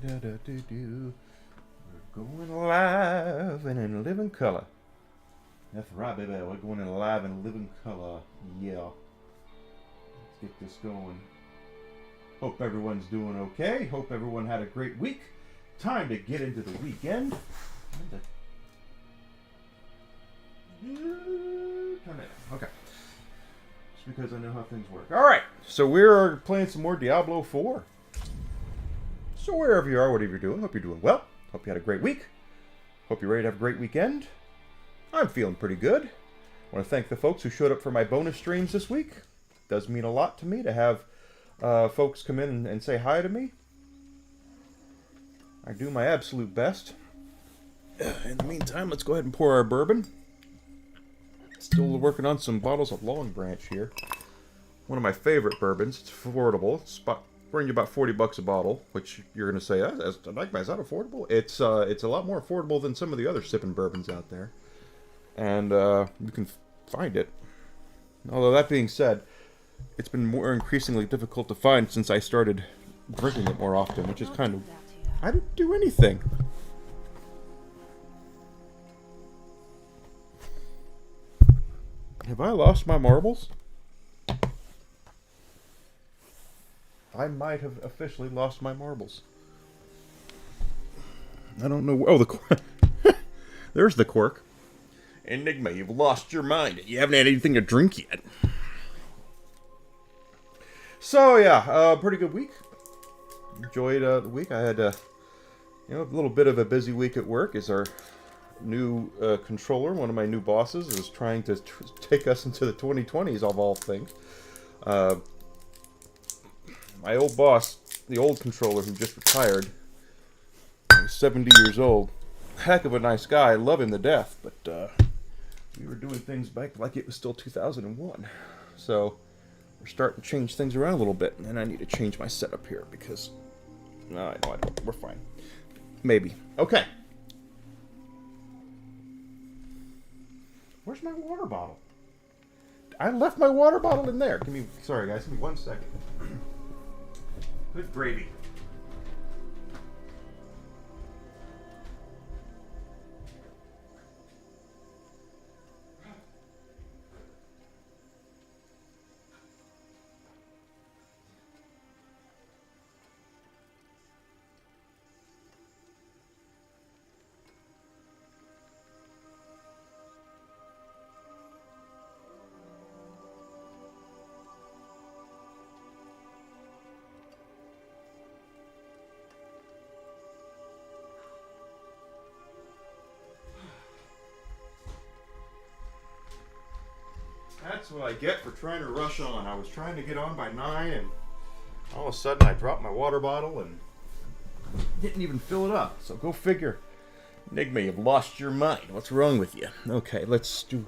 We're going live and in living color. That's right, baby. We're going in live and living color. Yeah. Let's get this going. Hope everyone's doing okay. Hope everyone had a great week. Time to get into the weekend. Turn it on. Okay. Just because I know how things work. Alright. So we're playing some more Diablo 4. So wherever you are, whatever you're doing, hope you're doing well. Hope you had a great week. Hope you're ready to have a great weekend. I'm feeling pretty good. I want to thank the folks who showed up for my bonus streams this week. It does mean a lot to me to have folks come in and say hi to me. I do my absolute best. In the meantime, let's go ahead and pour our bourbon. Still working on some bottles of Long Branch here. One of my favorite bourbons. It's affordable. It's bring you about $40 a bottle, which you're going to say, is that affordable? It's a lot more affordable than some of the other sipping bourbons out there. And you can find it. Although that being said, it's been more increasingly difficult to find since I started drinking it more often, which is kind of... I didn't do anything. Have I lost my marbles? I might have officially lost my marbles. I don't know. Oh, the cork. There's the cork. Enigma, you've lost your mind. You haven't had anything to drink yet. So, yeah, pretty good week. Enjoyed the week. I had a little bit of a busy week at work as our new controller, one of my new bosses, is trying to take us into the 2020s of all things. My old boss, the old controller who just retired, was 70 years old. Heck of a nice guy. I love him to death, but we were doing things back like it was still 2001. So we're starting to change things around a little bit, and I need to change my setup here because no, I don't. We're fine. Maybe. Okay. Where's my water bottle? I left my water bottle in there. Sorry guys, give me 1 second. Good gravy. That's what I get for trying to rush on. I was trying to get on by 9 and all of a sudden I dropped my water bottle and didn't even fill it up. So go figure. Enigma, you've lost your mind. What's wrong with you? Okay, let's move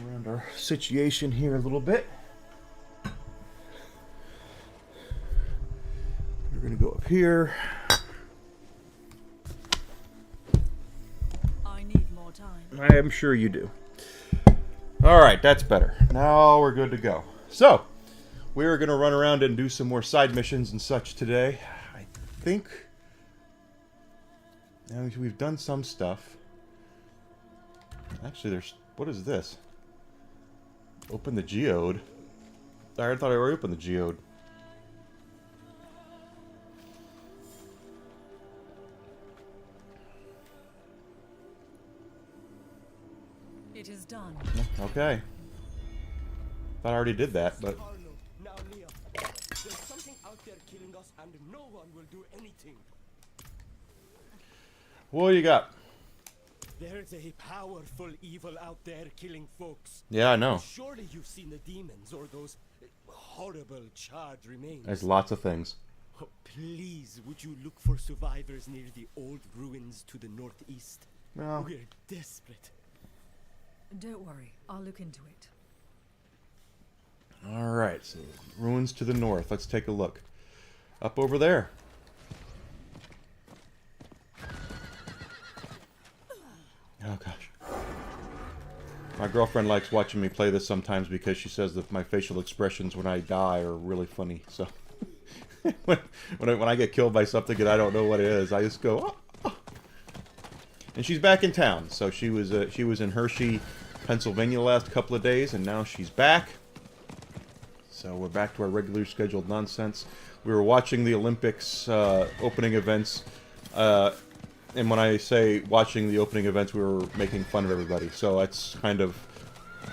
around our situation here a little bit. We're going to go up here. I need more time. I am sure you do. Alright, that's better. Now we're good to go. So, we're going to run around and do some more side missions and such today. I think we've done some stuff. Actually, what is this? Open the geode. I thought I already opened the geode. It is done. Okay. Thought I already did that, but... Now, Leah, there's something out there killing us and no one will do anything. What do you got? There's a powerful evil out there killing folks. Yeah, I know. Surely you've seen the demons or those horrible charred remains. There's lots of things. Oh, please, would you look for survivors near the old ruins to the northeast? No. We're desperate. Don't worry, I'll look into it. Alright, so ruins to the north. Let's take a look. Up over there. Oh gosh. My girlfriend likes watching me play this sometimes because she says that my facial expressions when I die are really funny, so... when I get killed by something and I don't know what it is, I just go, oh. And she's back in town. So she was in Hershey, Pennsylvania the last couple of days, and now she's back. So we're back to our regularly scheduled nonsense. We were watching the Olympics opening events, and when I say watching the opening events, we were making fun of everybody. So that's kind of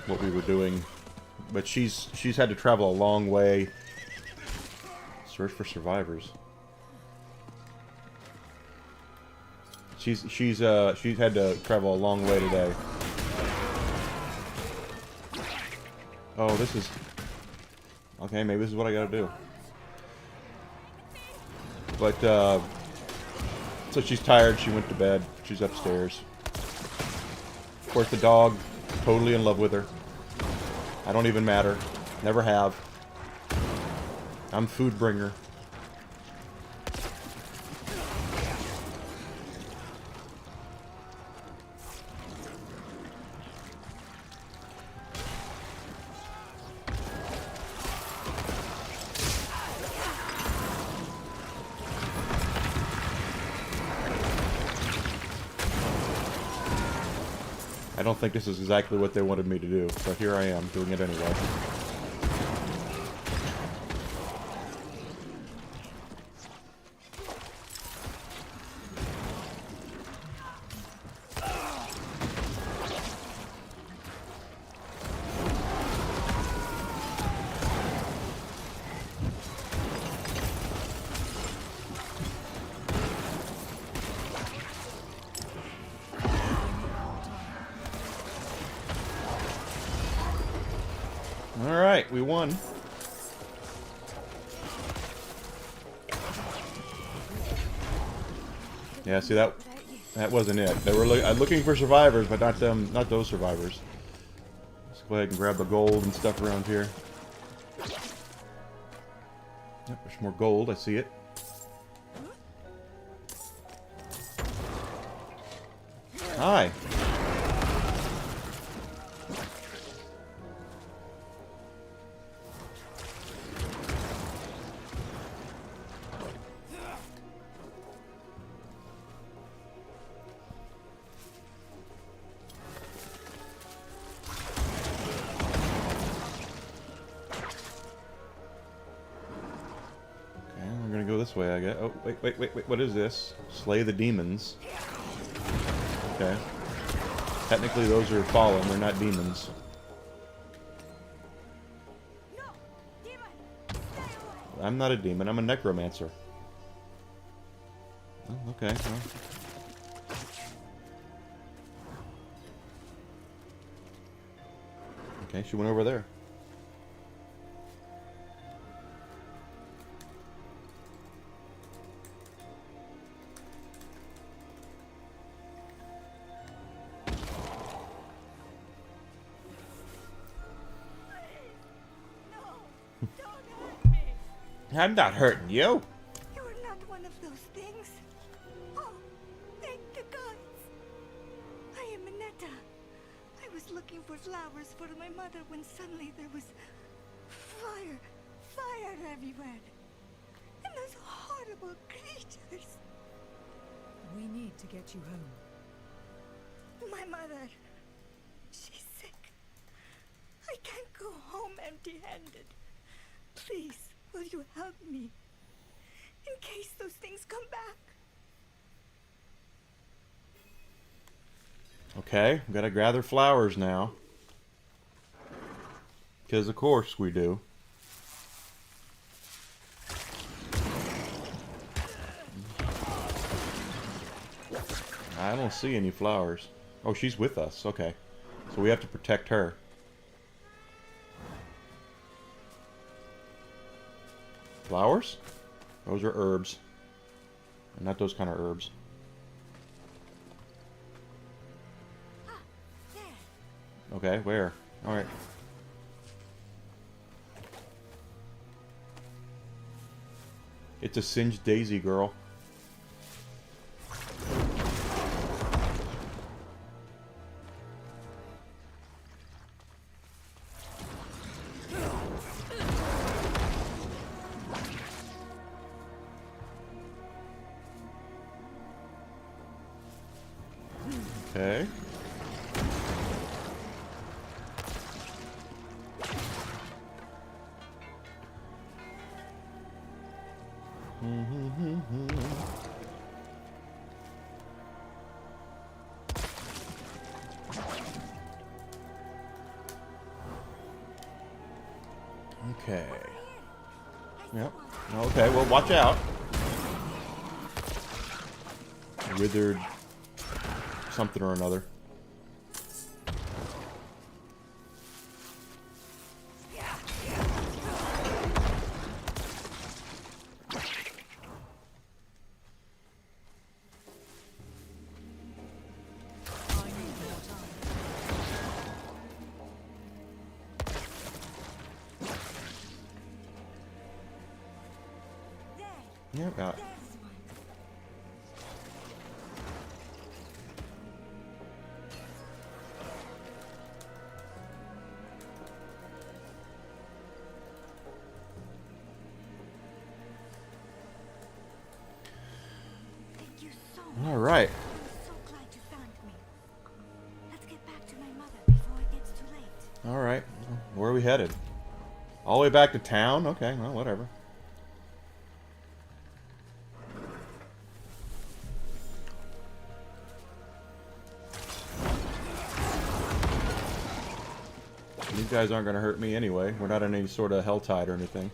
what we were doing. But she's had to travel a long way. Search for survivors. She's had to travel a long way today. Oh, this is... Okay, maybe this is what I gotta do. But, so she's tired, she went to bed, she's upstairs. Of course, the dog, totally in love with her. I don't even matter. Never have. I'm food bringer. I don't think this is exactly what they wanted me to do, but here I am, doing it anyway. Alright, we won. Yeah, see that wasn't it. They were looking for survivors, but not them, not those survivors. Let's go ahead and grab the gold and stuff around here. Yep, there's more gold, I see it. Hi. This way, I guess. Oh, wait, what is this? Slay the demons. Okay. Technically, those are fallen, they're not demons. I'm not a demon, I'm a necromancer. Oh, okay, well. Okay, she went over there. I'm not hurting you. You are not one of those things. Oh, thank the gods. I am Minetta. I was looking for flowers for my mother when suddenly there was fire everywhere. And those horrible creatures. We need to get you home. My mother, she's sick. I can't go home empty-handed. Please. Will you help me? In case those things come back. Okay, we gotta gather flowers now. Because of course we do. I don't see any flowers. Oh, she's with us. Okay. So we have to protect her. Flowers? Those are herbs. And not those kind of herbs. Okay, where? Alright. It's a singed daisy, girl. Okay. Okay. Yep. Okay, well, watch out. Withered something or another. Yeah, got it. Thank you so much. All right. I'm so glad you found me. Let's get back to my mother before it gets too late. All right. Where are we headed? All the way back to town? Okay, well, whatever. These guys aren't going to hurt me anyway. We're not in any sort of hell tide or anything.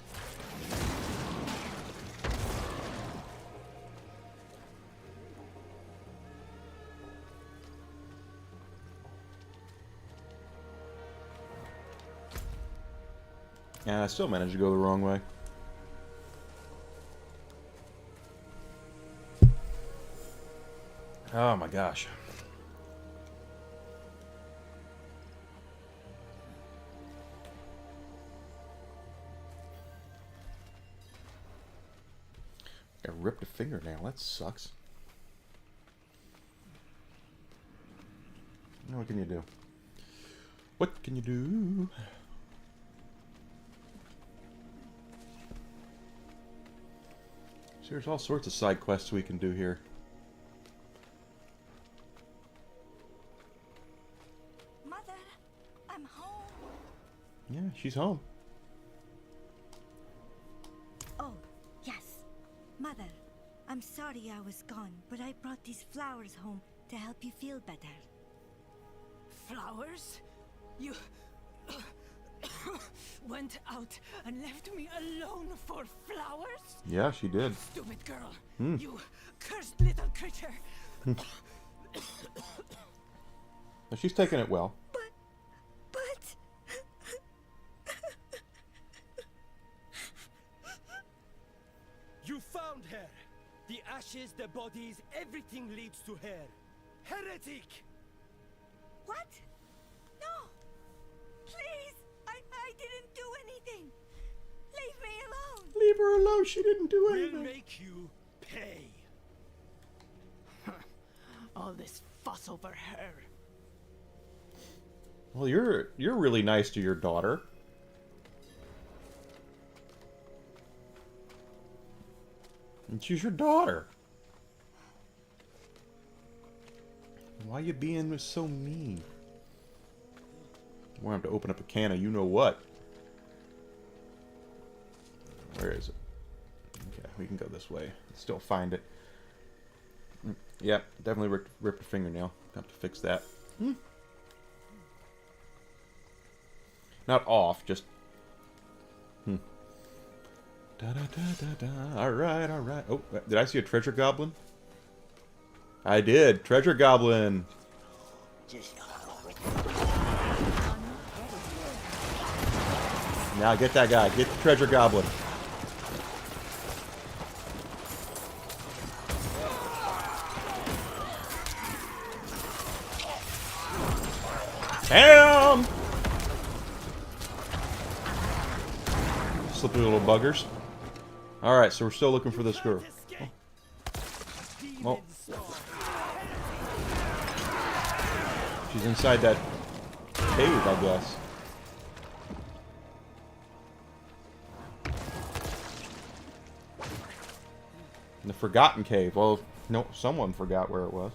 Yeah, I still managed to go the wrong way. Oh my gosh. I ripped a fingernail. That sucks. Now what can you do? What can you do? So there's all sorts of side quests we can do here. Mother, I'm home. Yeah, she's home. Oh, yes. Mother, I'm sorry I was gone, but I brought these flowers home to help you feel better. Flowers? You went out and left me alone for flowers? Yeah, she did. Stupid girl. Hmm. You cursed little creature. But she's taking it well. But... You found her. The ashes, the bodies, everything leads to her. Heretic! What? No! Please! I didn't do anything! Leave me alone! Leave her alone. She didn't do We'll anything. make you pay. All this fuss over her. Well, you're really nice to your daughter. And she's your daughter. Why you being so mean? We're gonna have to open up a can of you-know-what. Where is it? Okay, we can go this way. Still find it. Yep, definitely ripped a fingernail. Have to fix that. Not off, just... Da da da da da. Alright, alright. Oh, did I see a treasure goblin? I did. Treasure goblin. Now get that guy. Get the treasure goblin. Bam! Slippery little buggers. Alright, so we're still looking for this girl. Oh. She's inside that cave, I guess. In the Forgotten Cave. Well, no, someone forgot where it was.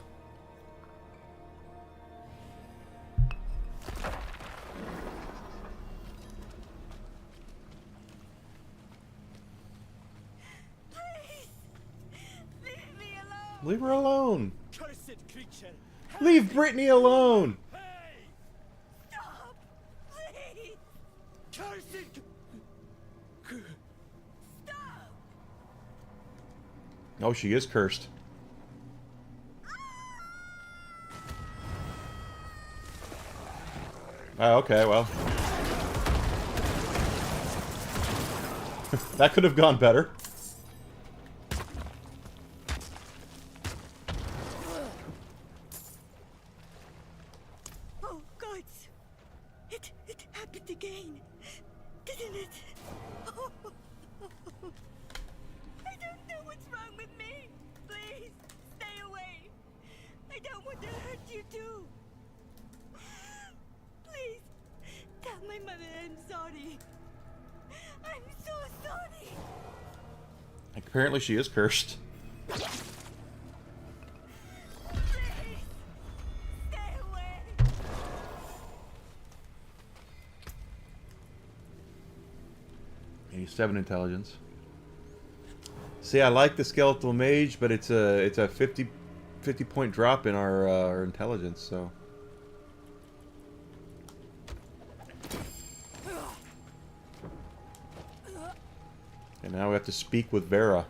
Leave her alone. Cursed creature! Leave Brittany alone. Hey! Stop! Please! Cursed! Stop! Oh, she is cursed. Oh, okay, well. That could have gone better. Oh, gods! It happened again, didn't it? Oh. I don't know what's wrong with me. Please, stay away. I don't want to hurt you too. Please, tell my mother I'm sorry. I'm so sorry. Apparently she is cursed. Please, stay away. 87 intelligence. See, I like the skeletal mage, but it's a 50 point drop in our intelligence, so. And now we have to speak with Vera.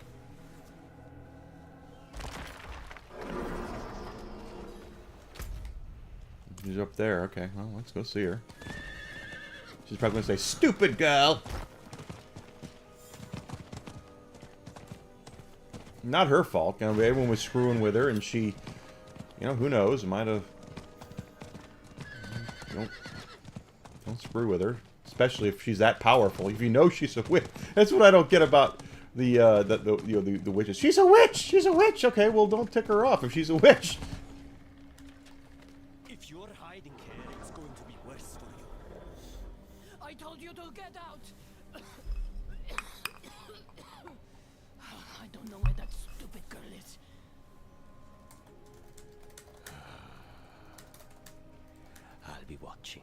She's up there. Okay, well, let's go see her. She's probably gonna say, "Stupid girl." Not her fault. You know, everyone was screwing with her, and she, you know, who knows? Might have. Don't screw with her, especially if she's that powerful. If you know she's a witch, that's what I don't get about the witches. She's a witch. She's a witch. Okay, well, don't tick her off if she's a witch. If you're hiding here, it's going to be worse for you. I told you to get out. I don't know where that stupid girl is. I'll be watching.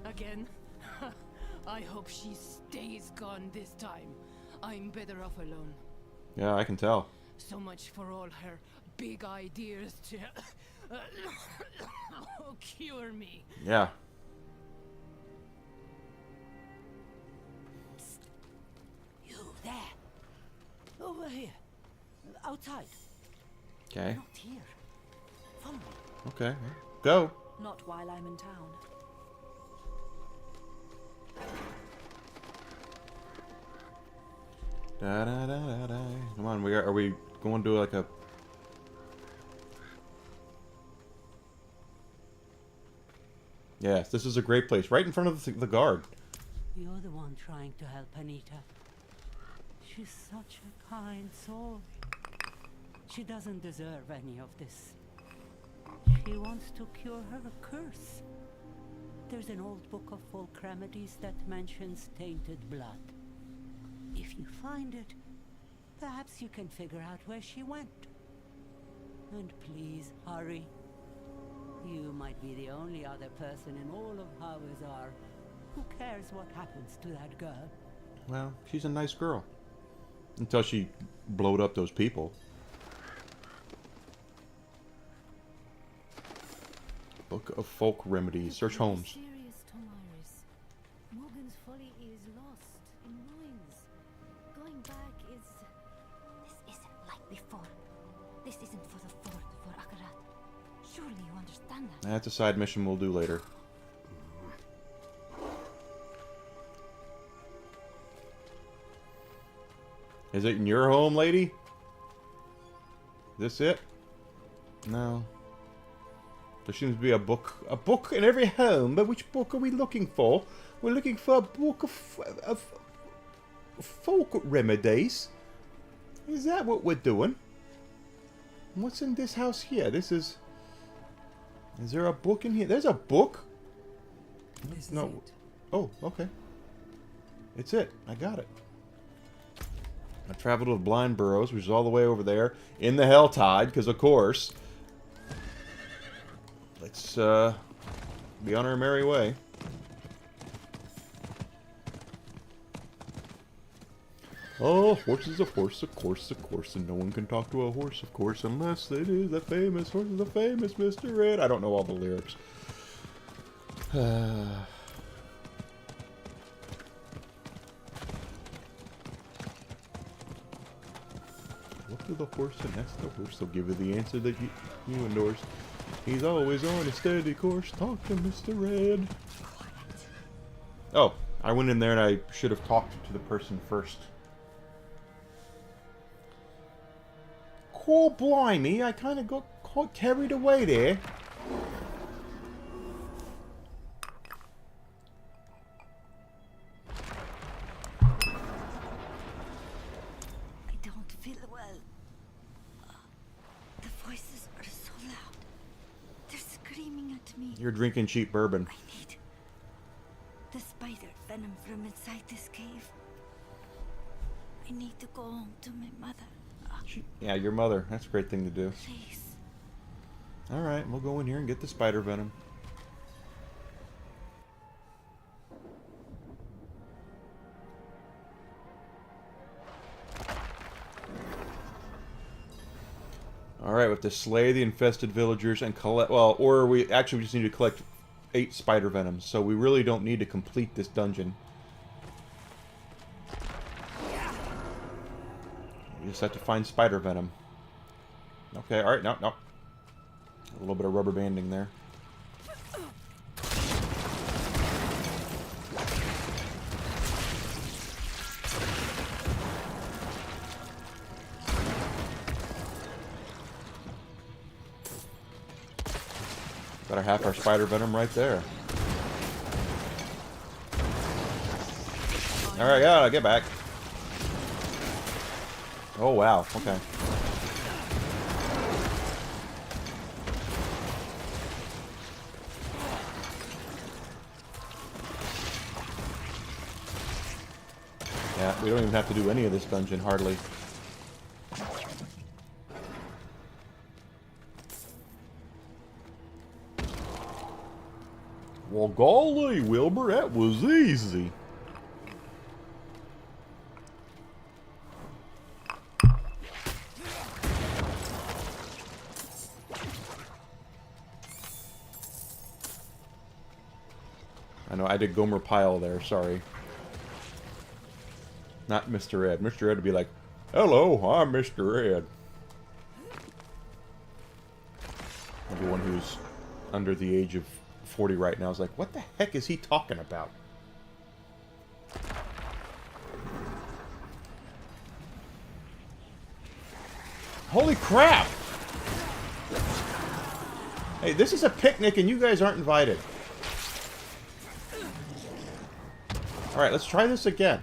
Again? I hope she stays gone this time. I'm better off alone. Yeah, I can tell. So much for all her big ideas to cure me. Yeah. You there? Over here. Outside. Okay. Not here. Follow me. Okay. Go. Not while I'm in town. Da da da da da. Come on, are we going to like a? Yes, this is a great place, right in front of the guard. You're the one trying to help Anita. She's such a kind soul. She doesn't deserve any of this. She wants to cure her curse. There's an old book of folk remedies that mentions tainted blood. If you find it, perhaps you can figure out where she went. And please, hurry. You might be the only other person in all of Hawazar who cares what happens to that girl. Well, she's a nice girl. Until she blowed up those people. Book of Folk Remedies. Search homes. Serious, Tomaris. Morgan's folly is lost in ruins. Going back is... This isn't like before. This isn't for the fort, for Akarat. Surely you understand that. That's a side mission we'll do later. Is it in your home, lady? This it? No. There seems to be a book in every home, but which book are we looking for? We're looking for a book of folk remedies. Is that what we're doing? What's in this house here? This is... Is there a book in here? There's a book? This No. is it. Oh, okay. It's it. I got it. I traveled to Blind Burrows, which is all the way over there, in the Hell Tide, because of course. Let's be on our merry way. Oh, horse is a horse, of course, and no one can talk to a horse, of course, unless it is the famous horse is the famous Mr. Red. I don't know all the lyrics. Look to the horse and ask the horse. They'll give you the answer that you endorse. He's always on a steady course. Talk to Mr. Red. Oh, I went in there and I should have talked to the person first. Cool, blimey, I kind of got quite carried away there. I don't feel well. The voices are so loud. They're screaming at me. You're drinking cheap bourbon. I need the spider venom from inside this cave. I need to go home to my mother. Yeah, your mother. That's a great thing to do. Please. Alright, we'll go in here and get the spider venom. Alright, we have to slay the infested villagers and collect... Well, or we just need to collect 8 spider venoms, so we really don't need to complete this dungeon. We just have to find spider venom. Okay, alright, no. A little bit of rubber banding there. Got half our spider venom right there. Alright, yeah, get back. Oh, wow, okay. Yeah, we don't even have to do any of this dungeon, hardly. Well, golly, Wilbur, that was easy. I know, I did Gomer Pyle there, sorry. Not Mr. Ed. Mr. Ed would be like, hello, I'm Mr. Ed. Everyone who's under the age of 40 right now is like, what the heck is he talking about? Holy crap! Hey, this is a picnic and you guys aren't invited. Alright, let's try this again.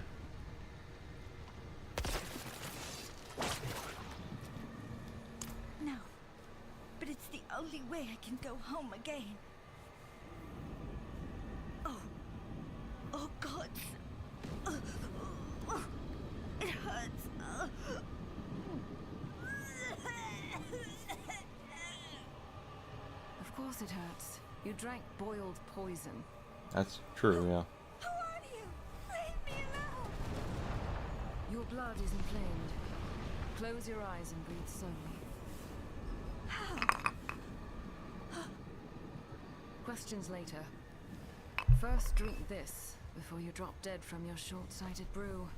No. But it's the only way I can go home again. Oh God. It hurts. Of course it hurts. You drank boiled poison. That's true, yeah. Who are you? Leave me alone. Your blood is inflamed. Close your eyes and breathe slowly. How? Questions later. First, drink this before you drop dead from your short-sighted brew.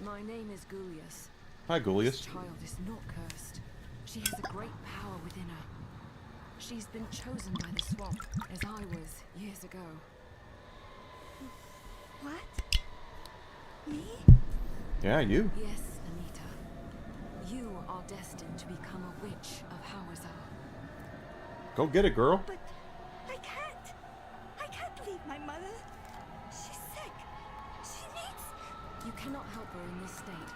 My name is Gulius. Hi, This Gulius. child is not cursed. She has a great power within her. She's been chosen by the swamp, as I was years ago. What? Me? Yeah, you. Yes, Anita. You are destined to become a witch of Hawazar. Go get it, girl. But I can't. I can't leave my mother. She's sick. She needs... You cannot help her in this state,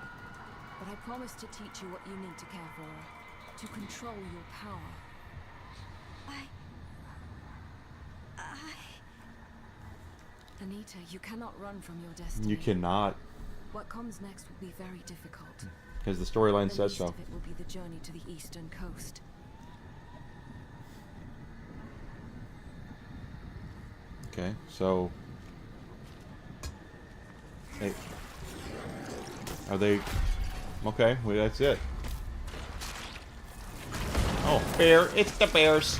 but I promise to teach you what you need to care for her, to control your power. Anita, you cannot run from your destiny. You cannot, What comes next will be very difficult. because the storyline The says least so. of it will be the journey to the eastern coast. Okay, so... Hey. Are they... Okay, well, that's it. Oh, bear! It's the bears!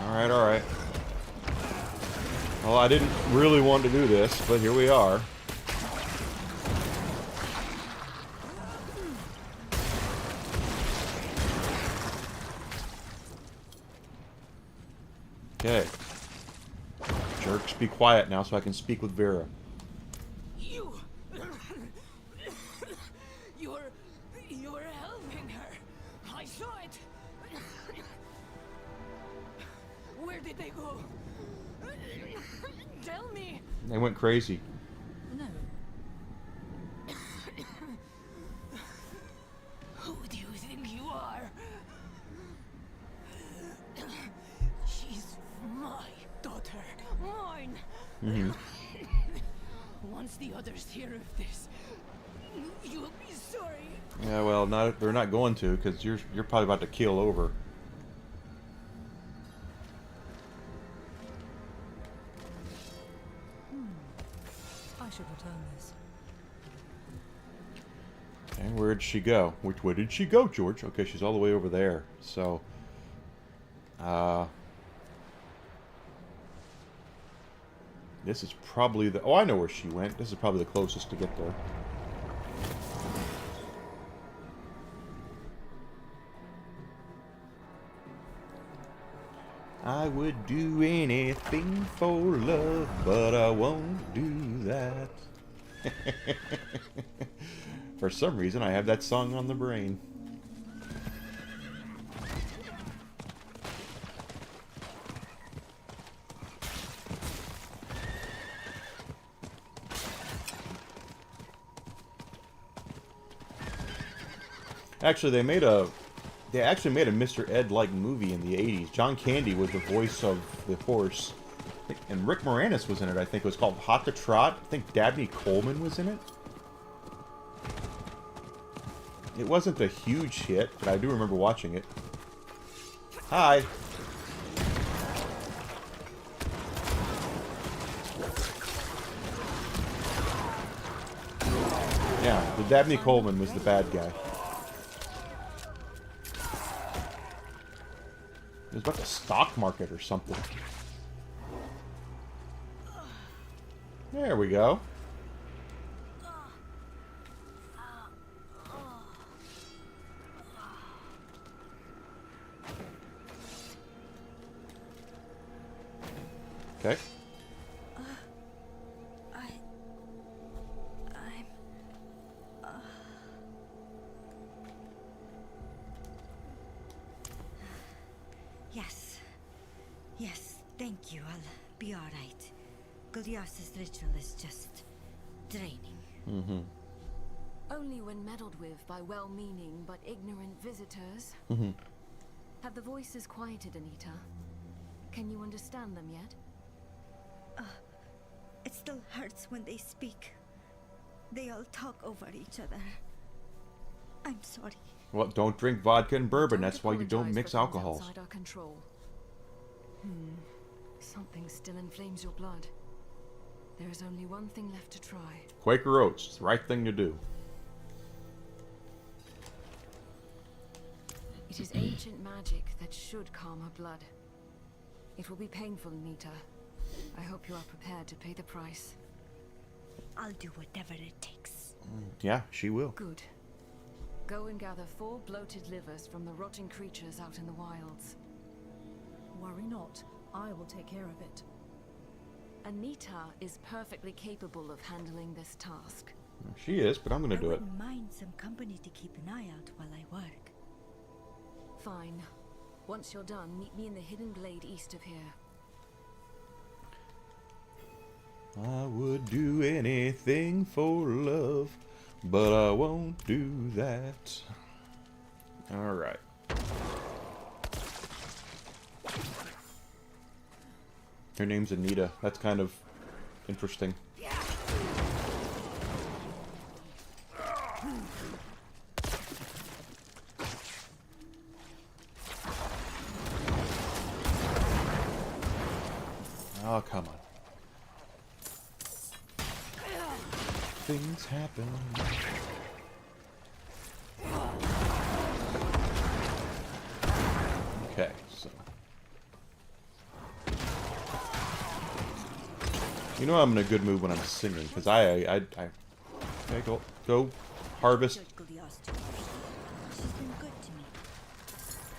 Alright, alright. Well, I didn't really want to do this, but here we are. Okay. Jerks, be quiet now so I can speak with Vera. You were helping her. I saw it. Where did they go? Tell me. They went crazy. No. Who do you think you are? She's my daughter. Mine. Mm-hmm. Once the others hear of this, you'll be sorry. Yeah, well, they're not going to, because you're probably about to keel over. I should return this. Okay, where'd she go? Which way did she go, George? Okay, she's all the way over there. So, this is probably the... Oh, I know where she went. This is probably the closest to get there. I would do anything for love, but I won't do that. For some reason, I have that song on the brain. Actually, they actually made a Mr. Ed-like movie in the 80s. John Candy was the voice of the horse. And Rick Moranis was in it, I think. It was called Hot to Trot. I think Dabney Coleman was in it. It wasn't a huge hit, but I do remember watching it. Hi! Yeah, the Dabney Coleman was the bad guy. It was about the stock market or something. There we go. Okay. Yes. Yes, thank you. I'll be alright. Goliath's ritual is just draining. Mm-hmm. Only when meddled with by well-meaning but ignorant visitors. Mm-hmm. Have the voices quieted, Anita? Can you understand them yet? It still hurts when they speak. They all talk over each other. I'm sorry. Well, don't drink vodka and bourbon. Don't That's why you don't apologize mix for things alcohols. outside our control. Something still inflames your blood. There is only one thing left to try. Quaker Oats. It's the right thing to do. It is ancient magic that should calm her blood. It will be painful, Anita. I hope you are prepared to pay the price. I'll do whatever it takes. Yeah, she will. Good. Go and gather 4 bloated livers from the rotting creatures out in the wilds. Worry not. I will take care of it. Anita is perfectly capable of handling this task. She is, but I'm going to I do it. wouldn't mind some company to keep an eye out while I work. Fine. Once you're done, meet me in the hidden glade east of here. I would do anything for love, but I won't do that. Alright. Her name's Anita. That's kind of interesting. Oh, come on. Things happen. Okay, so. You know I'm in a good mood when I'm singing, because okay, go harvest. She's been good to me,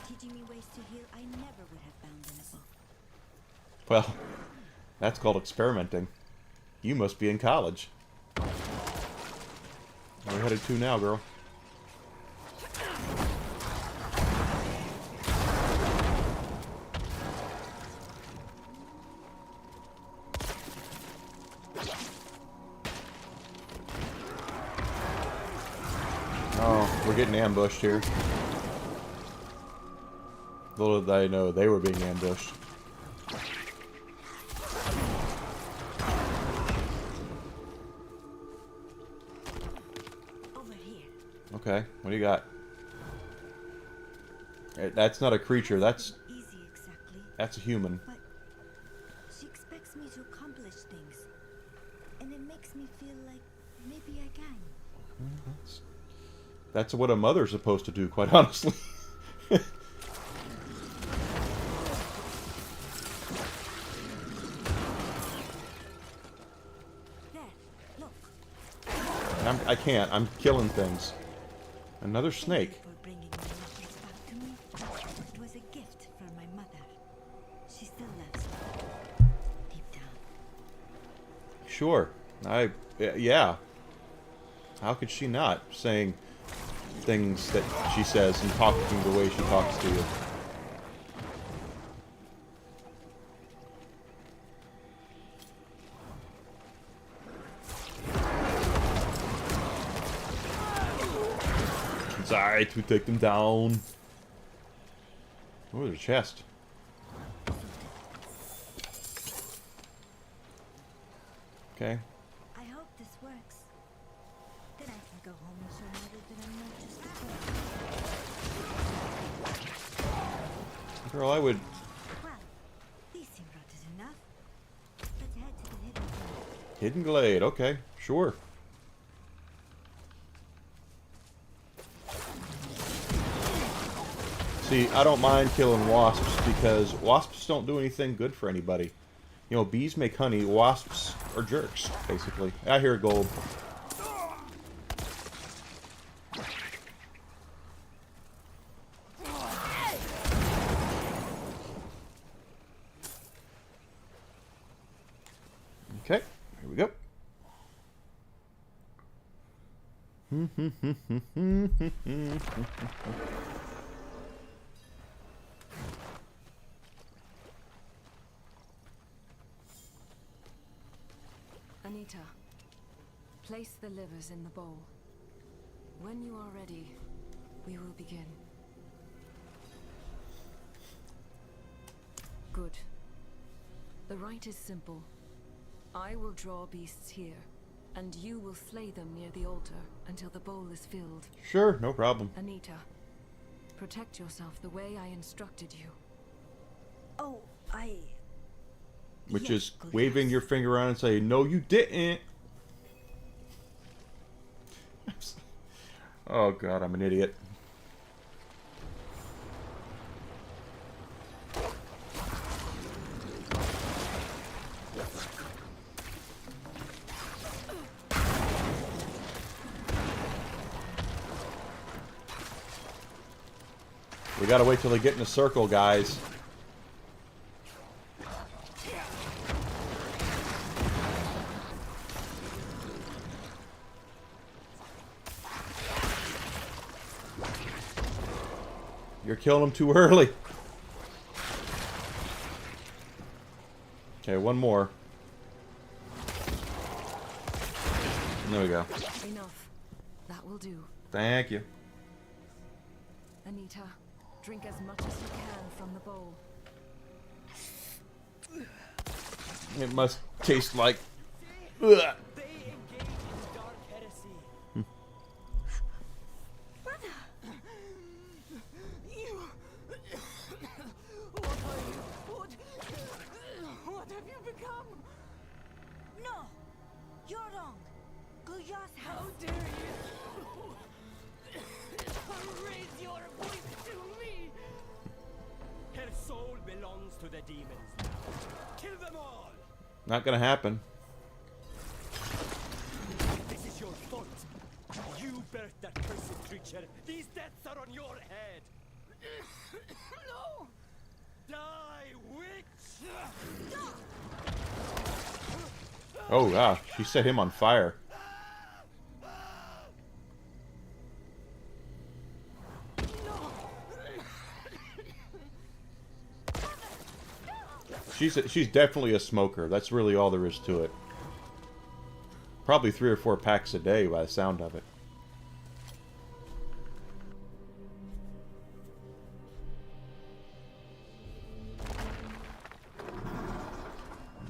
teaching me ways to heal I never would have found in a book. Well, that's called experimenting. You must be in college. Where are we headed to now, girl? Oh, we're getting ambushed here. Little did I know they were being ambushed. Over here. Okay, what do you got? That's not a creature, that's Easy exactly, a human. but she expects me to accomplish things, and it makes me feel like maybe I can. That's what a mother's supposed to do, quite honestly. There, look. I can't. I'm killing things. Another snake. Thank you for bringing my necklace back to me. It was a gift from my mother. She still loves me. Deep down. Sure. Yeah. How could she not? Saying things that she says and talking the way she talks to you. It's alright, we take them down. Oh, there's a chest. Okay. I hope this works. Then I can go home and show mother that I'm not just a girl. Girl, I would... Well, these seem rotted enough. Let's head to the hidden place. Hidden Glade, okay. Sure. See, I don't mind killing wasps because wasps don't do anything good for anybody. You know, bees make honey, wasps are jerks, basically. I hear gold. Okay, here we go. Anita, place the livers in the bowl. When you are ready, we will begin. Good. The rite is simple. I will draw beasts here, and you will slay them near the altar until the bowl is filled. Sure, no problem. Anita, protect yourself the way I instructed you. Oh, Which Yes, is good waving guess. your finger around and saying, no, you didn't. Oh, God, I'm an idiot. We gotta wait till they get in a circle, guys. You're killing them too early. Okay, one more. There we go. Enough. That will do. Thank you. Anita, drink as much as you can from the bowl. It must taste like... Ugh. They engaged in dark heresy. What have you become? to the demons now. Kill them all! Not gonna happen. This is your fault. You birthed that cursed creature. These deaths are on your head. No! Die, witch! Oh, yeah. She set him on fire. She's definitely a smoker. That's really all there is to it. Probably 3 or 4 packs a day by the sound of it.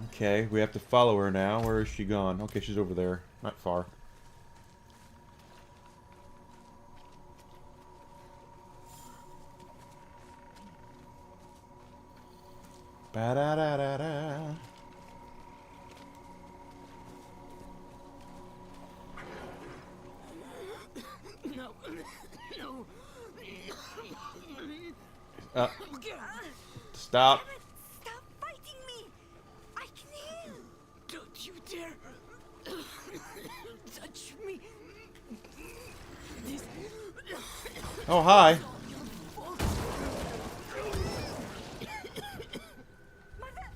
Okay, we have to follow her now. Where is she gone? Okay, she's over there. Not far. Ba-da-da-da-da. No, no. Stop. Stop fighting me! I can heal! Don't you dare touch me. This... Oh, hi. Mother,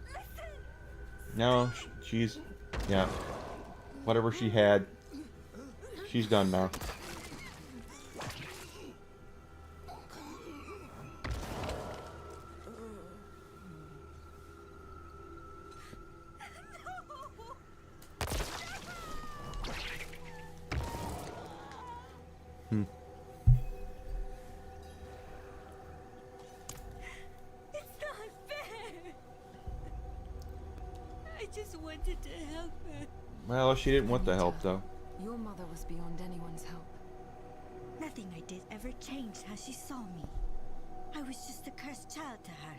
listen! No, she's... Yeah. Whatever she had, she's done now. It's not fair! I just wanted to help her. Well, she didn't want the help, though. Your mother was beyond anyone's help. Nothing I did ever changed how she saw me. I was just a cursed child to her.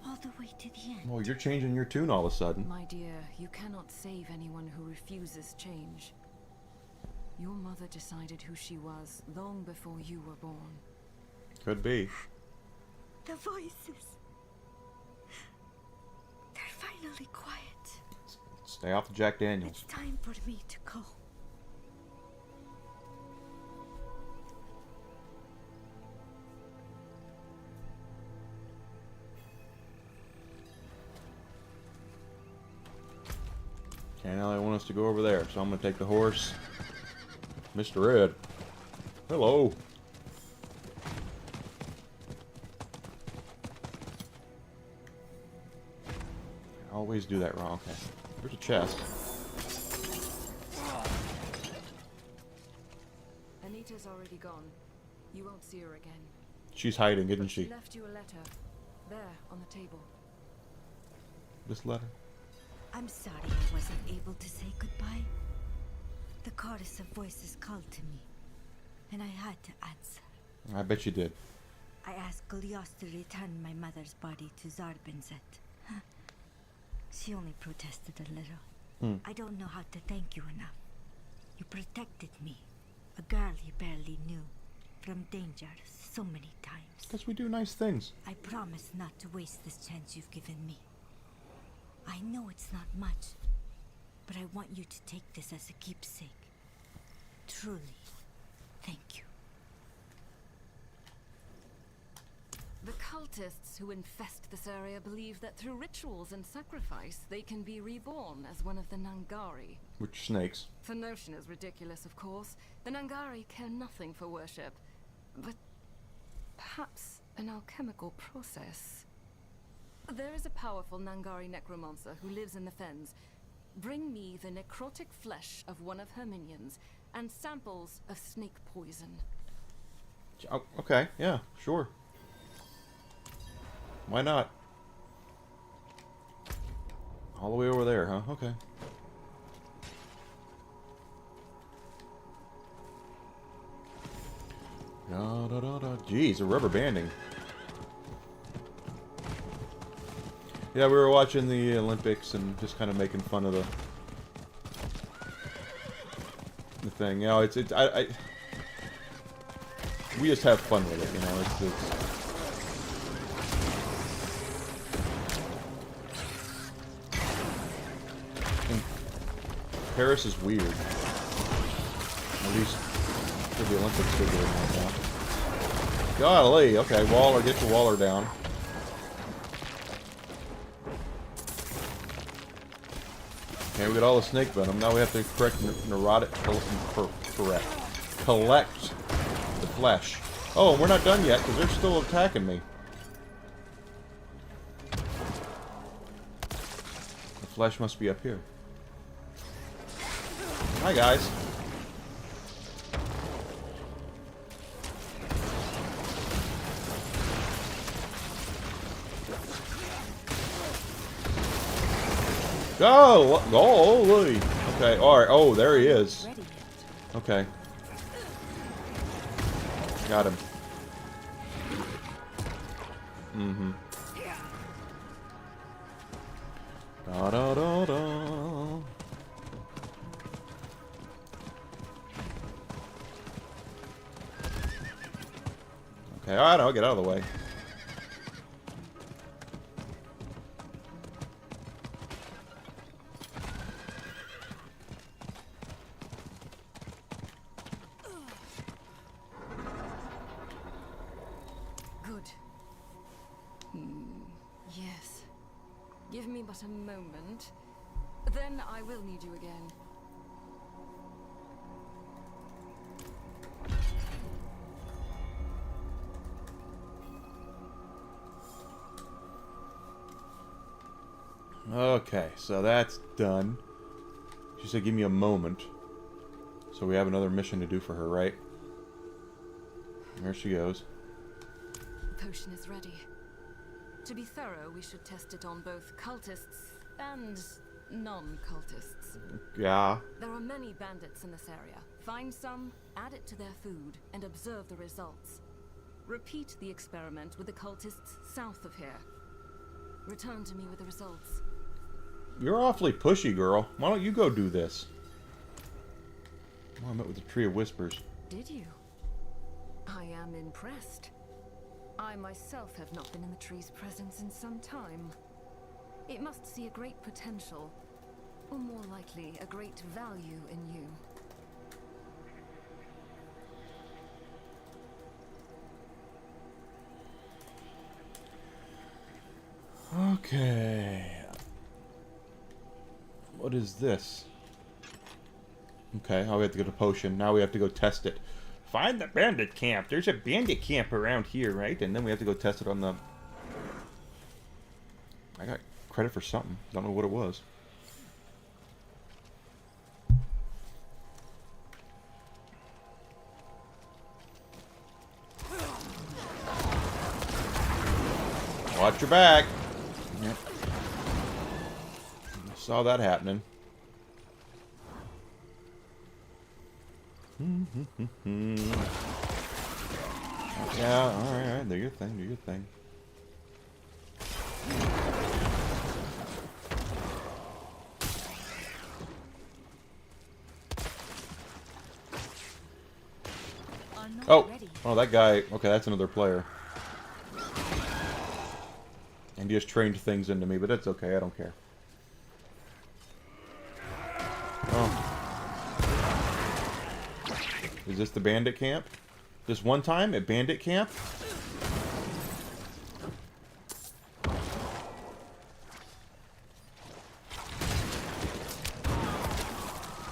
All the way to the end. Well, you're changing your tune all of a sudden. My dear, you cannot save anyone who refuses change. Your mother decided who she was long before you were born. Could be. The voices. They're finally quiet. Stay off of Jack Daniels. It's time for me to go. Okay, now they want us to go over there, so I'm gonna take the horse. Mr. Ed. Hello. I always do that wrong. Okay. There's a chest. Anita's already gone. You won't see her again. She's hiding, isn't But she she? left you a letter. There, on the table. This letter? I'm sorry I wasn't able to say goodbye. The chorus of voices called to me, and I had to answer. I bet you did. I asked Goliath to return my mother's body to Zarbinzet. She only protested a little. I don't know how to thank you enough. You protected me, a girl you barely knew, from danger so many times. Because we do nice things. I promise not to waste this chance you've given me. I know it's not much, but I want you to take this as a keepsake. Truly, thank you. The cultists who infest this area believe that through rituals and sacrifice, they can be reborn as one of the Nangari. Which snakes? The notion is ridiculous, of course. The Nangari care nothing for worship, but perhaps an alchemical process. There is a powerful Nangari necromancer who lives in the fens. Bring me the necrotic flesh of one of her minions and samples of snake poison. Oh, okay, yeah, sure. Why not? All the way over there, huh? Okay. Da, da, da, da. Jeez, a rubber banding. Yeah, we were watching the Olympics and just kind of making fun of the thing. You know, we just have fun with it, you know. Paris is weird. At least for the Olympics they're doing right now. Golly, okay, Waller, get your Waller down. Okay, we got all the snake venom. Now we have to collect the flesh. Oh, we're not done yet, because they're still attacking me. The flesh must be up here. Hi, guys. Go! Oh, holy! Okay, alright. Oh, there he is. Okay. Got him. Mm-hmm. Da-da-da-da. Okay, alright, I'll get out of the way. Good. Yes. Give me but a moment. Then I will need you again. Okay, so that's done. She said give me a moment. So we have another mission to do for her, right? There she goes. The potion is ready. To be thorough, we should test it on both cultists and non-cultists. Yeah. There are many bandits in this area. Find some, add it to their food, and observe the results. Repeat the experiment with the cultists south of here. Return to me with the results. You're awfully pushy, girl. Why don't you go do this? Oh, I met with the Tree of Whispers. Did you? I am impressed. I myself have not been in the tree's presence in some time. It must see a great potential, or more likely, a great value in you. Okay. What is this? Okay, oh, we have to get a potion. Now we have to go test it. Find the bandit camp. There's a bandit camp around here, right? And then we have to go test it on the... I got credit for something. Don't know what it was. Watch your back. Yep. Saw that happening. Yeah, alright, do your thing, do your thing. Oh, that guy, okay, that's another player. And he just trained things into me, but that's okay, I don't care. Oh. Is this the bandit camp? This one time at bandit camp?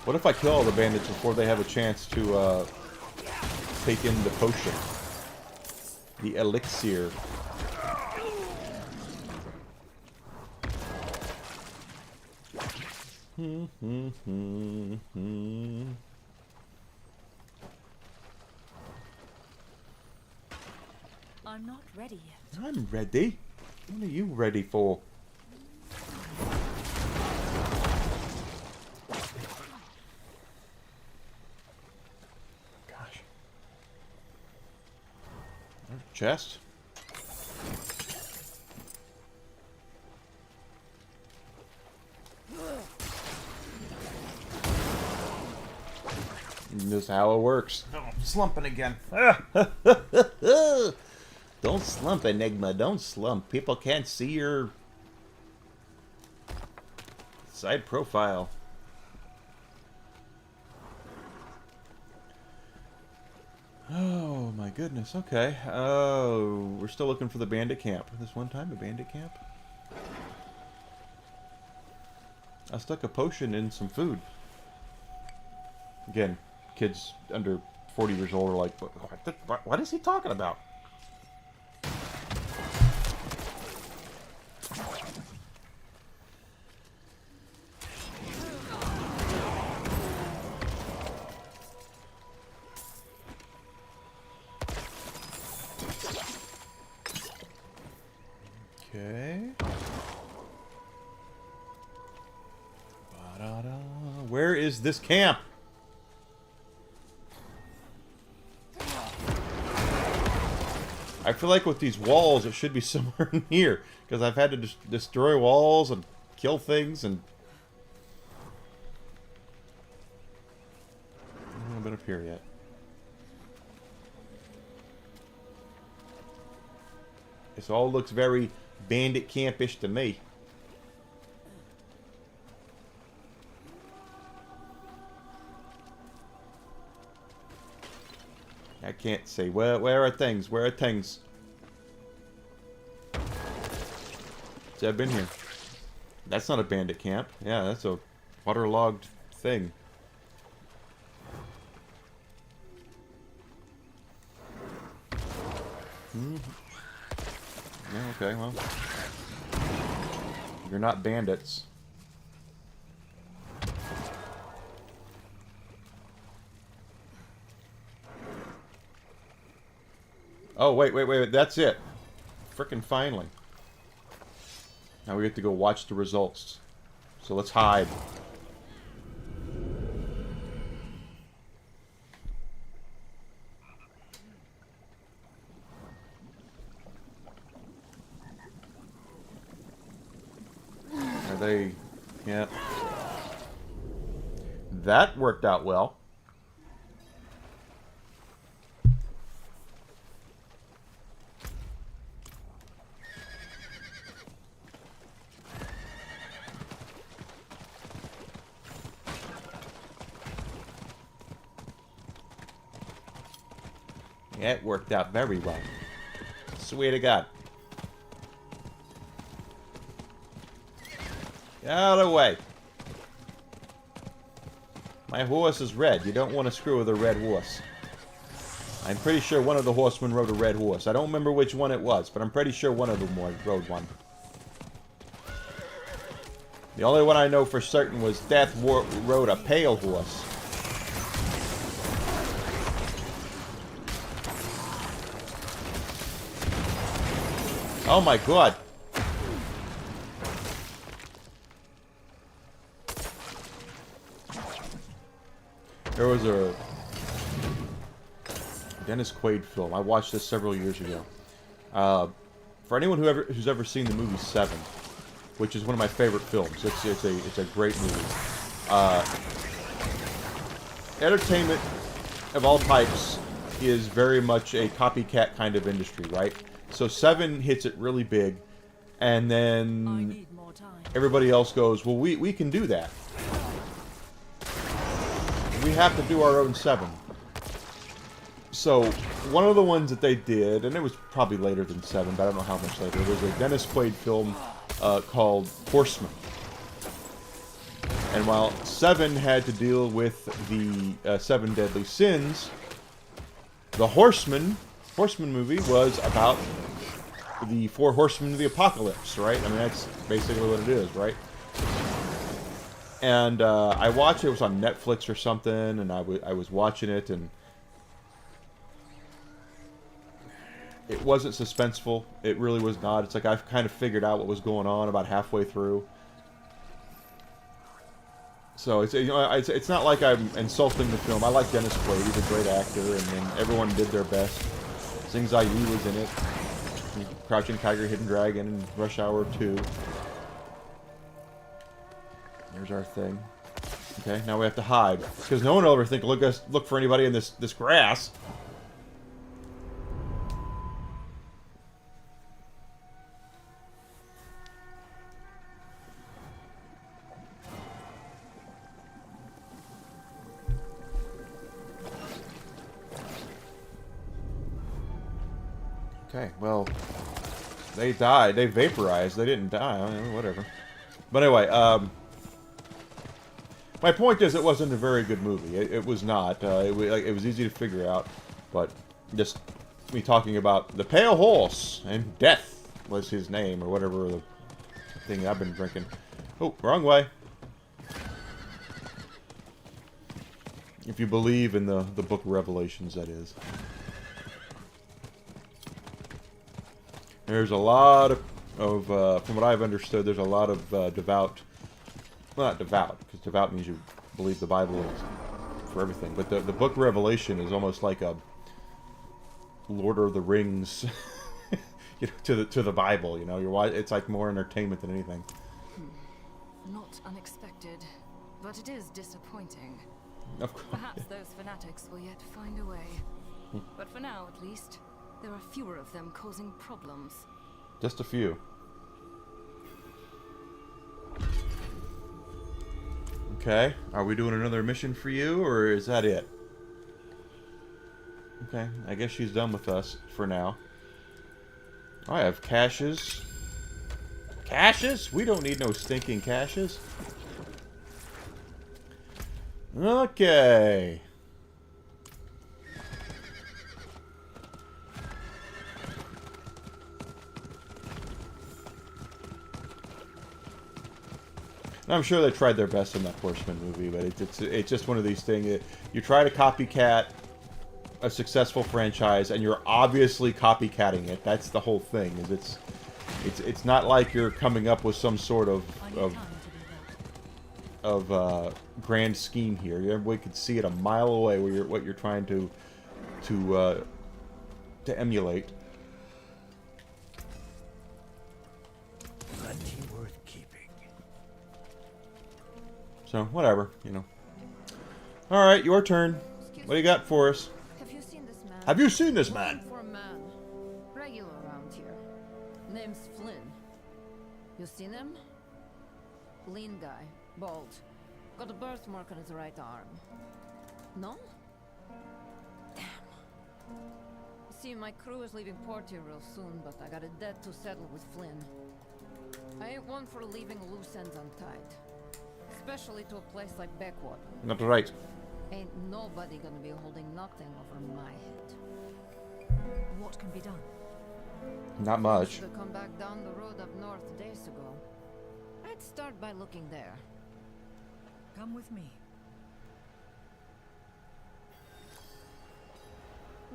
What if I kill all the bandits before they have a chance to take in the potion? The elixir. I'm not ready yet. I'm ready. What are you ready for? Gosh. There's a chest. This is how it works. Oh, I'm slumping again. Don't slump, Enigma. Don't slump. People can't see your side profile. Oh my goodness. Okay. Oh, we're still looking for the bandit camp. This one time, a bandit camp. I stuck a potion in some food. Again, kids under 40 years old are like, what is he talking about? Okay. Ba-da-da. Where is this camp? I feel like with these walls, it should be somewhere near, because I've had to destroy walls and kill things, and I haven't been up here yet. This all looks very bandit campish to me. I can't see. Where are things? Where are things? See, I've been here. That's not a bandit camp. Yeah, that's a waterlogged thing. Yeah, okay, well. You're not bandits. Oh, wait. That's it. Frickin' finally. Now we get to go watch the results. So let's hide. Are they... Yeah. That worked out well. Yeah, it worked out very well. Swear to God. Get out of the way. My horse is red. You don't want to screw with a red horse. I'm pretty sure one of the horsemen rode a red horse. I don't remember which one it was, but I'm pretty sure one of them rode one. The only one I know for certain was Death rode a pale horse. Oh my God. There was a Dennis Quaid film. I watched this several years ago. For anyone who's ever seen the movie Seven, which is one of my favorite films, it's a great movie. Entertainment of all types is very much a copycat kind of industry, right? So Seven hits it really big, and then everybody else goes, well, we can do that. We have to do our own Seven. So, one of the ones that they did, and it was probably later than Seven, but I don't know how much later, was a Dennis Quaid film called Horseman. And while Seven had to deal with the Seven Deadly Sins, the Horseman movie was about the four horsemen of the apocalypse, right? I mean, that's basically what it is, right? And I watched it. It was on Netflix or something, and I was watching it, and it wasn't suspenseful. It really was not. It's like I've kind of figured out what was going on about halfway through. So it's not like I'm insulting the film. I like Dennis Quaid. He's a great actor, and everyone did their best. Zing Zai Yi was in it. Crouching Tiger, Hidden Dragon, and Rush Hour 2. There's our thing. Okay, now we have to hide. Because no one will ever think to look for anybody in this grass. Okay, well, they died. They vaporized. They didn't die. I mean, whatever. But anyway, my point is, it wasn't a very good movie. It was not. It was easy to figure out, but just me talking about the Pale Horse and Death was his name or whatever the thing I've been drinking. Oh, wrong way. If you believe in the Book of Revelations, that is. There's a lot of from what I've understood, there's a lot of devout, well, not devout, because devout means you believe the Bible is for everything, but the Book of Revelation is almost like a Lord of the Rings, you know, to the Bible. You know, it's like more entertainment than anything. Not unexpected, but it is disappointing. Of course. Perhaps those fanatics will yet find a way. But for now, at least, there are fewer of them causing problems. Just a few. Okay, are we doing another mission for you, or is that it? Okay, I guess she's done with us for now. I have caches. Caches? We don't need no stinking caches. Okay. I'm sure they tried their best in that Horseman movie, but it's just one of these things. You try to copycat a successful franchise, and you're obviously copycatting it. That's the whole thing. Is it's not like you're coming up with some sort of grand scheme here. Everybody could see it a mile away what you're trying to emulate. Plenty worth keeping. So whatever, you know. All right, your turn. What do you got for us? Have you seen this man? Have you seen this man? Looking for a man. Regular around here. Name's Flynn. You seen him? Lean guy. Bald. Got a birthmark on his right arm. No? Damn. See, my crew is leaving port here real soon, but I got a debt to settle with Flynn. I ain't one for leaving loose ends untied. Especially to a place like Backwater. Not right. Ain't nobody gonna be holding nothing over my head. What can be done? Not much. Should've come back down the road up north days ago. I'd start by looking there. Come with me.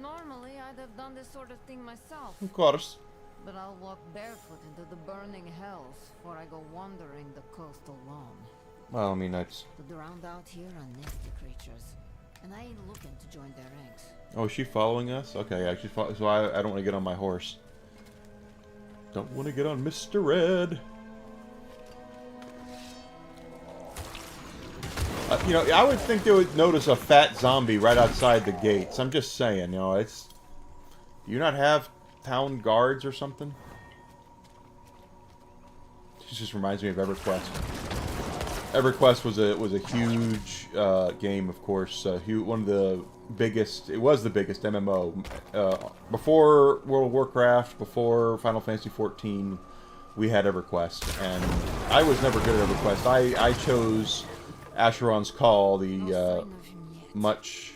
Normally, I'd have done this sort of thing myself, Of course. but I'll walk barefoot into the burning hells before I go wandering the coast alone. Well, I mean, that's... The drowned out here are nasty creatures, and I ain't looking to join their ranks. Oh, is she following us? Okay, yeah, she's so I don't want to get on my horse. Don't want to get on Mr. Red. You know, I would think they would notice a fat zombie right outside the gates. I'm just saying, you know, it's... Do you not have town guards or something? This just reminds me of EverQuest. EverQuest was a huge game, of course. One of the biggest... It was the biggest MMO. Before World of Warcraft, before Final Fantasy XIV, we had EverQuest. And I was never good at EverQuest. I chose... Asheron's Call, the much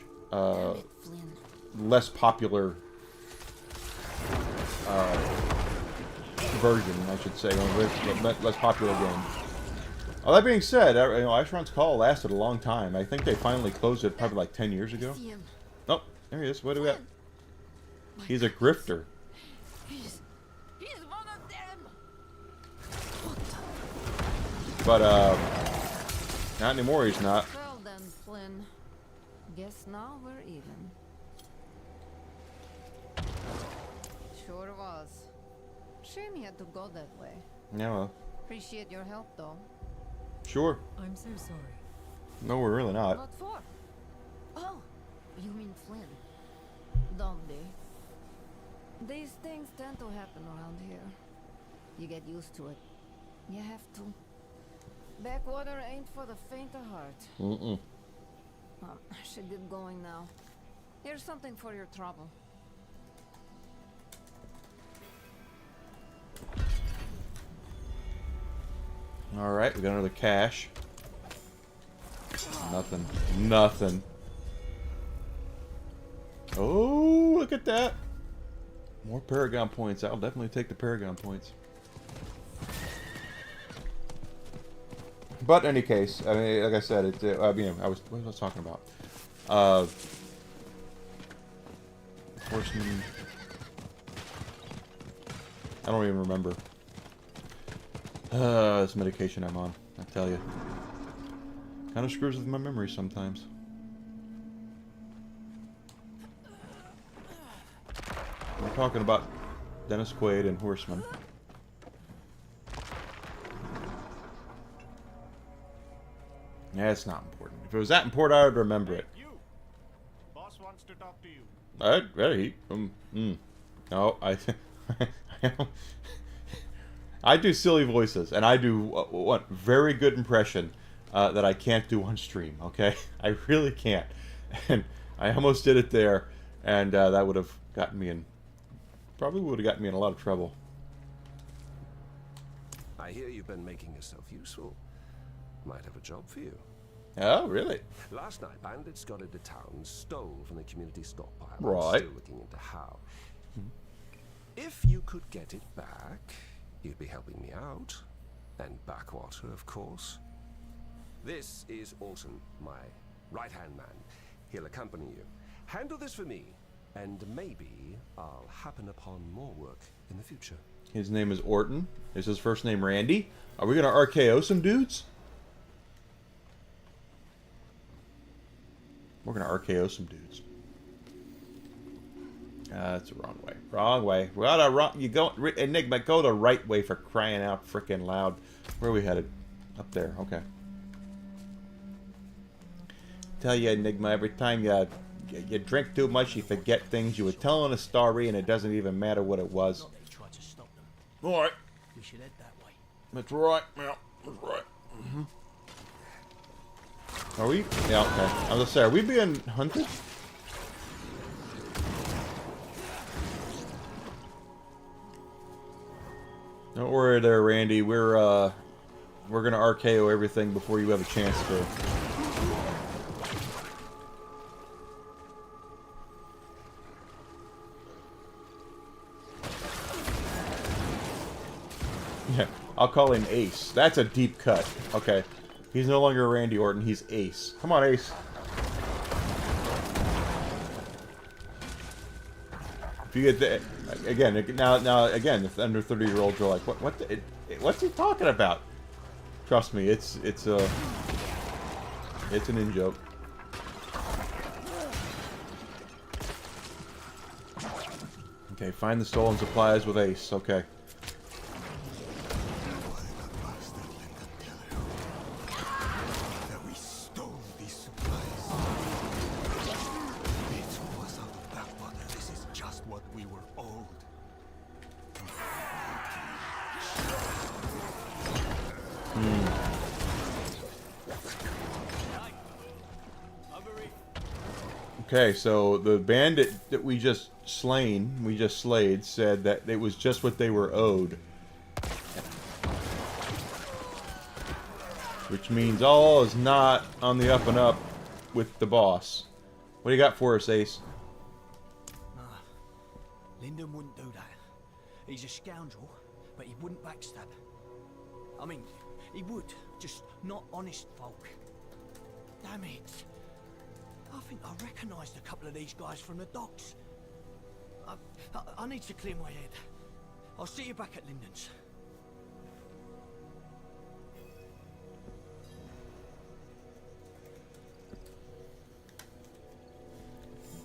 less popular version, I should say, less popular game. Well, that being said, you know, Asheron's Call lasted a long time. I think they finally closed it probably like 10 years ago. Oh, there he is. What do we got? He's a grifter. He's one of them! But, not anymore, he's not. Well then, Flynn. Guess now we're even. Sure was. Shame you had to go that way. Yeah, well, Appreciate your help, though. sure. I'm so sorry. No, we're really not. What for? Oh, you mean Flynn. Don't be. These things tend to happen around here. You get used to it. You have to. Backwater ain't for the faint of heart. Mm-mm. I should get going now. Here's something for your trouble. Alright, we got another cache. Nothing. Nothing. Oh, look at that. More Paragon points. I'll definitely take the Paragon points. But in any case, I mean, like I said, I mean, what was I talking about? Horseman. I don't even remember. This medication I'm on, I tell you. Kind of screws with my memory sometimes. We're talking about Dennis Quaid and Horseman. Yeah, it's not important. If it was that important, I would remember it. You. Boss wants to talk to you. No, I do silly voices, and I do what very good impression that I can't do on stream. Okay, I really can't, and I almost did it there, and that would have gotten me in, probably would have gotten me in a lot of trouble. I hear you've been making yourself useful. Might have a job for you. Oh, really? Last night, bandits got into town and stole from the community stockpile. Right. I'm still looking into how. If you could get it back, you'd be helping me out. And Backwater, of course. This is Orton, my right-hand man. He'll accompany you. Handle this for me, and maybe I'll happen upon more work in the future. His name is Orton. Is his first name Randy? Are we gonna RKO some dudes? We're gonna RKO some dudes. That's the wrong way. Wrong way. We got a wrong. You go, Enigma. Go the right way for crying out freaking loud. Where are we headed? Up there. Okay. Tell you, Enigma. Every time you drink too much, you forget things. You were telling a story, and it doesn't even matter what it was. Not that he tried to stop them. All right. We should head that way. That's right. Yeah, that's right. Are we? Yeah, okay. I was gonna say, are we being hunted? Don't worry there, Randy. We're gonna RKO everything before you have a chance to. Yeah, I'll call him Ace. That's a deep cut. Okay. He's no longer Randy Orton, he's Ace. Come on, Ace. If you get the again, again, the under 30-year-olds are like, what's he talking about? Trust me, it's an in joke. Okay, find the stolen supplies with Ace. Okay. Okay, so the bandit that we just slayed, said that it was just what they were owed. Which means all is not on the up and up with the boss. What do you got for us, Ace? Lyndon wouldn't do that. He's a scoundrel, but he wouldn't backstab. I mean, he would, just not honest folk. Damn it. I think I recognised a couple of these guys from the docks. I need to clear my head. I'll see you back at Lyndon's.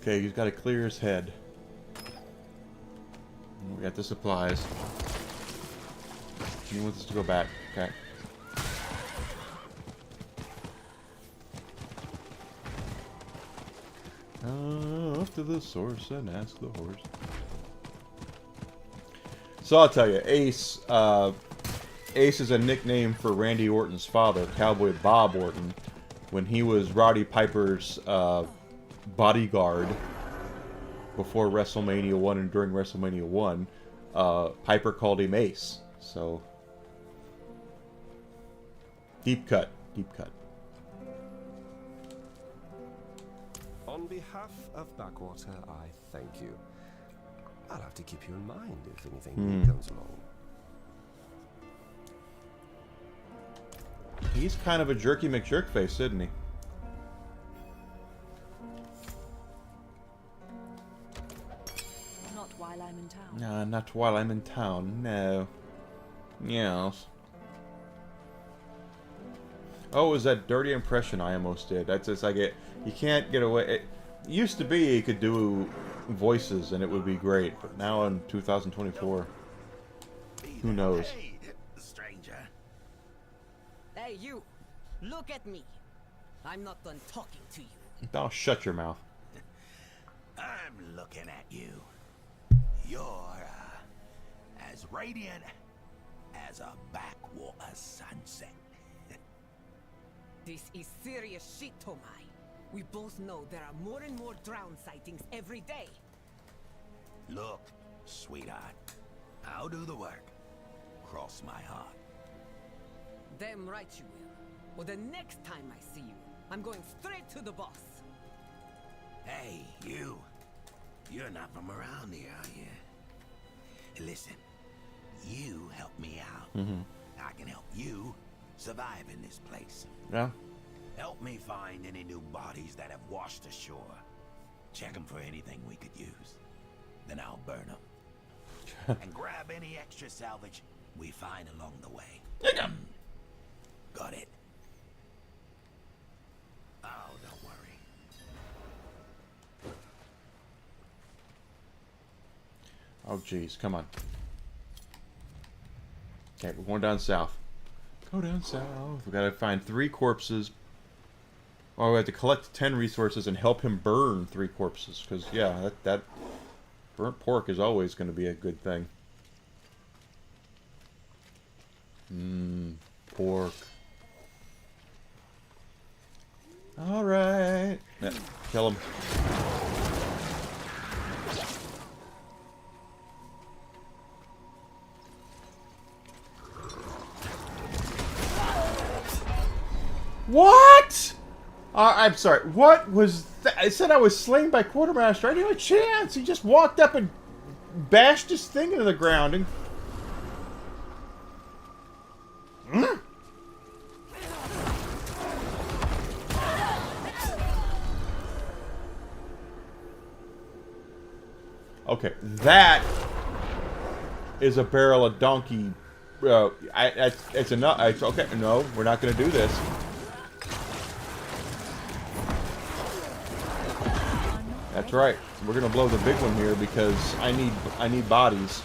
Okay, he's got to clear his head. We got the supplies. He wants us to go back. Okay. Off to the source and ask the horse. So I'll tell you, Ace. Ace is a nickname for Randy Orton's father, Cowboy Bob Orton, when he was Roddy Piper's bodyguard before WrestleMania 1 and during WrestleMania 1. Piper called him Ace. So Deep cut. Deep cut. On behalf of Backwater, I thank you. I'll have to keep you in mind if anything new comes along. He's kind of a jerky McJerkface, isn't he? Not while I'm in town. Nah, not while I'm in town. No. Yes. Oh, it was that dirty impression I almost did. That's just like it. You can't get away. It used to be you could do voices and it would be great, but now in 2024, who knows? Hey, stranger. Hey, you. Look at me. I'm not done talking to you. Oh, shut your mouth. I'm looking at you. You're as radiant as a backwater sunset. This is serious shit, Tomai. We both know there are more and more drown sightings every day. Look, sweetheart, I'll do the work. Cross my heart. Damn right you will. Well, the next time I see you, I'm going straight to the boss. Hey, you. You're not from around here, are you? Listen, you help me out. I can help you survive in this place. Yeah. Help me find any new bodies that have washed ashore. Check them for anything we could use. Then I'll burn them. And grab any extra salvage we find along the way. Got it? Oh, don't worry. Oh, jeez. Come on. Okay, we're going down south. Go down south. We gotta find 3 corpses. Oh, we have to collect 10 resources and help him burn 3 corpses. Because, yeah, that burnt pork is always going to be a good thing. Pork. Alright. Yeah, kill him. What? I'm sorry. What was that? I said I was slain by Quartermaster. I didn't have a chance. He just walked up and bashed his thing into the ground. And... Okay, that is a barrel of donkey. It's enough. It's okay. No, we're not going to do this. That's right. We're gonna blow the big one here because I need bodies.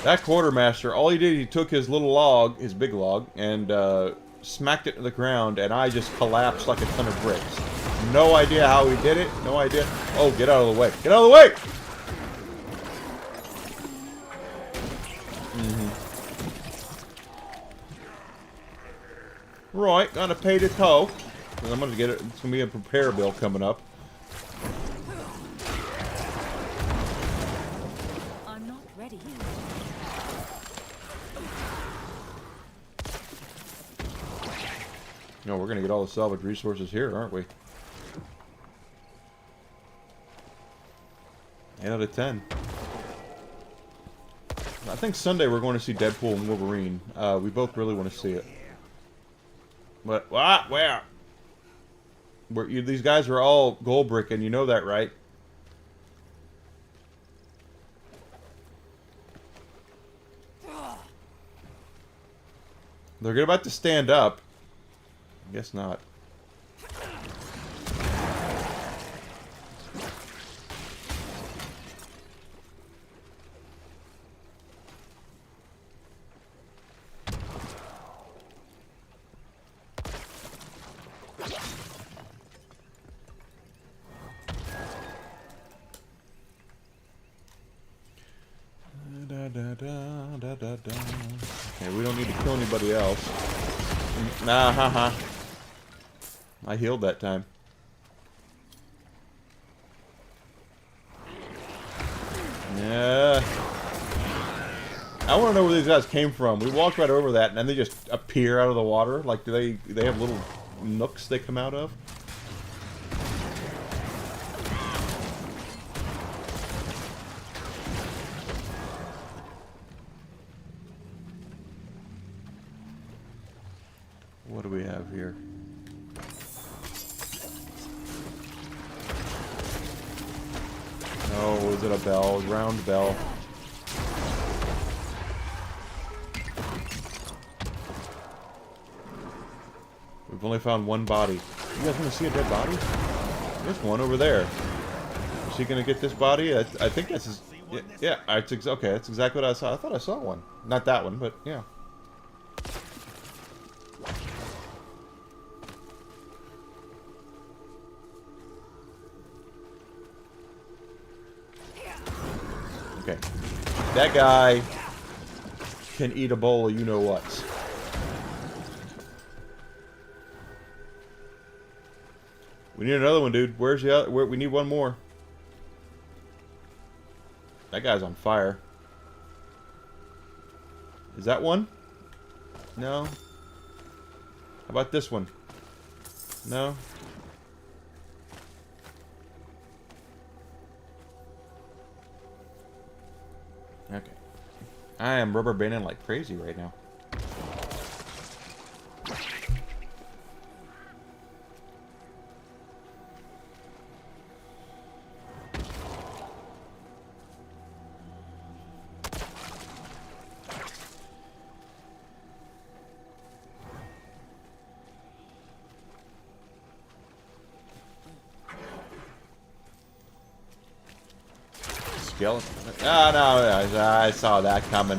That quartermaster, all he did, he took his little log, his big log, and smacked it to the ground, and I just collapsed like a ton of bricks. No idea how he did it. No idea. Oh, get out of the way. Get out of the way! Right, gotta pay the toll. I'm gonna get it. It's gonna be a repair bill coming up. I'm not ready. No, we're gonna get all the salvage resources here, aren't we? 8 out of 10. I think Sunday we're going to see Deadpool and Wolverine. We both really want to see it. But what? Where? These guys are all gold bricking. You know that, right? They're about to stand up. I guess not. Okay, we don't need to kill anybody else. Nah, haha. I healed that time. Yeah. I want to know where these guys came from. We walked right over that, and then they just appear out of the water. Like, do they have little nooks they come out of? What do we have here? Oh, is it a bell? Round bell. We've only found one body. You guys want to see a dead body? There's one over there. Is he gonna get this body? I think that's his. Yeah, okay. That's exactly what I saw. I thought I saw one. Not that one, but yeah. Okay. That guy can eat a bowl of you-know-whats. We need another one, dude. Where's the other? We need one more. That guy's on fire. Is that one? No. How about this one? No. Okay. I am rubber banding like crazy right now. Skeleton. Ah, no, I saw that coming.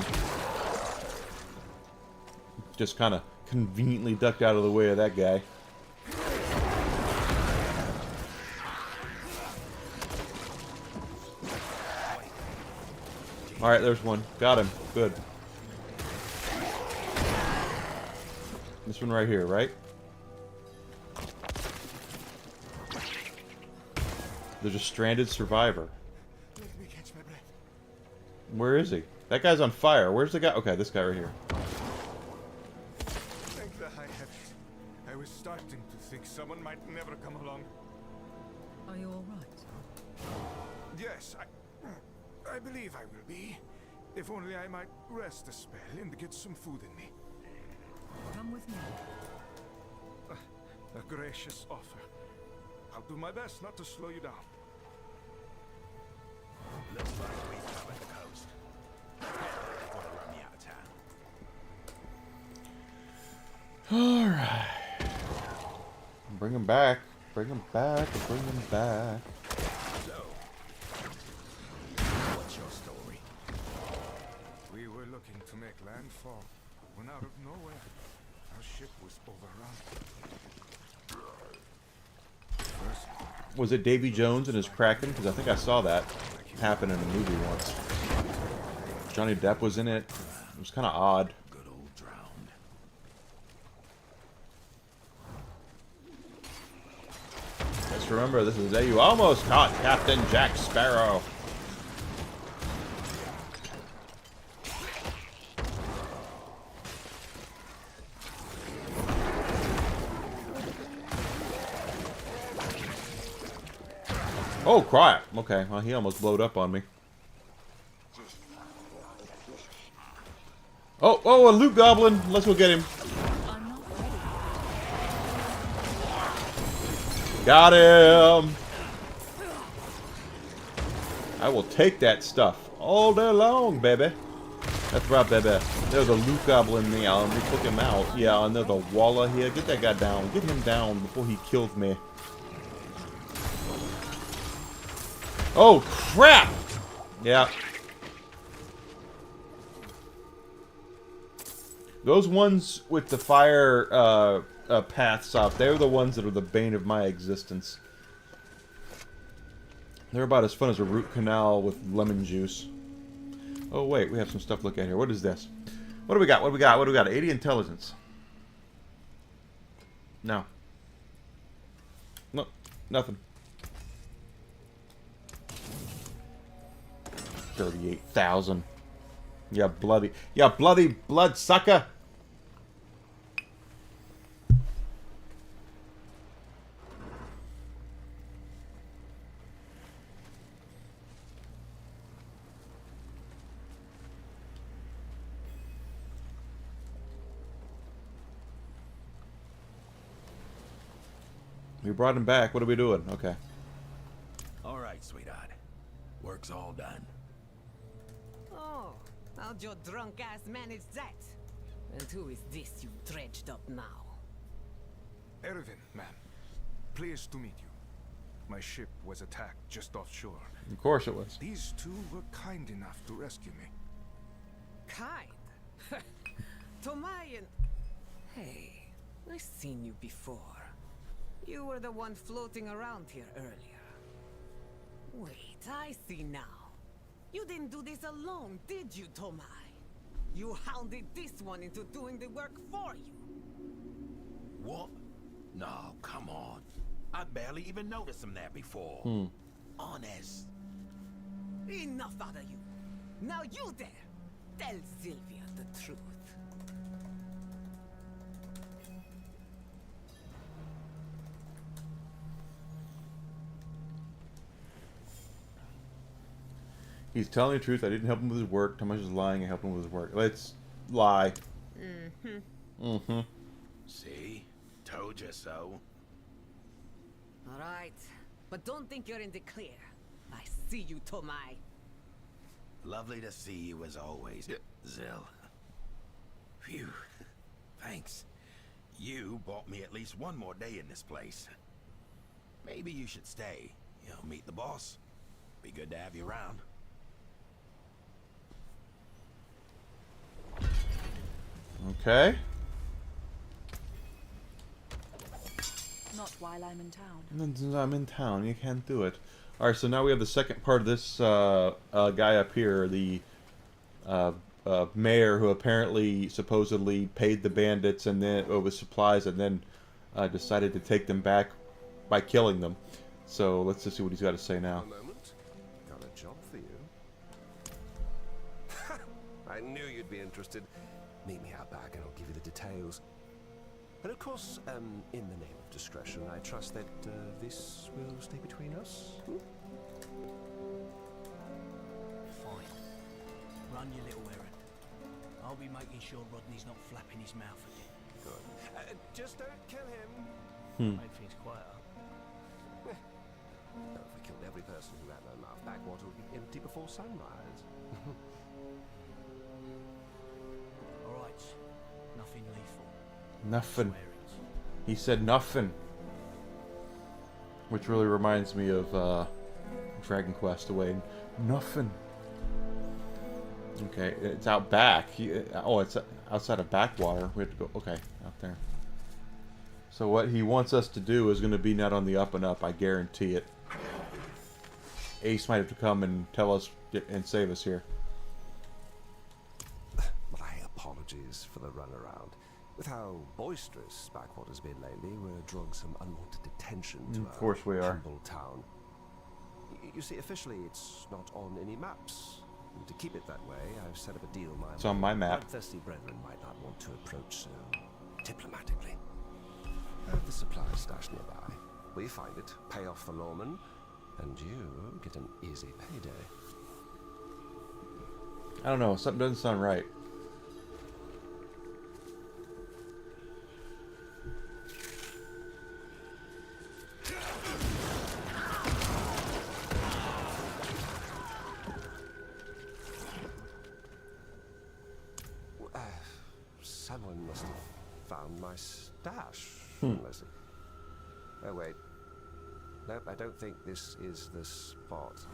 Just kind of conveniently ducked out of the way of that guy. Alright, there's one. Got him. Good. This one right here, right? There's a stranded survivor. Where is he? That guy's on fire. Where's the guy? Okay, this guy right here. Thank the High Heavens. I was starting to think someone might never come along. Are you all right? Yes, I believe I will be. If only I might rest a spell and get some food in me. Come with me. A gracious offer. I'll do my best not to slow you down. Looks like we've covered the coast. Want to run me out of town? Alright. Bring him back. Bring him back. Bring him back. So, what's your story? We were looking to make landfall when out of nowhere our ship was overrun. First, Was it Davy Jones and his Kraken? Because I think I saw that happen in a movie once. Johnny Depp was in it. It was kind of odd. Good old drowned. Just remember, this is the day you almost caught Captain Jack Sparrow. Oh, crap. Okay, well, he almost blowed up on me. Oh, a loot goblin. Let's go get him. Got him. I will take that stuff all day long, baby. That's right, baby. There's a loot goblin there. Let me took him out. Yeah, and there's a Walla here. Get that guy down. Get him down before he kills me. Oh, crap! Yeah. Those ones with the fire paths off, they're the ones that are the bane of my existence. They're about as fun as a root canal with lemon juice. Oh, wait, we have some stuff to look at here. What is this? What do we got? What do we got? What do we got? 80 intelligence. No. Nothing. 38,000. Yeah, bloody bloodsucker. We brought him back. What are we doing? Okay. All right, sweetheart. Work's all done. Oh, how'd your drunk ass manage that? And who is this you dredged up now? Erwin, man. Pleased to meet you. My ship was attacked just offshore. Of course it was. These two were kind enough to rescue me. Kind? Tomayan. Hey, I've seen you before. You were the one floating around here earlier. Wait, I see now. You didn't do this alone, did you, Tomai? You hounded this one into doing the work for you. What? No, come on. I barely even noticed him there before. Honest. Enough out of you. Now you there. Tell Sylvia the truth. He's telling the truth. I didn't help him with his work. Thomas is lying. I helped him with his work. Let's lie. See? Told you so. All right, but don't think you're in the clear. I see you, Tomai. Lovely to see you as always, Zill. Phew. Thanks. You bought me at least one more day in this place. Maybe you should stay. You know, meet the boss. Be good to have you around. Okay. Not while I'm in town. I'm in town. You can't do it. Alright, so now we have the second part of this guy up here, the mayor who apparently, supposedly paid the bandits and then with supplies and then decided to take them back by killing them. So let's just see what he's got to say now. A moment. Got a job for you. I knew you'd be interested. Meet me out back and I'll give you the details. And of course, in the name of discretion, I trust that this will stay between us. Fine. Run your little errand. I'll be making sure Rodney's not flapping his mouth again. Good. Just don't kill him. Make things quieter. No, if we killed every person who ran their mouth, Backwater would be empty before sunrise. All right. Nothing lethal. Nothing. Swearings. He said nothing. Which really reminds me of Dragon Quest Away. Nothing. Okay, it's out back. Oh, it's outside of Backwater. We have to go. Okay, out there. So what he wants us to do is going to be not on the up and up. I guarantee it. Ace might have to come and tell us and save us here. My apologies for the runaround. With how boisterous Backwater's been lately, we're drawing some unwanted attention to Of course we our are. humble town. You see, officially, it's not on any maps. And to keep it that way, I've set up a deal It's on my map. bloodthirsty brethren might not want to approach so diplomatically. I have the supplies stashed nearby. We find it, pay off the lawman, and you get an easy payday. I don't know. Something doesn't sound right. Someone must have found my stash. Unless it... Oh, wait. Nope, I don't think this is the spot.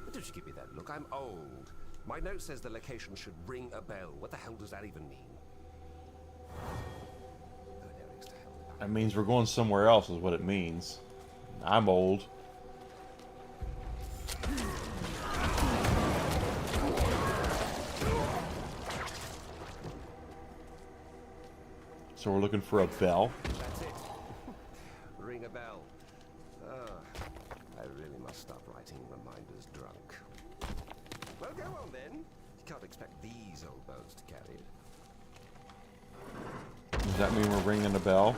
But don't you give me that look. I'm old. My note says the location should ring a bell. What the hell does that even mean? That means we're going somewhere else is what it means. I'm old. So we're looking for a bell. That's it. Ring a bell. Can't expect these old bones to carry it. Does that mean we're ringing a bell?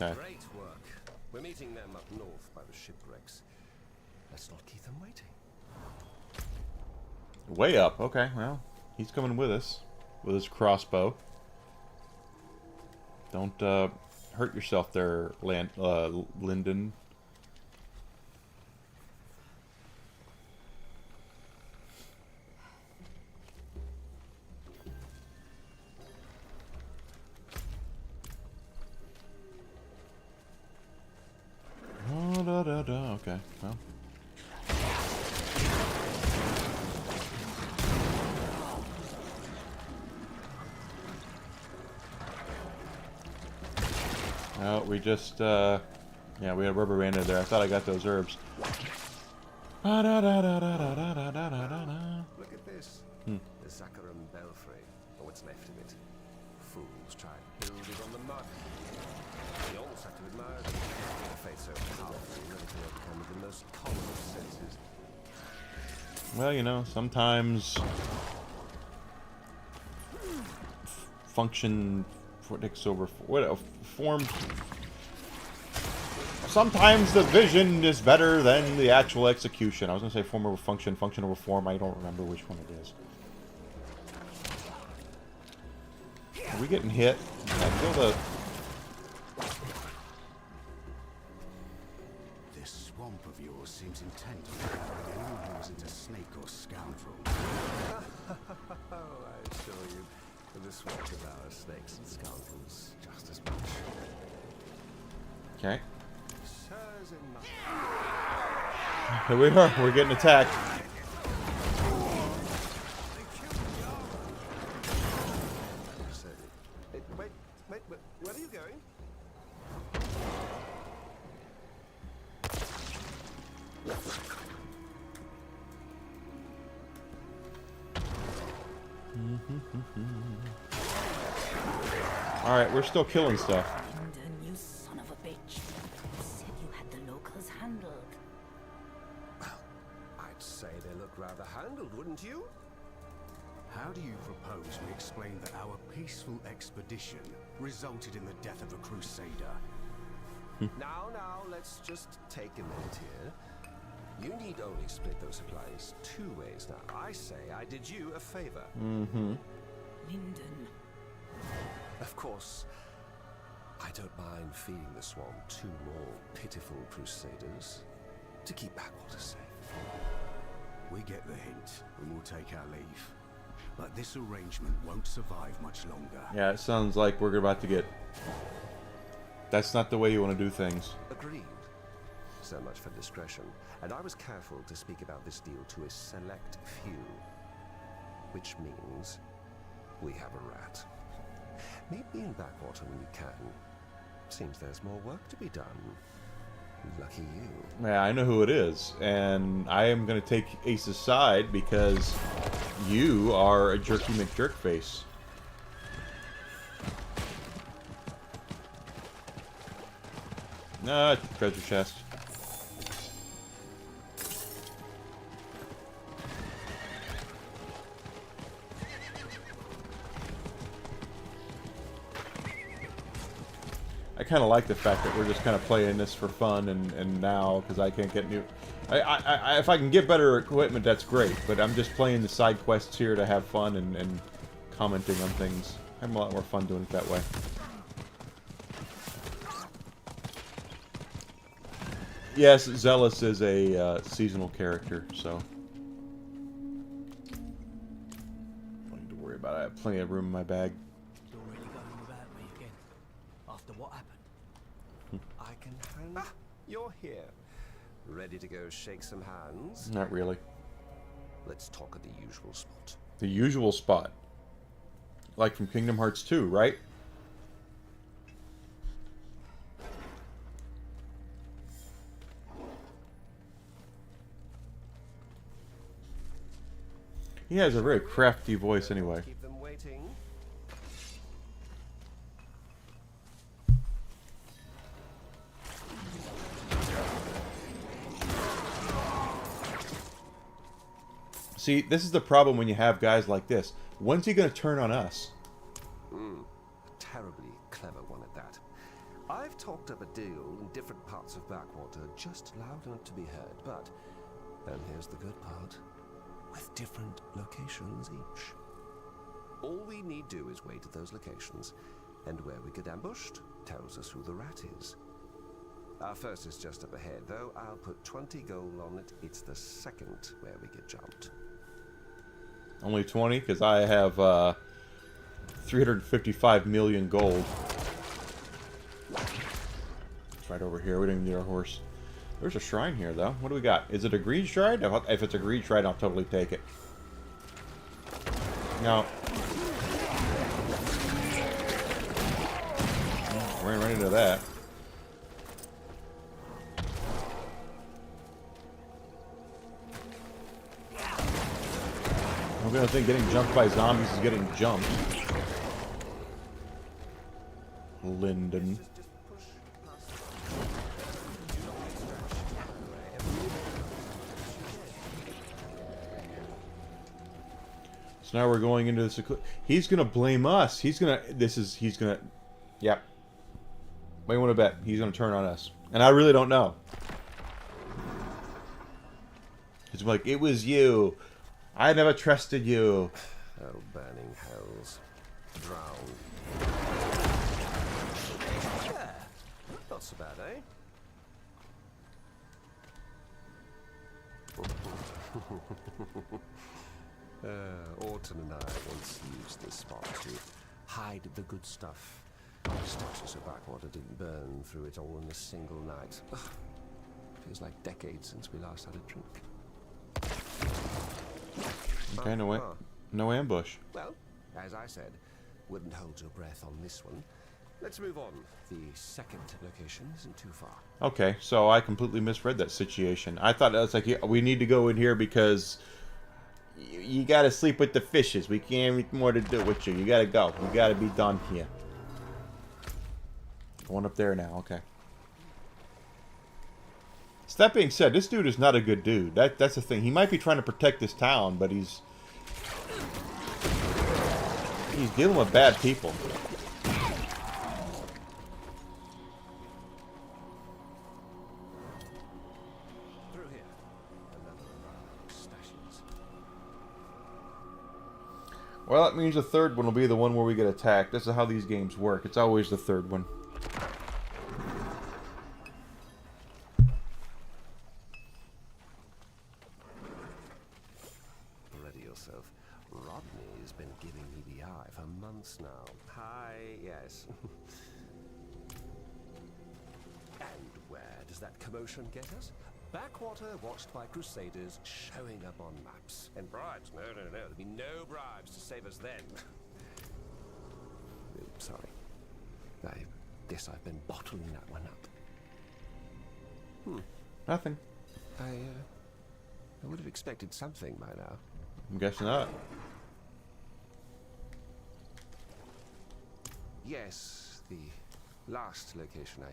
Okay. Great work. We're meeting them up north by the shipwrecks. Let's not keep them waiting. Way up. Okay, well, he's coming with us with his crossbow. Don't hurt yourself there, Lyndon. Okay, well. No, we just, yeah, we had rubber banded there. I thought I got those herbs. Look at this. The Zakarum Belfry, or what's left of it. Fools try and build it on the mud. We almost have to admire them. A faith so powerful that it can overcome the most common of senses. Well, you know, sometimes function takes over. What a form. Sometimes the vision is better than the actual execution. I was gonna say form over function, function over form. I don't remember which one it is. Are we getting hit? I feel the. This swamp of yours seems intent on gathering anyone who isn't a snake or scoundrel. Oh, I assure you, this swamp devours snakes and scoundrels just as much. Okay. Sirs and Here we are. We're getting attacked. Wait, where are you going? Alright, we're still killing stuff. Lyndon, you son of a bitch. You said you had the locals handled. Well, I'd say they look rather handled, wouldn't you? How do you propose we explain that our peaceful expedition resulted in the death of a crusader? Now, let's just take a minute here. You need only split those supplies 2 ways now. I say I did you a favor. Mm-hmm. Lyndon. Of course, I don't mind feeding the swamp 2 more pitiful crusaders to keep Backwater safe. We get the hint, and we'll take our leave. But this arrangement won't survive much longer. Yeah, it sounds like we're about to get... That's not the way you want to do things. Agreed. So much for discretion. And I was careful to speak about this deal to a select few. Which means we have a rat. Meet me in Backwater when you can. Seems there's more work to be done. Lucky you. Yeah, I know who it is. And I am going to take Ace's side because you are a jerky McJerkface. No, treasure chest. I kind of like the fact that we're just kind of playing this for fun and now because I can't get new... if I can get better equipment, that's great, but I'm just playing the side quests here to have fun and commenting on things. I have a lot more fun doing it that way. Yes, Zealous is a seasonal character, so... Don't need to worry about it. I have plenty of room in my bag. You're really going without me again. After what happened? I can hand... Ah, you're here. Ready to go shake some hands? Not really. Let's talk at the usual spot. The usual spot. Like from Kingdom Hearts 2, right? He has a very crafty voice anyway. Keep them waiting. See, this is the problem when you have guys like this. When's he going to turn on us? Terribly clever one at that. I've talked up a deal in different parts of Backwater, just loud enough to be heard, but, and here's the good part, with different locations each. All we need do is wait at those locations, and where we get ambushed tells us who the rat is. Our first is just up ahead, though I'll put 20 gold on it. It's the second where we get jumped. Only 20? Because I have 355 million gold. It's right over here. We didn't need our horse. There's a shrine here, though. What do we got? Is it a greed shrine? If it's a greed shrine, I'll totally take it. No. Ran right into that. I'm gonna think getting jumped by zombies is getting jumped. Lyndon. So now we're going into this. He's gonna blame us. He's gonna. Yep. What do you want to bet? He's gonna turn on us, and I really don't know. He's like, it was you. I never trusted you. Oh, burning hells. Drown. Yeah, not so bad, eh? Orton and I once used this spot to hide the good stuff. Stashes of Backwater didn't burn through it all in a single night. Ugh. Feels like decades since we last had a drink. Okay, no ambush. Well, as I said, wouldn't hold your breath on this one. Let's move on. The second location isn't too far. Okay, so I completely misread that situation. I thought it was like, we need to go in here because you gotta sleep with the fishes. We can't have more to do with you. You gotta go. You gotta be done here. Going up there now, okay. So that being said, this dude is not a good dude. That's the thing. He might be trying to protect this town, but he's dealing with bad people. Through here. Another stashes. Well, that means the third one will be the one where we get attacked. This is how these games work. It's always the third one. Rodney's been giving me the eye for months now. Hi, yes. And where does that commotion get us? Backwater watched by Crusaders showing up on maps. And bribes? No. There'd be no bribes to save us then. Sorry. I guess I've been bottling that one up. Nothing. I would have expected something by now. I'm guessing not. Yes, the last location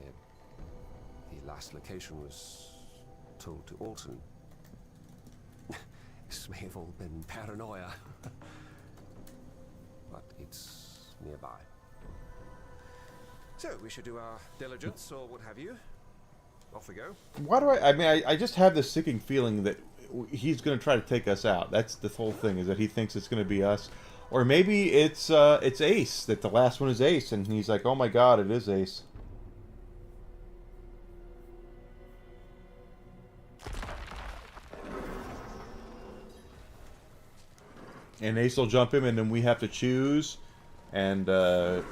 was told to Orton. This may have all been paranoia. But it's nearby. So, we should do our diligence, or what have you. Off we go. Why do I just have this sicking feeling that he's going to try to take us out. That's the whole thing, is that he thinks it's going to be us. Or maybe it's Ace, that the last one is Ace, and he's like, oh my god, it is Ace. And Ace will jump him, and then we have to choose, and I'll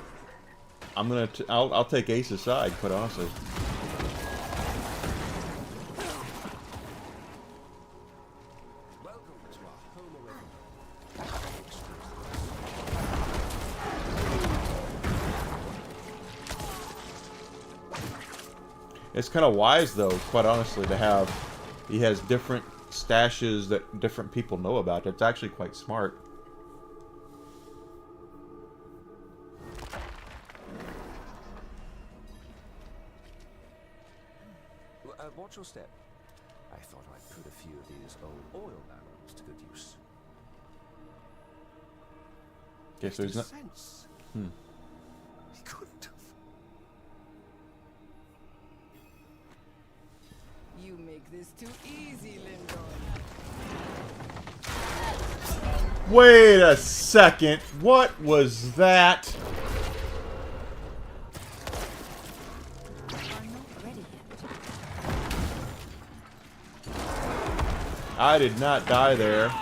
take Ace's side, quite honestly. It's kind of wise, though, quite honestly, to have... He has different stashes that different people know about. It's actually quite smart. Watch your step. I thought I'd put a few of these old oil barrels to good use. Okay, so he's not. Sense. He couldn't have. You make this too easy, Lyndon. Wait a second. What was that? I'm not ready yet. I did not die there.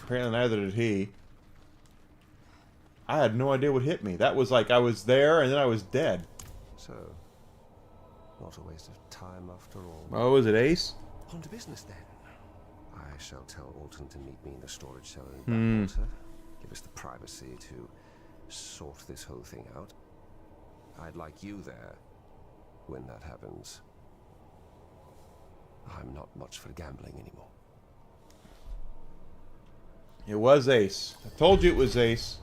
Apparently neither did he. I had no idea what hit me. That was like I was there and then I was dead. So, not a waste of time after all. Oh, was it Ace? On to business then. I shall tell Alton to meet me in the storage cellar in Backwater. Give us the privacy to sort this whole thing out. I'd like you there when that happens. I'm not much for gambling anymore. It was Ace. I told you it was Ace.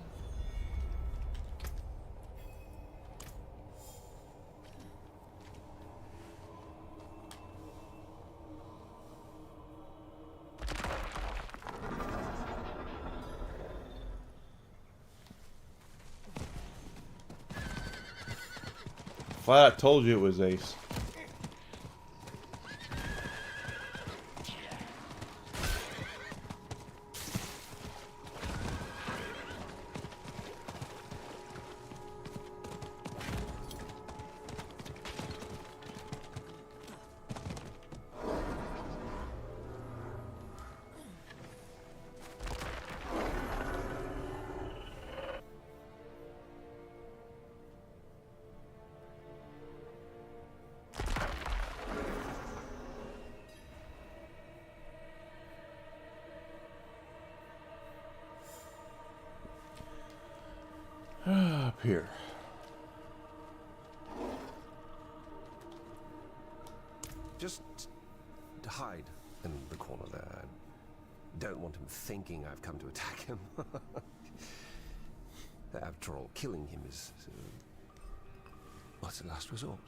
Flat out told you it was Ace. Up here. Just hide in the corner there. I don't want him thinking I've come to attack him. After all, killing him is what's the last resort?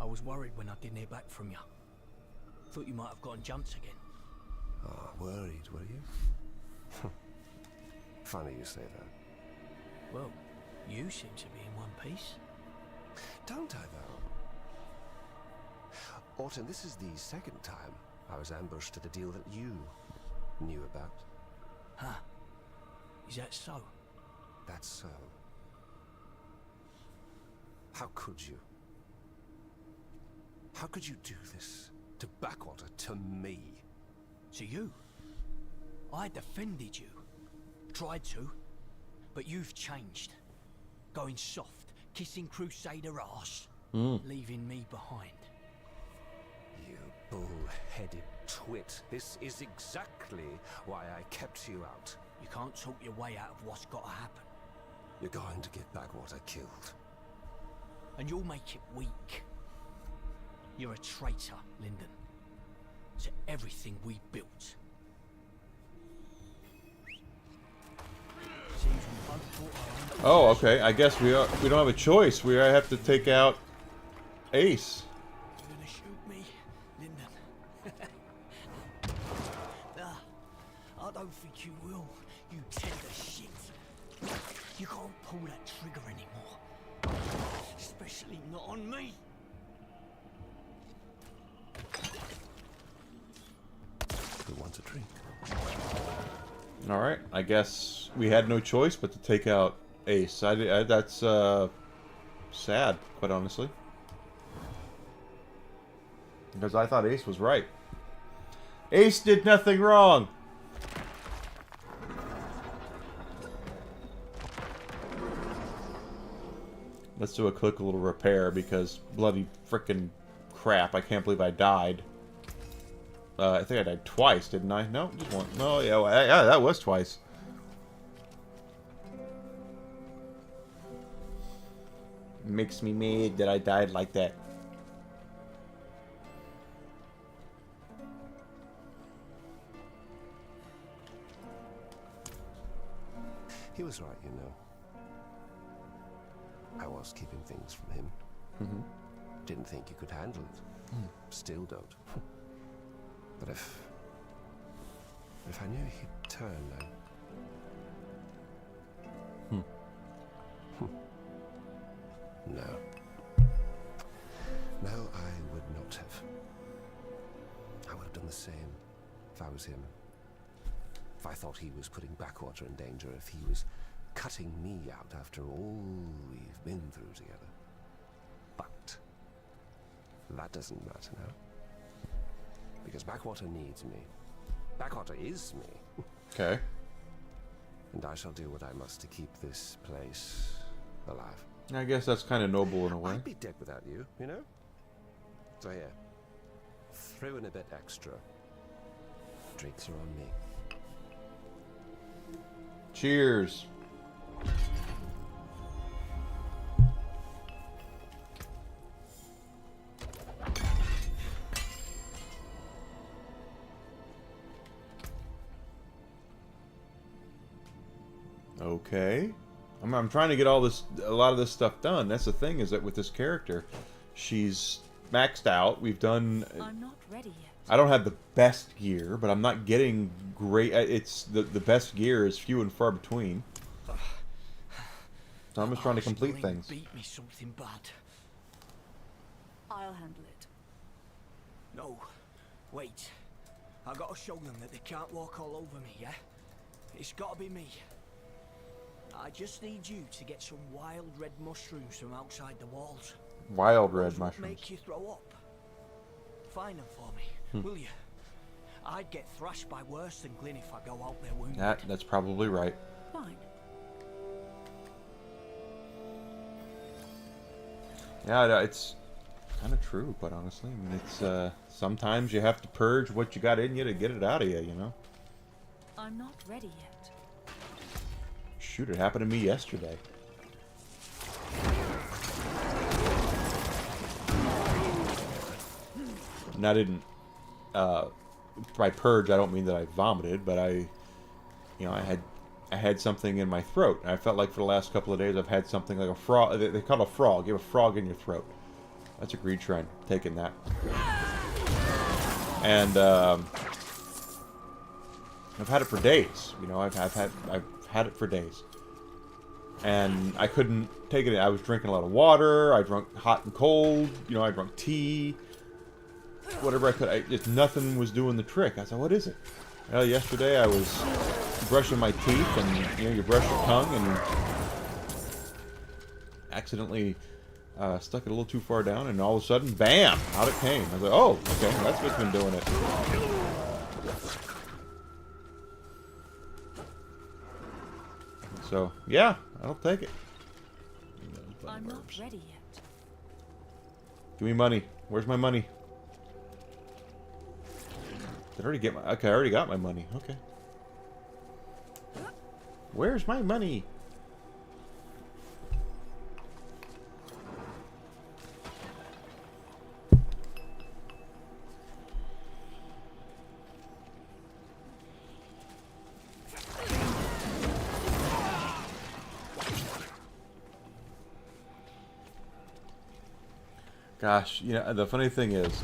I was worried when I didn't hear back from you. Thought you might have gotten jumped again. Ah, worried, were you? Funny you say that. Well, you seem to be in one piece. Don't I, though? Autumn, this is the second time I was ambushed at a deal that you knew about. Huh. Is that so? That's so. How could you? How could you do this to Backwater, to me? To you? I defended you. Tried to. But you've changed. Going soft, kissing Crusader ass, leaving me behind. You bull-headed twit. This is exactly why I kept you out. You can't talk your way out of what's gotta happen. You're going to get Backwater killed. And you'll make it weak. You're a traitor, Lyndon. To everything we built. Seems we both fought our own. Oh, okay. I guess we don't have a choice. We have to take out Ace. You're gonna shoot me, Lyndon. Nah, I don't think you will, you tender shit. You can't pull that trigger anymore. Especially not on me. Who wants a drink? Alright, I guess we had no choice but to take out Ace. That's sad, quite honestly. Because I thought Ace was right. Ace did nothing wrong! Let's do a quick little repair because bloody frickin' crap, I can't believe I died. I think I died twice, didn't I? No, just one. No, yeah, yeah, that was twice. Makes me mad that I died like that. He was right, you know. I was keeping things from him. Didn't think you could handle it. Still don't. But if I knew he'd turn, No. No, I would not have. I would have done the same if I was him. If I thought he was putting Backwater in danger, if he was cutting me out after all we've been through together. But that doesn't matter now. Because Backwater needs me. Backwater is me. Okay. And I shall do what I must to keep this place alive. I guess that's kind of noble in a way. I'd be dead without you, you know? So here, throw in a bit extra. Drinks are on me. Cheers. Okay. I'm trying to get a lot of this stuff done. That's the thing, is that with this character, she's maxed out. We've done. I'm not ready yet. I don't have the best gear, but I'm not getting great. It's the best gear is few and far between. So I'm just trying to complete things. Beat me something bad. I'll handle it. No, wait. I gotta show them that they can't walk all over me, yeah? It's gotta be me. I just need you to get some wild red mushrooms from outside the walls. Wild red Those would mushrooms. make you throw up. Find them for me, will you? I'd get thrashed by worse than Glyn if I go out there wounded. That's probably right. Fine. Yeah, it's kind of true, but honestly, I mean, it's sometimes you have to purge what you got in you to get it out of you, you know? I'm not ready yet. Shoot, it happened to me yesterday. And I didn't, by purge, I don't mean that I vomited, but I had something in my throat. And I felt like for the last couple of days I've had something like a frog. They call it a frog. You have a frog in your throat. That's a greed shrine. Taking that. And I've had it for days. You know, I've had it for days. And I couldn't take it. I was drinking a lot of water. I drank hot and cold. You know, I drank tea. Whatever I could. Just nothing was doing the trick. I said, what is it? Well, yesterday I was brushing my teeth, and you know, you brush your tongue, and accidentally stuck it a little too far down, and all of a sudden, bam! Out it came. I was like, oh, okay, that's what's been doing it. So, yeah, I'll take it. I'm not ready yet. Give me money. Where's my money? Did I already get my... Okay, I already got my money. Okay. Where's my money? Gosh, you know, the funny thing is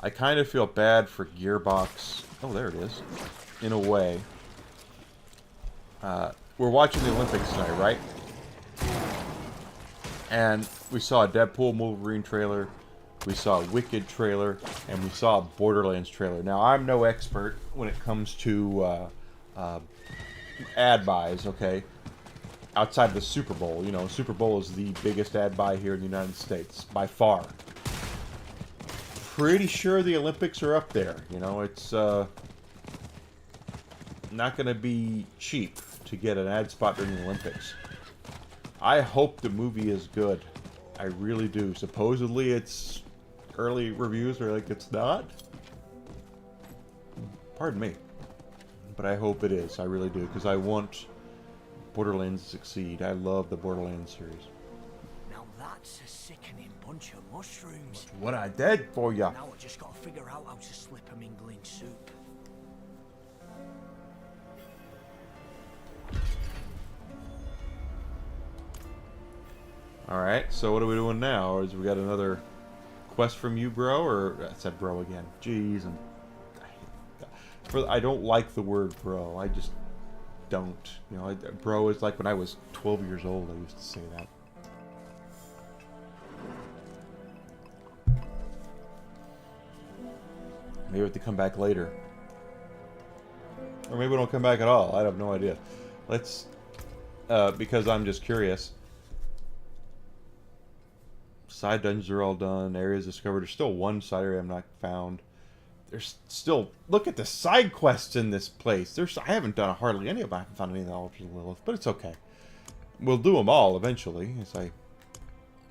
I kind of feel bad for Gearbox. Oh, there it is. In a way. We're watching the Olympics tonight, right? And we saw a Deadpool Wolverine trailer, we saw a Wicked trailer, and we saw a Borderlands trailer. Now, I'm no expert when it comes to ad buys, okay? Outside of the Super Bowl. You know, Super Bowl is the biggest ad buy here in the United States, by far. Pretty sure the Olympics are up there. You know, it's not going to be cheap to get an ad spot during the Olympics. I hope the movie is good. I really do. Supposedly it's early reviews are like it's not. Pardon me. But I hope it is. I really do. Because I want Borderlands to succeed. I love the Borderlands series. Now that's a sickening bunch of mushrooms. That's what I did for ya. Now I just gotta figure out how to slip them in Glyn's soup. Alright, so what are we doing now? Is we got another quest from you, bro? Or I said bro again. Jeez, I don't like the word bro. I just don't. You know, bro is like when I was 12 years old, I used to say that. Maybe we have to come back later. Or maybe we don't come back at all. I have no idea. Let's... because I'm just curious. Side dungeons are all done. Areas discovered. There's still one side area I'm not found. There's still... Look at the side quests in this place. I haven't done hardly any of them. I haven't found any of the altars of Lilith. But it's okay. We'll do them all eventually.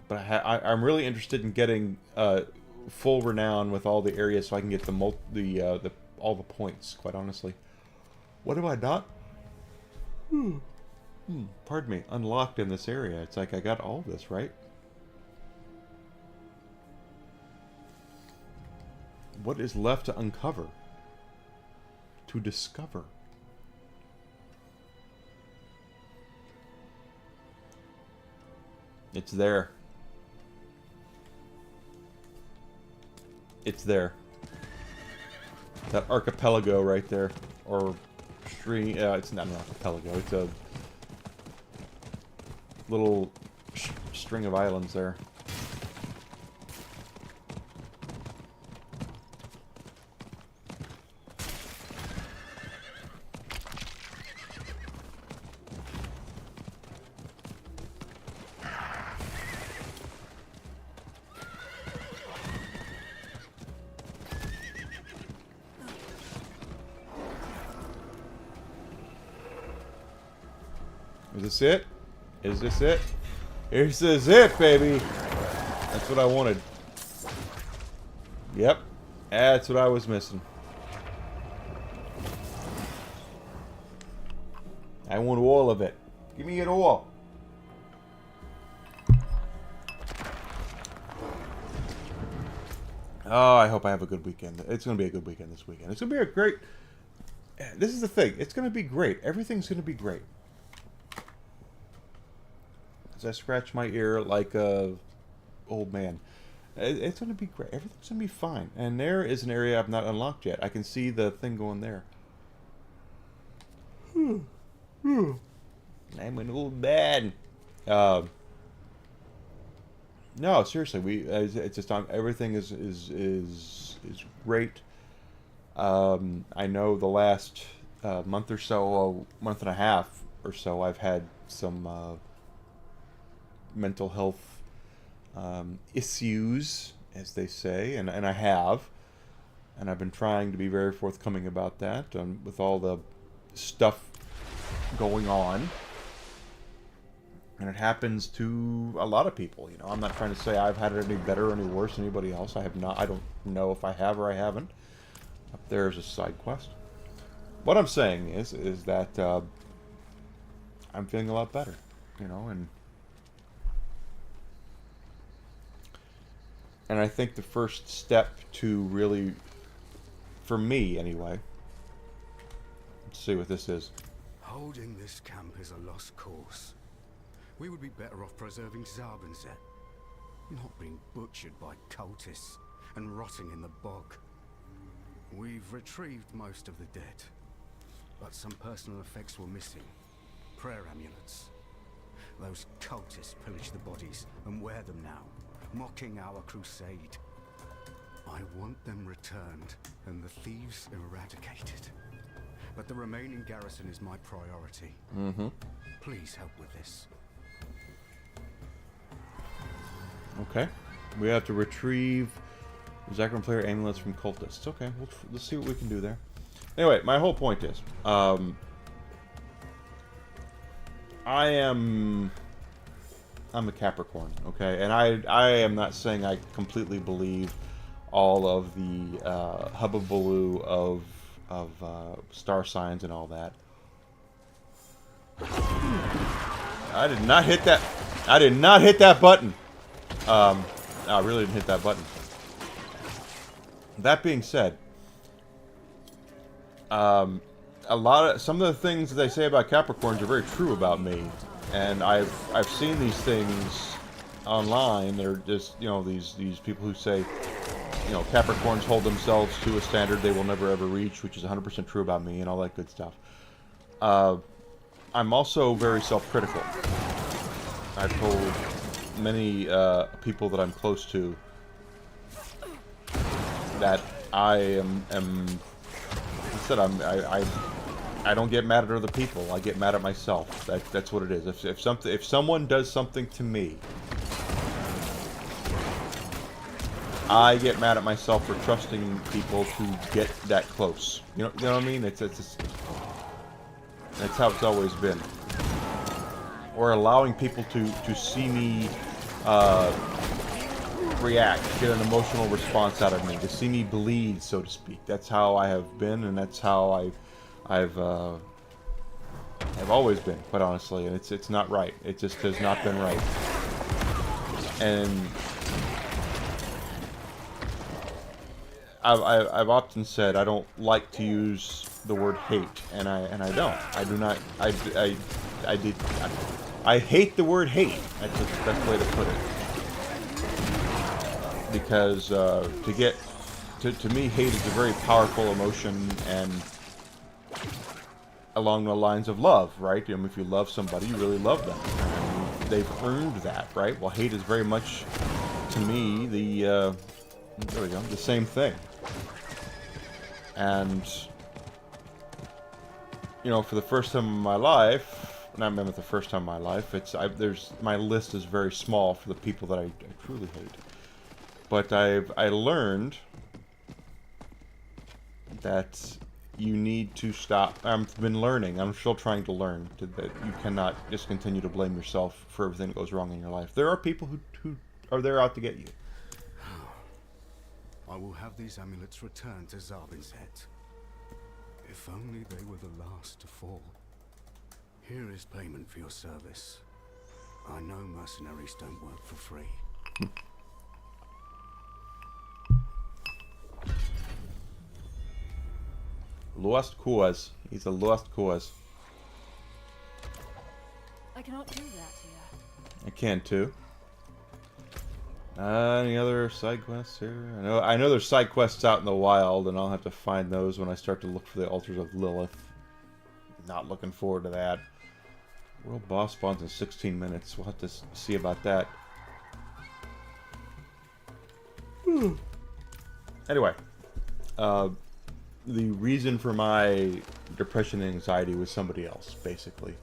But I'm really interested in getting... full renown with all the areas so I can get all the points, quite honestly. What have I not? Pardon me. Unlocked in this area. It's like I got all this, right? What is left to uncover? To discover? It's there. It's there. That archipelago right there. Or string. It's not an archipelago. It's a little string of islands there. Is this it? Is this it? This is it, baby! That's what I wanted. Yep. That's what I was missing. I want all of it. Give me it all. Oh, I hope I have a good weekend. It's going to be a good weekend this weekend. It's going to be a great... This is the thing. It's going to be great. Everything's going to be great. As I scratch my ear like a old man. It's going to be great. Everything's going to be fine. And there is an area I've not unlocked yet. I can see the thing going there. I'm an old man. No, seriously, it's just everything is great. I know the last month or so, month and a half or so, I've had some mental health issues, as they say, and I have, and I've been trying to be very forthcoming about that, with all the stuff going on. And it happens to a lot of people, you know. I'm not trying to say I've had it any better or any worse than anybody else. I have not. I don't know if I have or I haven't. Up there is a side quest. What I'm saying is that I'm feeling a lot better, you know, and I think the first step to really, for me anyway, let's see what this is. Holding this camp is a lost cause. We would be better off preserving Zarbenset, not being butchered by cultists and rotting in the bog. We've retrieved most of the dead, but some personal effects were missing. Prayer amulets. Those cultists pillage the bodies and wear them now, mocking our crusade. I want them returned and the thieves eradicated. But the remaining garrison is my priority. Please help with this. Okay. We have to retrieve Zacchaean player amulets from cultists. Okay, let's see what we can do there. Anyway, my whole point is, I'm a Capricorn, okay? And I am not saying I completely believe all of the hubbubaloo of star signs and all that. I did not hit that. I did not hit that button. I really didn't hit that button. That being said, some of the things that they say about Capricorns are very true about me, and I've seen these things online. They're just, you know, these people who say, you know, Capricorns hold themselves to a standard they will never ever reach, which is 100% true about me and all that good stuff. I'm also very self-critical. I've told many people that I'm close to that I I don't get mad at other people. I get mad at myself. That's what it is. If someone does something to me, I get mad at myself for trusting people to get that close. You know what I mean? It's just, that's how it's always been. Or allowing people to see me react, get an emotional response out of me, to see me bleed, so to speak. That's how I have been, and that's how I've always been, quite honestly. And it's not right. It just has not been right. And I've often said I don't like to use the word hate, and I don't. I do not. I hate the word hate. That's the best way to put it. Because to me, hate is a very powerful emotion, and along the lines of love, right? I mean, if you love somebody, you really love them, and they've earned that, right? Well, hate is very much, to me, there we go, the same thing. And you know, for the first time in my life, not the first time in my life, my list is very small for the people that I truly hate. But I learned that you need to stop. I've been learning. I'm still trying to learn that you cannot just continue to blame yourself for everything that goes wrong in your life. There are people who are there out to get you. I will have these amulets returned to Zarbinset. If only they were the last to fall. Here is payment for your service. I know mercenaries don't work for free. Lost cause. He's a lost cause. I cannot do that here. I can too. Any other side quests here? I know there's side quests out in the wild, and I'll have to find those when I start to look for the altars of Lilith. Not looking forward to that. World boss spawns in 16 minutes. We'll have to see about that. Anyway, the reason for my depression and anxiety was somebody else, basically.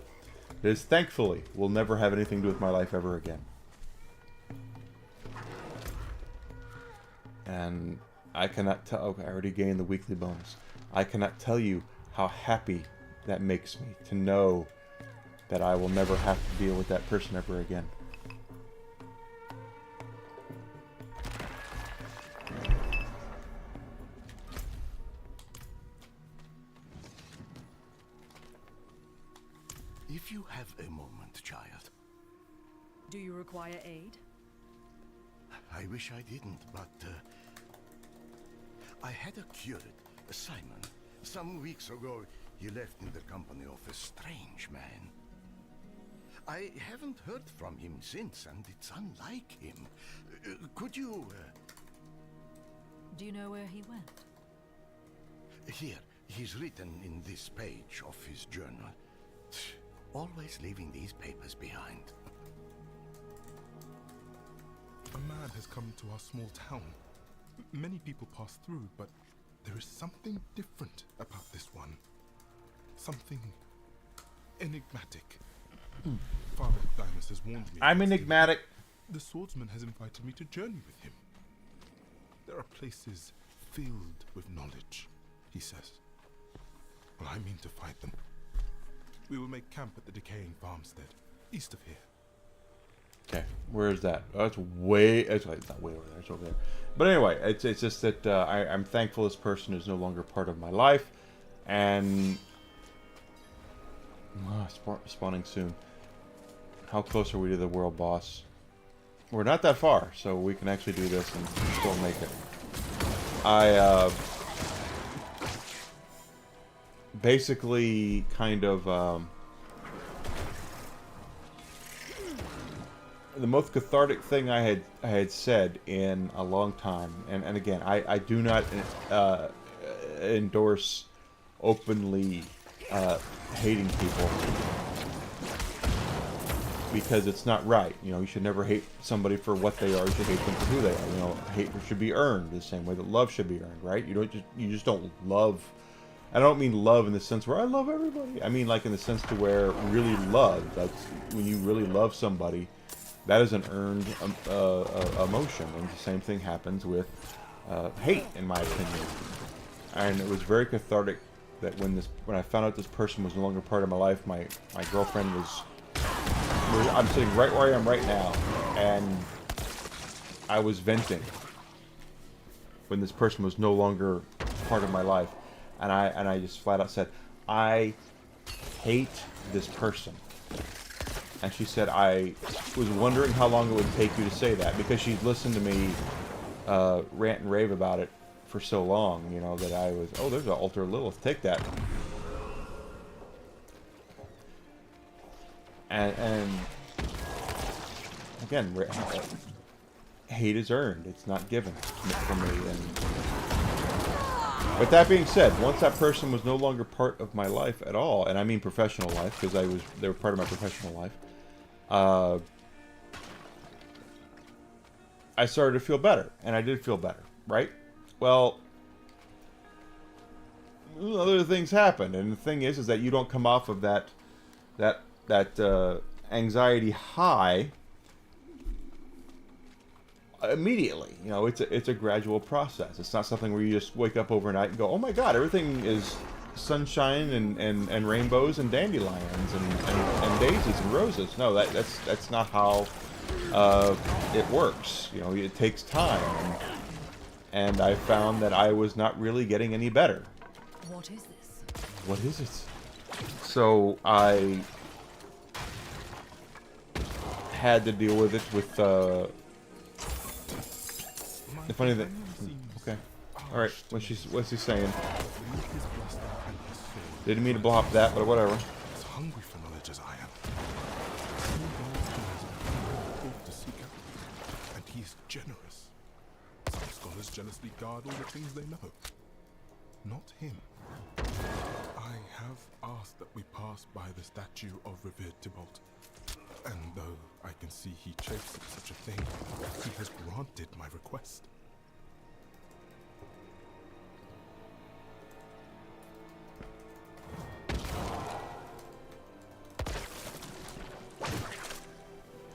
It is, thankfully, will never have anything to do with my life ever again. And I cannot tell. Okay, I already gained the weekly bonus. I cannot tell you how happy that makes me to know that I will never have to deal with that person ever again. If you have a moment, child. Do you require aid? I wish I didn't, but I had a curate, Simon. Some weeks ago, he left in the company of a strange man. I haven't heard from him since, and it's unlike him. Could you... Do you know where he went? Here, he's written in this page of his journal. Always leaving these papers behind. A man has come to our small town. Many people pass through, but there is something different about this one. Something enigmatic. Father Dimas has warned me. I'm enigmatic. The swordsman has invited me to journey with him. There are places filled with knowledge, he says. Well, I mean to find them. We will make camp at the decaying farmstead, east of here. Okay, where is that? Oh, it's way. It's not way over there. It's over there. But anyway, it's just that I'm thankful this person is no longer part of my life, and spawning soon. How close are we to the world boss? We're not that far, so we can actually do this and still make it. I basically kind of the most cathartic thing I had said in a long time, and again, I do not endorse openly hating people, because it's not right. You know, you should never hate somebody for what they are. You should hate them for who they are. You know, hate should be earned the same way that love should be earned, right? You just don't love. I don't mean love in the sense where I love everybody. I mean like in the sense to where really love. That's when you really love somebody. That is an earned emotion, and the same thing happens with hate, in my opinion. And it was very cathartic that when I found out this person was no longer part of my life, my girlfriend was. I'm sitting right where I am right now, and I was venting when this person was no longer part of my life, and I just flat out said, I hate this person. And she said, I was wondering how long it would take you to say that, because she'd listened to me rant and rave about it for so long, you know, that I was, oh, there's an altar Lilith, take that. And again, hate is earned. It's not given for me. And with that being said, once that person was no longer part of my life at all, and I mean professional life, because they were part of my professional life, I started to feel better, and I did feel better, right? Well, other things happened, and the thing is that you don't come off of that anxiety high immediately. You know, it's a gradual process. It's not something where you just wake up overnight and go, oh my god, everything is sunshine and rainbows and dandelions and daisies and roses. No, that's not how it works. You know, it takes time, and I found that I was not really getting any better. What is this? What is it? So I had to deal with it with the funny thing. Okay, all right. What's he saying? Didn't mean to blow up that, but whatever. As hungry for knowledge as I am. To seek out, and he is generous. Some scholars jealously guard all the things they know. Not him. I have asked that we pass by the statue of revered Tybalt. And though I can see he chafes at such a thing, he has granted my request.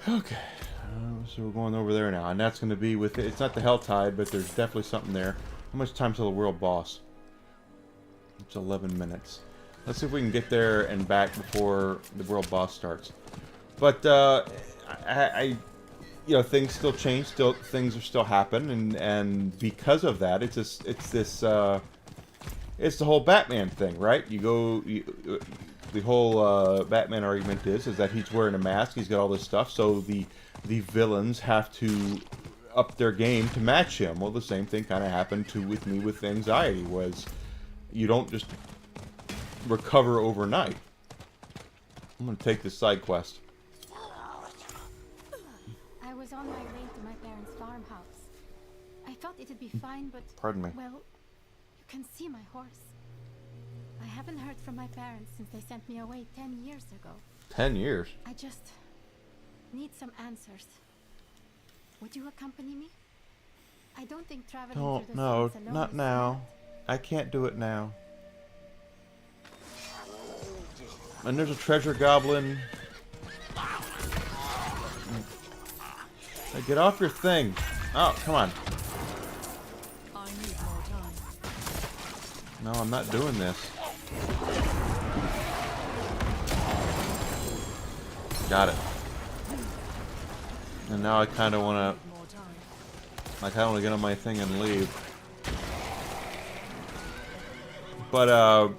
Okay, so we're going over there now, and that's going to be with it's not the Helltide, but there's definitely something there. How much time till the world boss? It's 11 minutes. Let's see if we can get there and back before the world boss starts. But I you know, things still change, things are still happening, and because of that, it's the whole Batman thing, right? The whole Batman argument is that he's wearing a mask, he's got all this stuff, so the villains have to up their game to match him. Well, the same thing kind of happened with me with anxiety, was you don't just recover overnight. I'm going to take this side quest. I was on my way to my parents' farmhouse. I thought it'd be fine, but... Pardon me. Well, you can see my horse. I haven't heard from my parents since they sent me away 10 years ago. 10 years? I just need some answers. Would you accompany me? I don't think traveling through the No, streets alone not is now. I can't do it now. And there's a treasure goblin. Hey, get off your thing. Oh, come on. I need more time. No, I'm not doing this. Got it. And now I kind of want to... I kind of want to get on my thing and leave. But,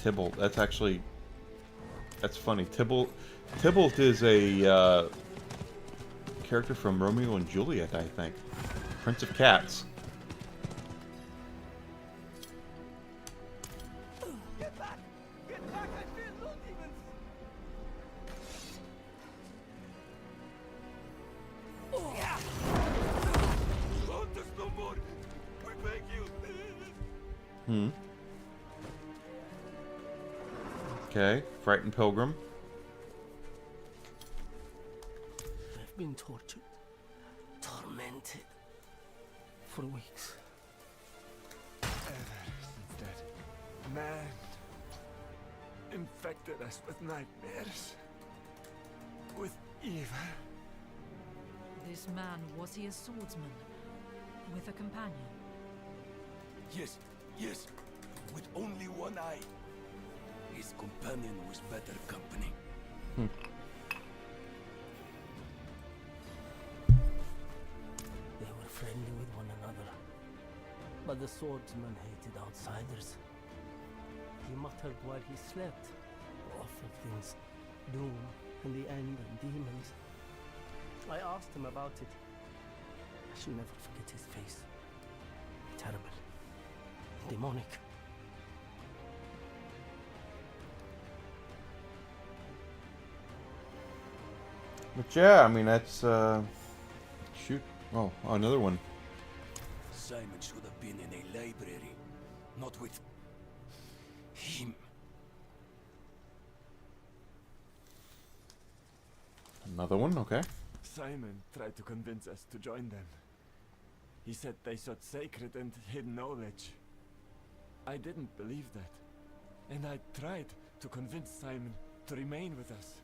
Tybalt, that's actually... That's funny. Tybalt is a, character from Romeo and Juliet, I think. Prince of Cats. Get back! Get back! I fear no demons! Okay, frightened pilgrim. I've been tortured, tormented for weeks. Ever since that man infected us with nightmares, with evil. This man, was he a swordsman? With a companion? Yes, yes, with only one eye. His companion was better company. They were friendly with one another, but the swordsman hated outsiders. He muttered while he slept, awful things, doom and the end and demons. I asked him about it. I shall never forget his face. Terrible. Demonic. But yeah, I mean, that's, shoot. Oh, another one. Simon should have been in a library, not with him. Another one, okay. Simon tried to convince us to join them. He said they sought sacred and hidden knowledge. I didn't believe that, and I tried to convince Simon to remain with us.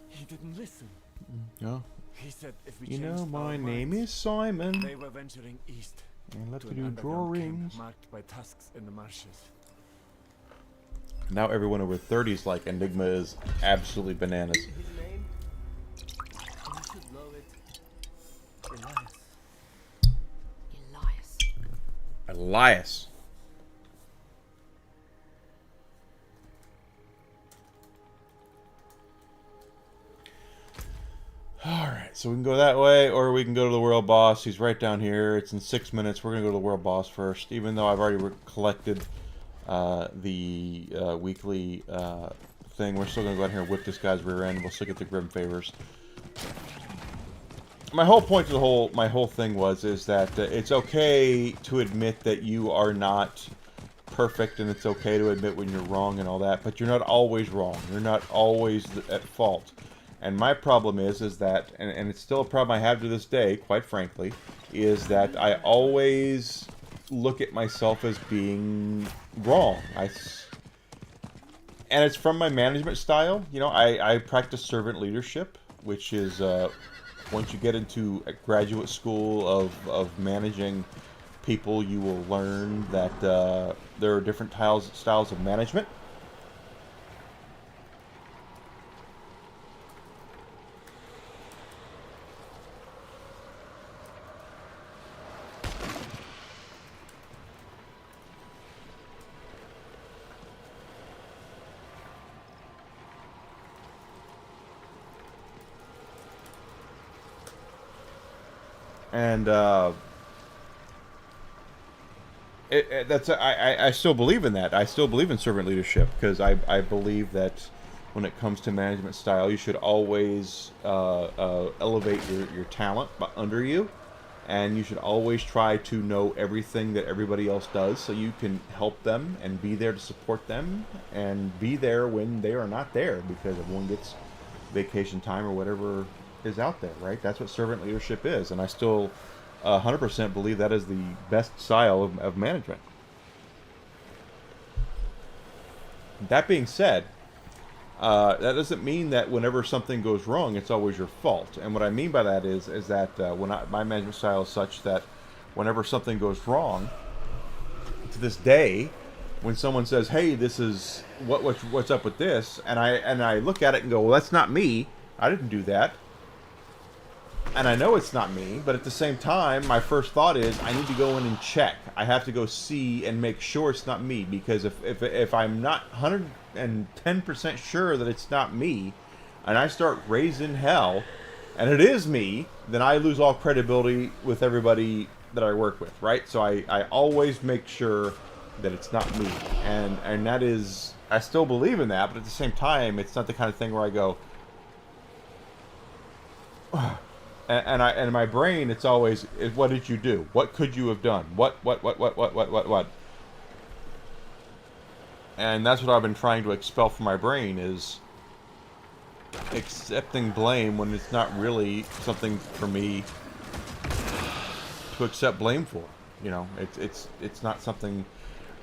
He didn't listen. Yeah. He said if we You changed know, my our name minds, is Simon. they were venturing east And let's to an do underground camp drawings. marked by tusks in the marshes. Now everyone over 30 is like, Enigma is absolutely bananas. His name? You should know it. Elias. Elias. Alright, so we can go that way, or we can go to the world boss. He's right down here. It's in 6 minutes. We're going to go to the world boss first, even though I've already collected the weekly thing. We're still going to go out here and whip this guy's rear end. We'll still get the Grim Favors. My whole point to my whole thing is that it's okay to admit that you are not perfect, and it's okay to admit when you're wrong and all that, but you're not always wrong. You're not always at fault. And my problem is that, and it's still a problem I have to this day, quite frankly, is that I always look at myself as being wrong. And it's from my management style. You know, I practice servant leadership, which is, once you get into a graduate school of managing people, you will learn that there are different styles of management. And I still believe in that. I still believe in servant leadership, because I believe that when it comes to management style, you should always elevate your talent under you, and you should always try to know everything that everybody else does, so you can help them and be there to support them, and be there when they are not there, because everyone gets vacation time or whatever is out there, right? That's what servant leadership is, and I still 100% believe that is the best style of management. That being said, that doesn't mean that whenever something goes wrong, it's always your fault. And what I mean by that is that my management style is such that whenever something goes wrong, to this day, when someone says, "Hey, this is what's up with this," and I look at it and go, "Well, that's not me. I didn't do that." And I know it's not me, but at the same time, my first thought is, I need to go in and check. I have to go see and make sure it's not me, because if I'm not 110% sure that it's not me, and I start raising hell, and it is me, then I lose all credibility with everybody that I work with, right? So I always make sure that it's not me. And that is, I still believe in that, but at the same time, it's not the kind of thing where I go, and in my brain, it's always, what did you do? What could you have done? What? And that's what I've been trying to expel from my brain, is accepting blame when it's not really something for me to accept blame for. You know, it's not something.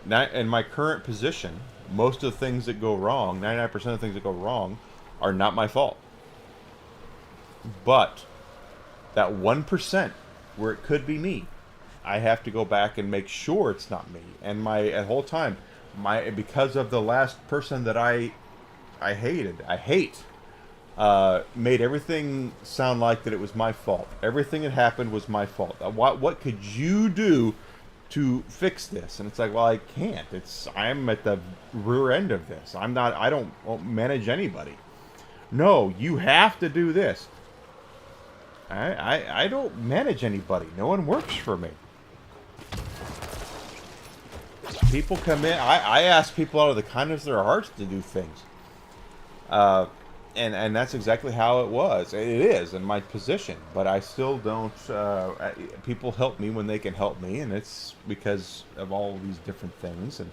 In my current position, most of the things that go wrong, 99% of the things that go wrong, are not my fault. But that 1% where it could be me, I have to go back and make sure it's not me. And the whole time, because of the last person that I hate, made everything sound like that it was my fault. Everything that happened was my fault. What could you do to fix this? And it's like, well, I can't. I'm at the rear end of this. I won't manage anybody. No, you have to do this. I don't manage anybody. No one works for me. People come in. I ask people out of the kindness of their hearts to do things. And that's exactly how it was. It is in my position. But I still don't... people help me when they can help me. And it's because of all these different things and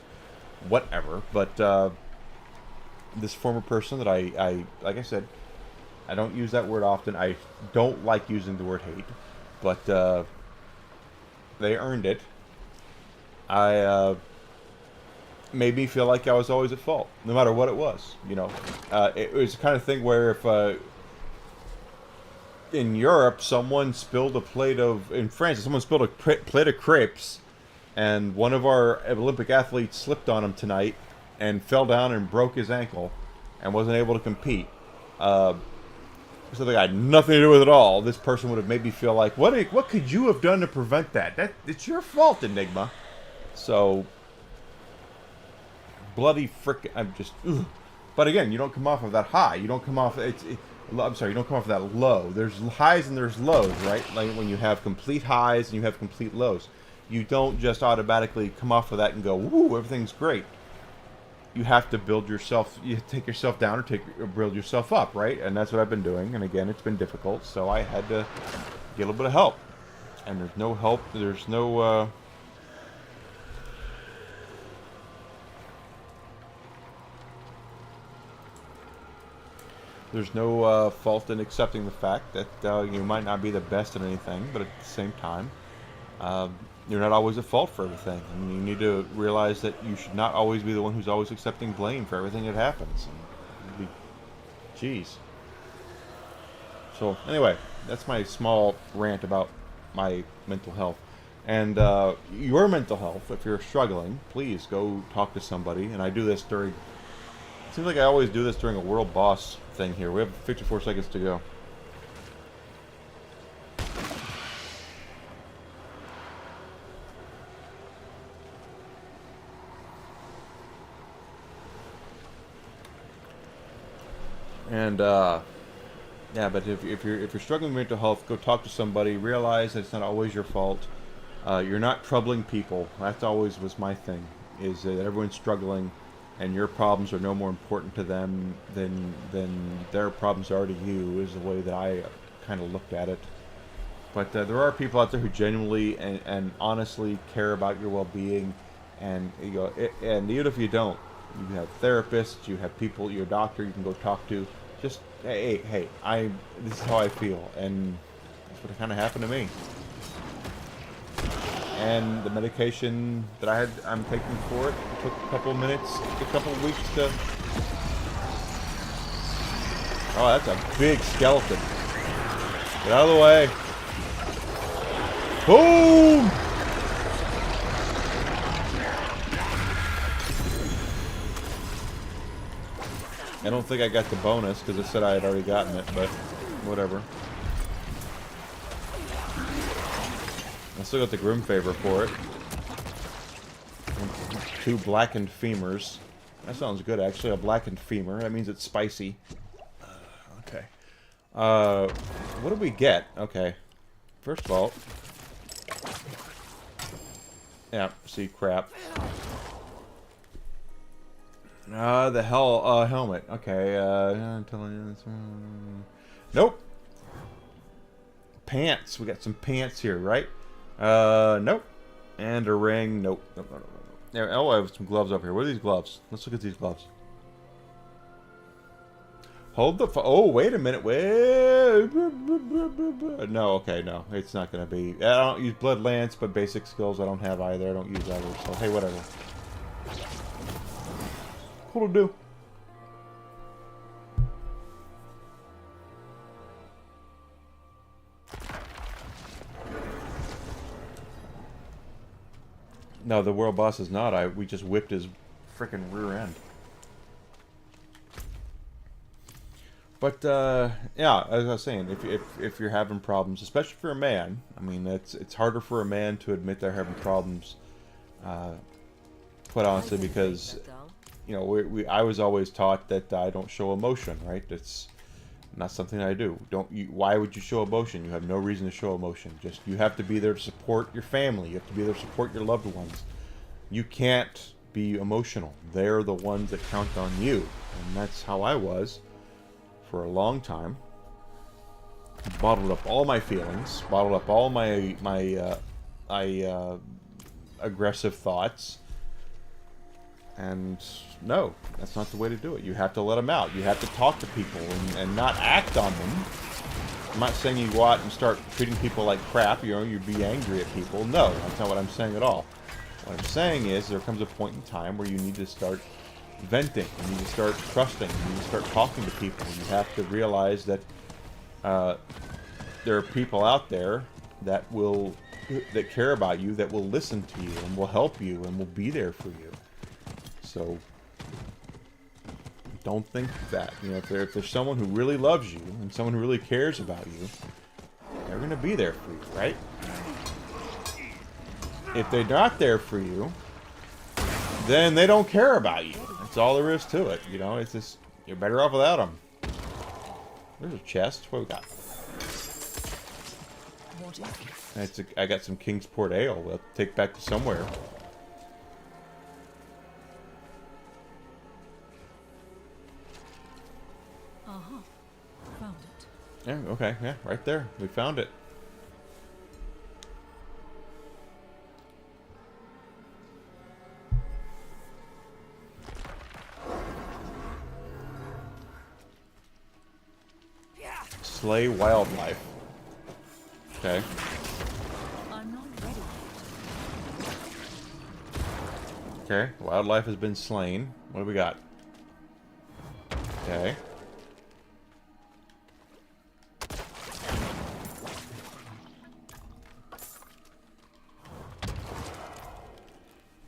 whatever. But this former person that I like I said, I don't use that word often. I don't like using the word hate. But they earned it. Made me feel like I was always at fault, no matter what it was. You know, it was the kind of thing where if in Europe someone spilled a plate of, in France, someone spilled a plate of crepes, and one of our Olympic athletes slipped on him tonight and fell down and broke his ankle and wasn't able to compete. Something I had nothing to do with it all. This person would have made me feel like, what could you have done to prevent that? It's your fault, Enigma. So, bloody frick! I'm just. Ugh. But again, you don't come off of that high. You don't come off. I'm sorry. You don't come off of that low. There's highs and there's lows, right? Like when you have complete highs and you have complete lows. You don't just automatically come off of that and go, "Woo, everything's great." You have to build yourself. You take yourself down or build yourself up, right? And that's what I've been doing. And again, it's been difficult, so I had to get a little bit of help. And there's no help. There's no. There's no fault in accepting the fact that you might not be the best at anything, but at the same time, you're not always at fault for everything. And you need to realize that you should not always be the one who's always accepting blame for everything that happens. Jeez. So, anyway, that's my small rant about my mental health. And your mental health, if you're struggling, please go talk to somebody. And I do this during... It seems like I always do this during a World Boss thing here. We have 54 seconds to go. And yeah, but if you're struggling with mental health, go talk to somebody. Realize that it's not always your fault. You're not troubling people. That always was my thing. Is that everyone's struggling, and your problems are no more important to them than their problems are to you. Is the way that I kind of looked at it. But there are people out there who genuinely and honestly care about your well-being, and you go. And even if you don't, you have therapists, you have people, your doctor you can go talk to. Just, hey, this is how I feel, and that's what kind of happened to me. And the medication that I'm taking for it took a couple of minutes, a couple of weeks to... Oh, that's a big skeleton. Get out of the way. Boom! I don't think I got the bonus because it said I had already gotten it, but whatever. I still got the Grim Favor for it. 2 blackened femurs. That sounds good, actually. A blackened femur. That means it's spicy. Okay. What do we get? Okay. First of all... Yeah, see, crap. The helmet. Okay, nope. Pants. We got some pants here, right? Nope. And a ring. Nope. Nope. There, oh, I have some gloves over here. What are these gloves? Let's look at these gloves. Hold the... Oh, wait a minute. Wait. No, okay, no. It's not going to be... I don't use Blood Lance, but basic skills I don't have either. I don't use either. So, hey, whatever. Cool to do. No, the world boss is not. We just whipped his freaking rear end. But yeah, as I was saying, if you're having problems, especially for a man, I mean, it's harder for a man to admit they're having problems. Quite honestly, because you know, I was always taught that I don't show emotion, right? It's not something I do. Why would you show emotion? You have no reason to show emotion. Just you have to be there to support your family. You have to be there to support your loved ones. You can't be emotional. They're the ones that count on you, and that's how I was for a long time. Bottled up all my feelings, bottled up all my aggressive thoughts, and no, that's not the way to do it. You have to let them out. You have to talk to people and not act on them. I'm not saying you go out and start treating people like crap, you know, you be angry at people. No, that's not what I'm saying at all. What I'm saying is there comes a point in time where you need to start venting. You need to start trusting. You need to start talking to people. You have to realize that there are people out there that care about you, that will listen to you and will help you and will be there for you. So don't think that, you know, if there's someone who really loves you and someone who really cares about you, they're going to be there for you, right? If they're not there for you, then they don't care about you. That's all there is to it. You know, it's just, you're better off without them. There's a chest. What we got? What is it? I got some Kingsport ale. We'll take back to somewhere. Uh-huh. Found it. Yeah, okay. Yeah, right there. We found it. Slay wildlife. Okay. I'm not ready. Okay, wildlife has been slain. What do we got? Okay.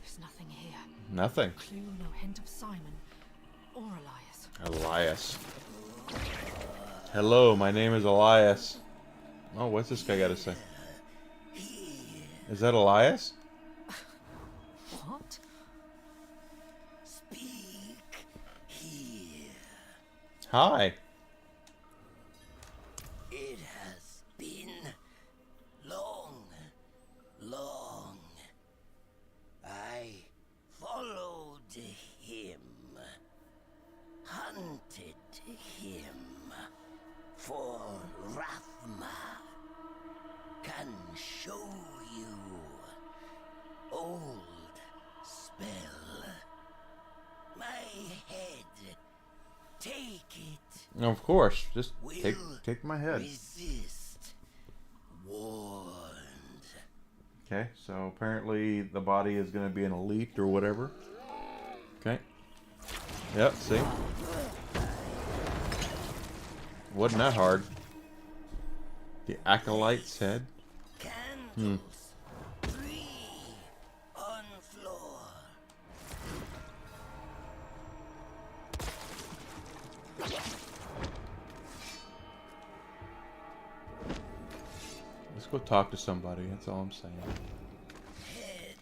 There's nothing here. Nothing. Clue, no hint of Simon or Elias. Elias. Hello, my name is Elias. Oh, what's this guy got to say? Is that Elias? What? Speak here. Hi. It has been long. I followed him, hunted him for Rathma. Can show you old spell. My head. Take it. Of course, just take my head. Resist. Warned. Okay, so apparently the body is going to be an elite or whatever. Okay. Yep, see? Wasn't that hard. The Acolyte's head? Hmm. On floor. Let's go talk to somebody, that's all I'm saying.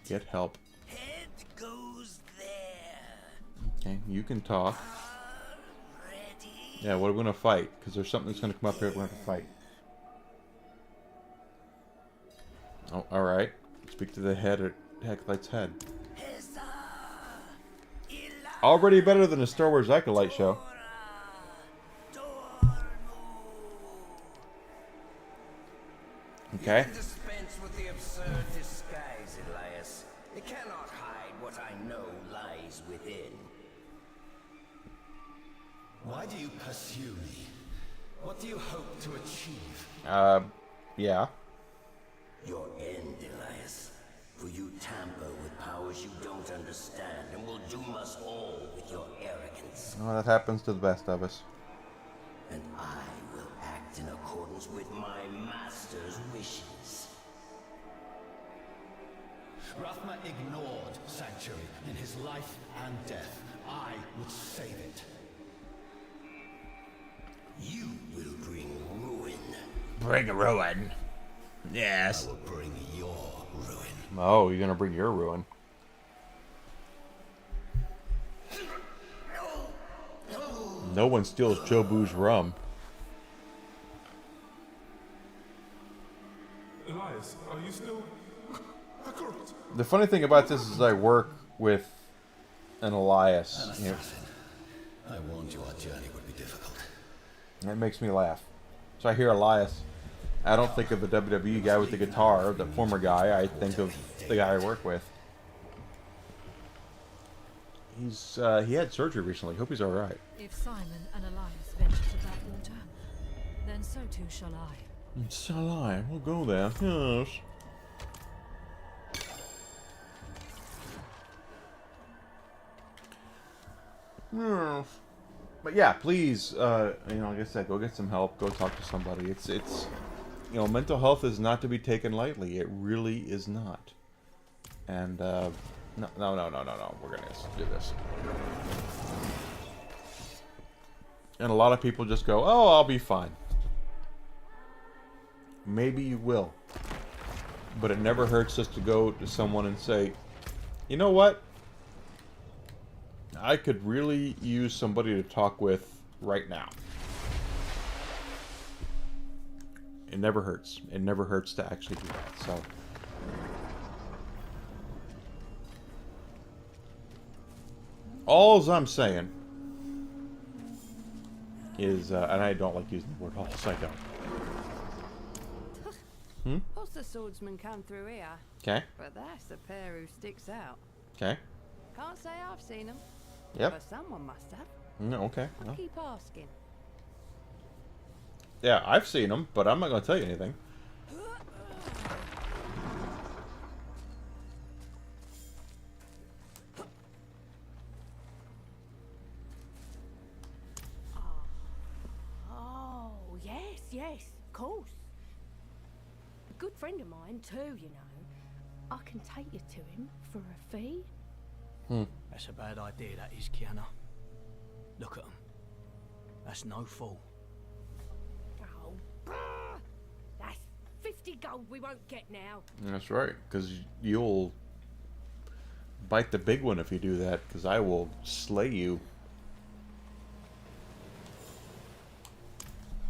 Get help. Head goes there. Okay, you can talk. Yeah, what are we gonna fight? Because there's something that's gonna come up here we're gonna have to fight. Oh, alright. Speak to the head or Acolyte's head. Already better than a Star Wars Acolyte show. Okay. Dispense with the absurd disguise, Elias. It cannot hide what I know lies within. Why do you pursue me? What do you hope to achieve? Yeah. Your end, Elias. For you tamper with powers you don't understand and will doom us all with your arrogance. Well, that happens to the best of us. And I will act in accordance with my master's wishes. Rathma ignored Sanctuary in his life and death. I would save it. You will bring ruin. Bring ruin. Yes. I will bring your ruin. Oh, you're gonna bring your ruin. No one steals Jobu's rum. Elias, are you still... The funny thing about this is I work with an Elias. An assassin. I warned you our journey would be difficult. That makes me laugh. So I hear Elias. I don't think of the WWE guy with the guitar, the former guy. I think of the guy I work with. He had surgery recently. Hope he's all right. If Simon and Elias venture to that water, then so too shall I. Shall I? We'll go there. Yes. Yes. But yeah, please, like I said, go get some help. Go talk to somebody. It's mental health is not to be taken lightly. It really is not. And no. We're gonna do this. And a lot of people just go, "Oh, I'll be fine." Maybe you will. But it never hurts just to go to someone and say, "You know what? I could really use somebody to talk with right now." It never hurts. It never hurts to actually do that. So, all I'm saying is, and I don't like using the word "all," so I don't. Most of the swordsmen come through here. Okay. But that's the pair who sticks out. Okay. Can't say I've seen them. Yep. But someone must have. No. Okay. I'll No. keep asking. Yeah, I've seen them, but I'm not going to tell you anything. Oh, yes, of course. A good friend of mine too, you know. I can take you to him for a fee. That's a bad idea, that is, Kiana. Look at them. That's no fool. Oh, bah! That's 50 gold we won't get now. That's right, because you'll bite the big one if you do that, because I will slay you.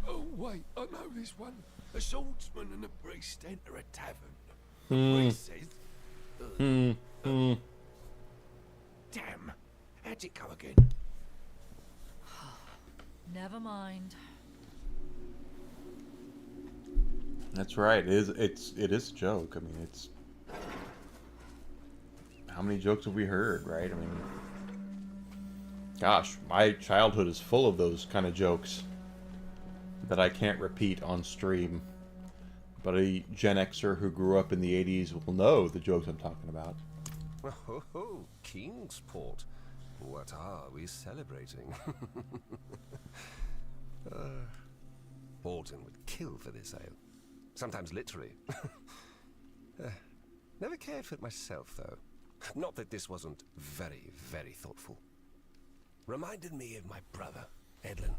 Oh, wait, I know this one. A swordsman and a priest enter a tavern. The Hmm. priest says... Damn. How'd it go again? Never mind. That's right. It is a joke. I mean, it's how many jokes have we heard, right? I mean, gosh, my childhood is full of those kind of jokes that I can't repeat on stream. But a Gen Xer who grew up in the 80s will know the jokes I'm talking about. Oh, Kingsport. What are we celebrating? Alden would kill for this ale. Sometimes literally. Never cared for it myself, though. Not that this wasn't very, very thoughtful. Reminded me of my brother, Edlin.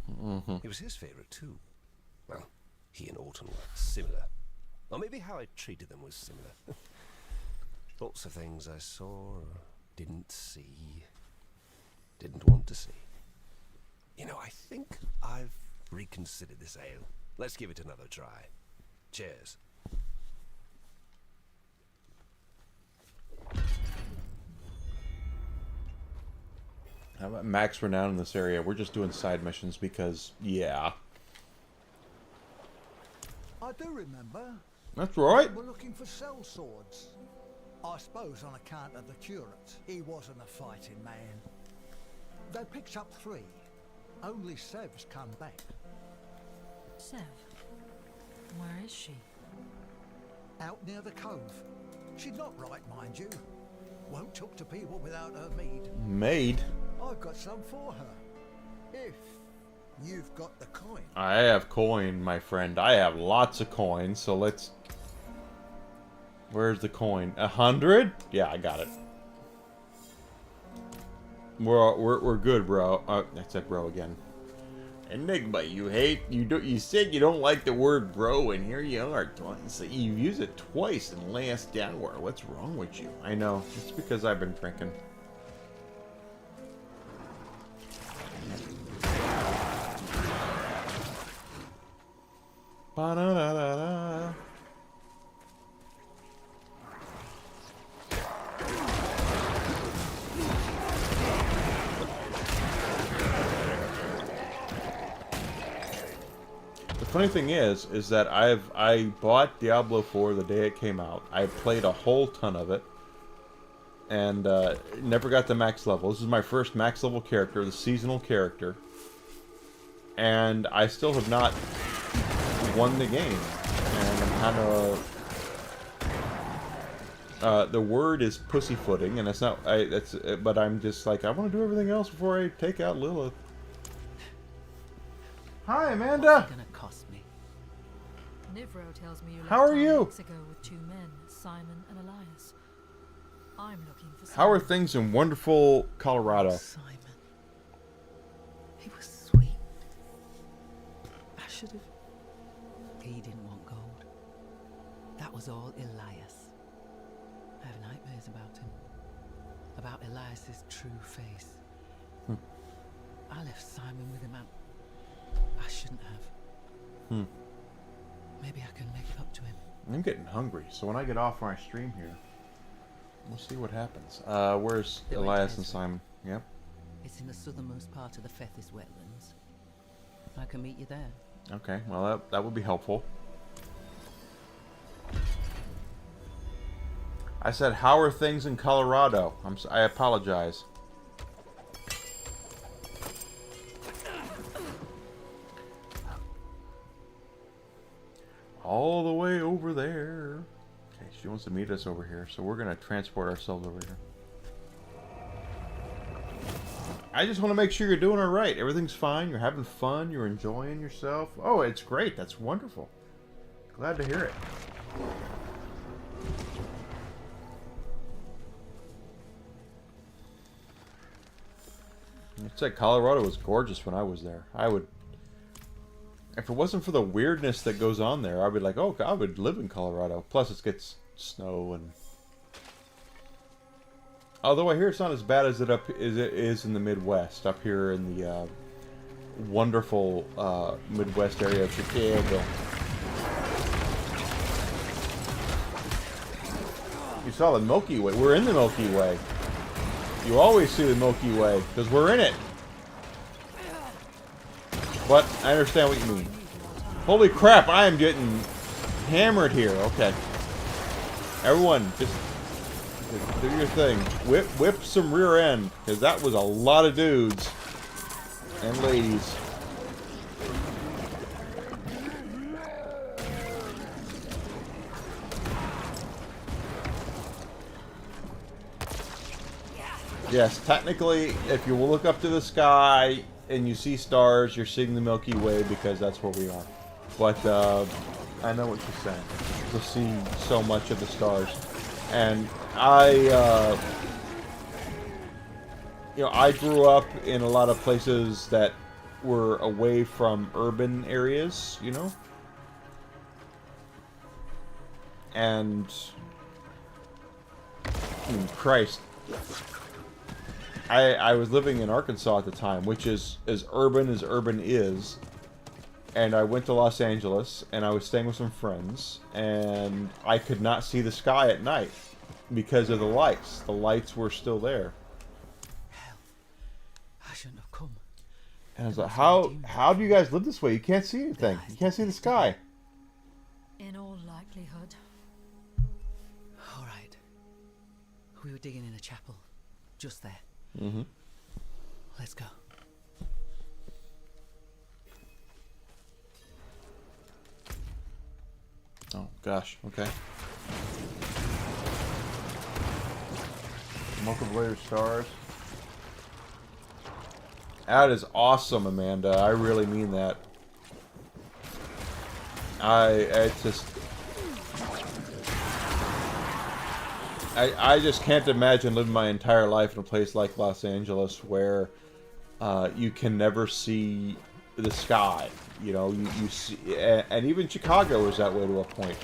It was his favorite, too. Well, he and Alton were similar. Or maybe how I treated them was similar. Lots of things I saw, or didn't see, didn't want to see. You know, I think I've reconsidered this ale. Let's give it another try. Cheers. How about max renown in this area? We're just doing side missions because, yeah. I do remember. That's right. We were looking for cell swords. I suppose on account of the curate, he wasn't a fighting man. They picked up 3. Only Sev's come back. Sev, where is she? Out near the cove. She's not right, mind you. Won't talk to people without her mead. Maid? I've got some for her. If you've got the coin. I have coin, my friend. I have lots of coins, so let's... Where's the coin? 100? Yeah, I got it. We're good, bro. I said bro again. Enigma, you said you don't like the word bro, and here you are twice. You used it twice in the last hour. What's wrong with you? I know. It's because I've been drinking. Ba-da-da-da-da. The funny thing is that I bought Diablo IV the day it came out. I played a whole ton of it, and never got to max level. This is my first max level character, the seasonal character, and I still have not won the game. And I'm kind of the word is pussyfooting, and it's not. But I'm just like, I want to do everything else before I take out Lilith. Hi, Amanda. Gonna cost me. Nivro tells me you How are you? weeks ago with 2 men, Simon and Elias. I'm looking for Simon. How are things in wonderful Colorado? Simon. He was sweet. I should have. He didn't want gold. That was all Elias. I have nightmares about him. About Elias's true face. I left Simon with him out. I shouldn't have. Maybe I can make it up to him. I'm getting hungry, so when I get off my stream here, we'll see what happens. Where's Elias and Simon? Yep. It's in the southernmost part of the Fethis wetlands. I can meet you there. Okay, well that would be helpful. I said, how are things in Colorado? I apologize. All the way over there. Okay, she wants to meet us over here, so we're gonna transport ourselves over here. I just want to make sure you're doing all right. Everything's fine. You're having fun. You're enjoying yourself. Oh, it's great. That's wonderful. Glad to hear it. It said Colorado was gorgeous when I was there. If it wasn't for the weirdness that goes on there, I'd be like, oh, I would live in Colorado. Plus, it gets snow and... Although I hear it's not as bad as it is in the Midwest, up here in the wonderful Midwest area of Chicago. You saw the Milky Way. We're in the Milky Way. You always see the Milky Way, because we're in it. But I understand what you mean. Holy crap, I am getting hammered here. Okay. Everyone, just do your thing. Whip some rear end, because that was a lot of dudes and ladies. Yes, technically, if you look up to the sky and you see stars, you're seeing the Milky Way because that's where we are. But I know what you're saying. To see so much of the stars, and I grew up in a lot of places that were away from urban areas, you know, and Christ. I was living in Arkansas at the time, which is as urban is, and I went to Los Angeles, and I was staying with some friends, and I could not see the sky at night because of the lights. The lights were still there. Hell, I shouldn't have come. And I was like, how do you guys live this way? You can't see anything. You can't see the sky. In all likelihood. All right. We were digging in a chapel. Just there. Mm-hmm. Let's go. Oh, gosh. Okay. Multiple layer stars. That is awesome, Amanda. I really mean that. It's just... I just can't imagine living my entire life in a place like Los Angeles where you can never see the sky. You know, you see, and even Chicago is that way to a point.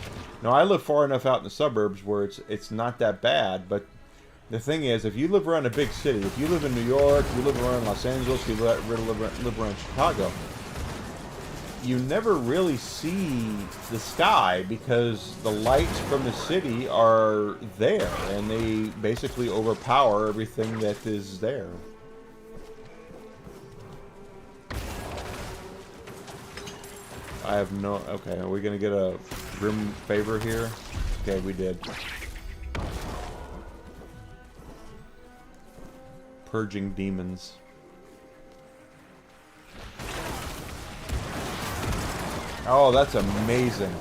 Now, I live far enough out in the suburbs where it's not that bad, but the thing is, if you live around a big city, if you live in New York, you live around Los Angeles, you live around Chicago, you never really see the sky because the lights from the city are there, and they basically overpower everything that is there. I have no... Okay, are we going to get a grim favor here? Okay, we did. Purging demons. Oh, that's amazing.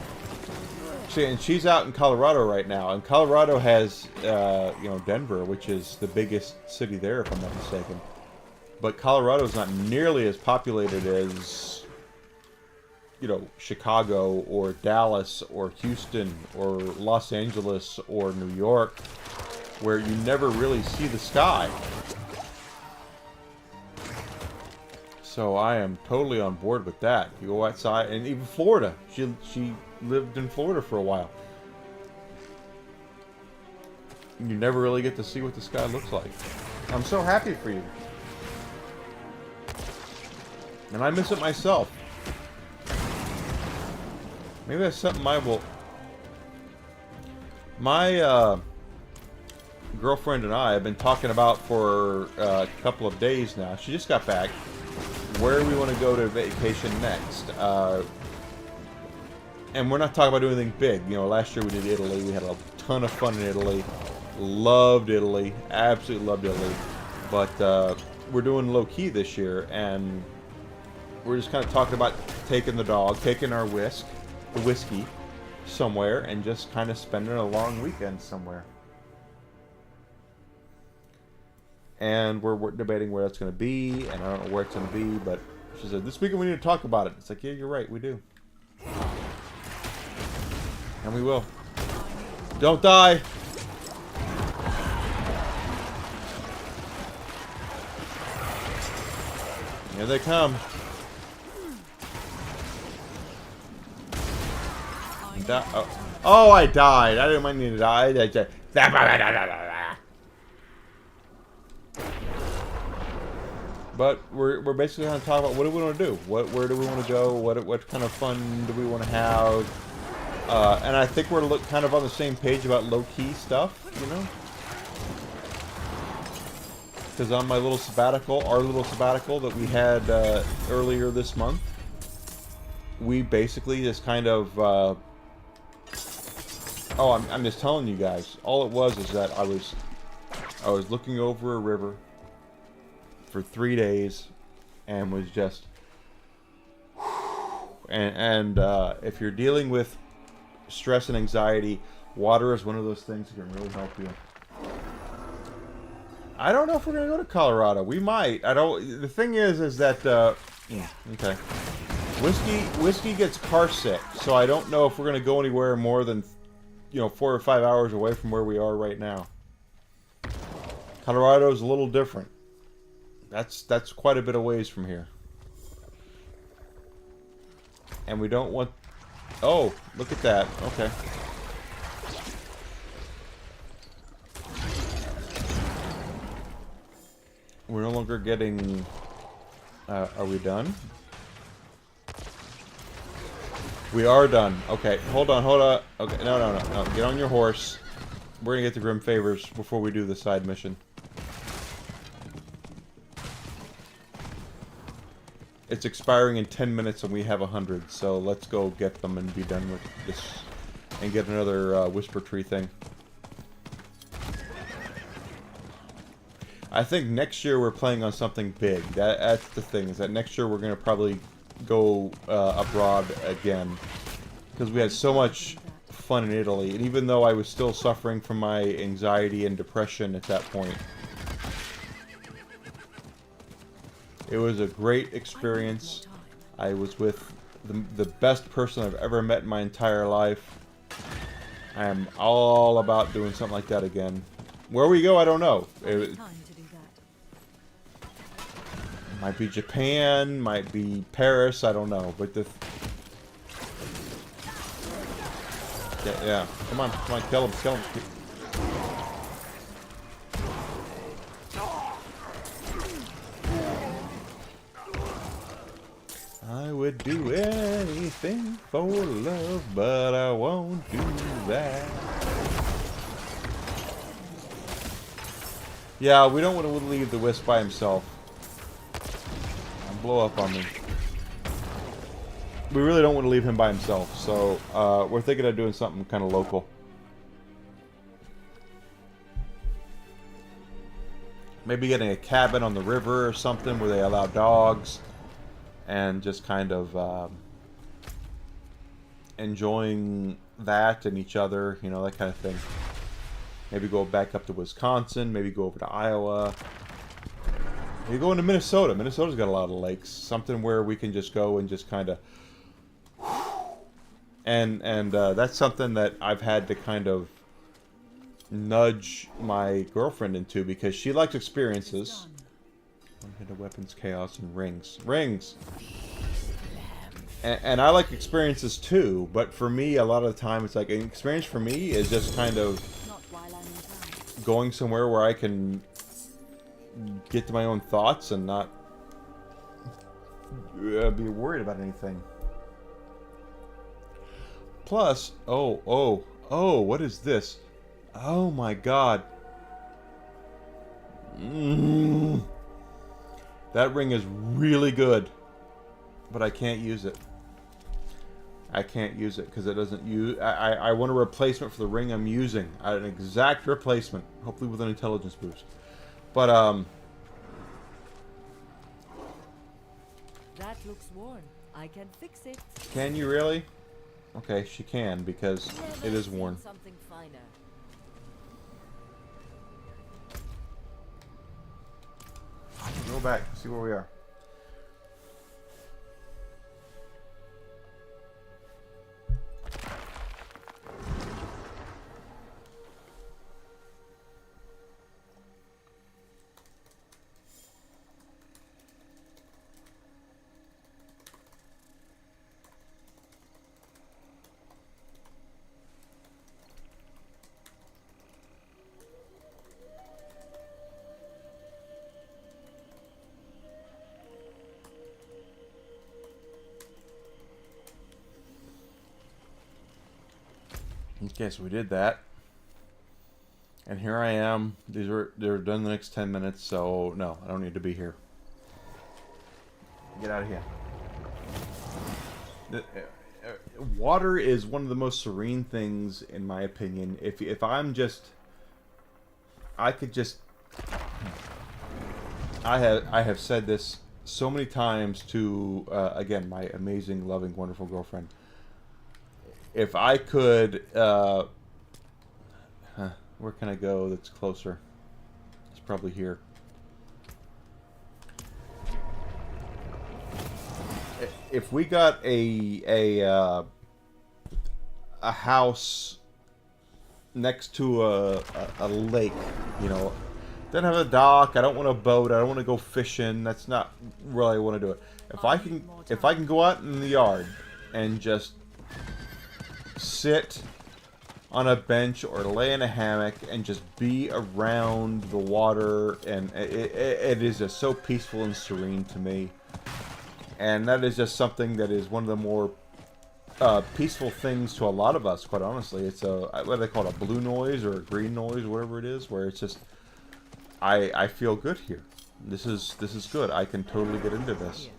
And she's out in Colorado right now. And Colorado has, you know, Denver, which is the biggest city there, if I'm not mistaken. But Colorado's not nearly as populated as... you know, Chicago or Dallas or Houston or Los Angeles or New York, where you never really see the sky. So I am totally on board with that. You go outside, and even Florida. She lived in Florida for a while. You never really get to see what the sky looks like. I'm so happy for you. And I miss it myself. Maybe that's something I will... My girlfriend and I have been talking about for a couple of days now. She just got back. Where we want to go to vacation next. And we're not talking about doing anything big. You know, last year we did Italy. We had a ton of fun in Italy. Loved Italy. Absolutely loved Italy. But we're doing low-key this year. And we're just kind of talking about taking the dog, taking our whiskey somewhere, and just kind of spending a long weekend somewhere. And we're debating where that's going to be, and I don't know where it's going to be, but she said, this weekend we need to talk about it. It's like, yeah, you're right, we do. And we will. Don't die! Here they come. Oh, I died. I didn't mind me to die. But we're basically going to talk about what do we want to do? Where do we want to go? What kind of fun do we want to have? And I think we're kind of on the same page about low-key stuff, you know? Because on my little sabbatical, our little sabbatical that we had earlier this month, we basically just kind of... Oh, I'm just telling you guys. All it was is that I was looking over a river for 3 days, and was just... And if you're dealing with stress and anxiety, water is one of those things that can really help you. I don't know if we're gonna go to Colorado. We might. I don't. The thing is that okay. Whiskey gets car sick, so I don't know if we're gonna go anywhere more than 4 or 5 hours away from where we are right now. Colorado's a little different. That's quite a bit of ways from here. And we don't want... Oh, look at that. Okay. We're no longer getting... are we done? We are done. Okay, hold on. Okay, no. Get on your horse. We're gonna get the Grim Favors before we do the side mission. It's expiring in 10 minutes and we have 100, so let's go get them and be done with this. And get another Whisper Tree thing. I think next year we're playing on something big. That's the thing, is that next year we're going to probably go abroad again. Because we had so much fun in Italy. And even though I was still suffering from my anxiety and depression at that point, it was a great experience. I was with the best person I've ever met in my entire life. I am all about doing something like that again. Where we go, I don't know. It might be Japan, might be Paris, I don't know. But the... Yeah, come on, kill him, kill him. I would do anything for love, but I won't do that. Yeah, we don't want to leave the Wisp by himself. Blow up on me. We really don't want to leave him by himself, so we're thinking of doing something kind of local. Maybe getting a cabin on the river or something where they allow dogs, and just kind of enjoying that and each other, you know, that kind of thing. Maybe go back up to Wisconsin, maybe go over to Iowa. Maybe go into Minnesota. Minnesota's got a lot of lakes. Something where we can just go and just kind of... And that's something that I've had to kind of nudge my girlfriend into, because she likes experiences. Into weapons, chaos, and rings. Rings! And I like experiences too, but for me, a lot of the time, it's like, an experience for me is just kind of going somewhere where I can get to my own thoughts and not be worried about anything. Plus, what is this? Oh my god. That ring is really good, but I can't use it. I can't use it because it doesn't use... I want a replacement for the ring I'm using. An exact replacement. Hopefully with an intelligence boost. But, that looks worn. I can fix it. Can you really? Okay, she can, because it is worn. Something finer. Go back, see where we are. Okay, so we did that. And here I am. They're done in the next 10 minutes, so no, I don't need to be here. Get out of here. Water is one of the most serene things, in my opinion. If I'm just... I could just... I have said this so many times to, again, my amazing, loving, wonderful girlfriend. If I could, where can I go that's closer? It's probably here. If we got a house next to a lake, you know, doesn't have a dock. I don't want a boat. I don't want to go fishing. That's not really I want to do it. If I can go out in the yard and just sit on a bench or lay in a hammock and just be around the water, and it is just so peaceful and serene to me. And that is just something that is one of the more peaceful things to a lot of us, quite honestly. It's a, what do they call it, a blue noise or a green noise, whatever it is, where it's just, I feel good here. This is good. I can totally get into this.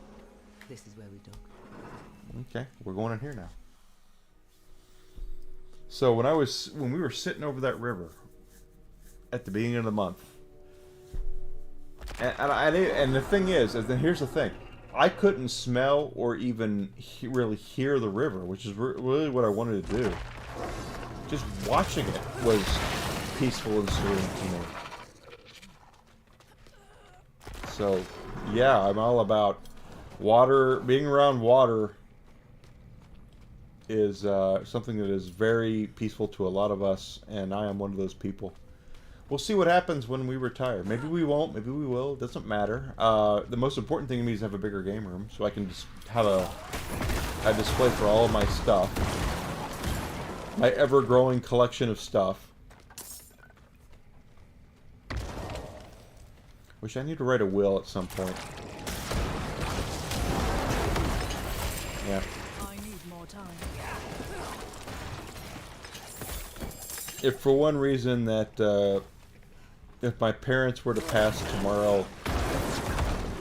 This is where we dock. Okay, we're going in here now. So when we were sitting over that river at the beginning of the month, And the thing is then here's the thing. I couldn't smell or even really hear the river, which is really what I wanted to do. Just watching it was peaceful and serene to me. So, yeah, I'm all about water. Being around water is something that is very peaceful to a lot of us, and I am one of those people. We'll see what happens when we retire. Maybe we won't, maybe we will. It doesn't matter. The most important thing to me is to have a bigger game room, so I can just have a display for all of my stuff. My ever-growing collection of stuff. Wish I need to write a will at some point. Yeah. I need more time. If for one reason that if my parents were to pass tomorrow,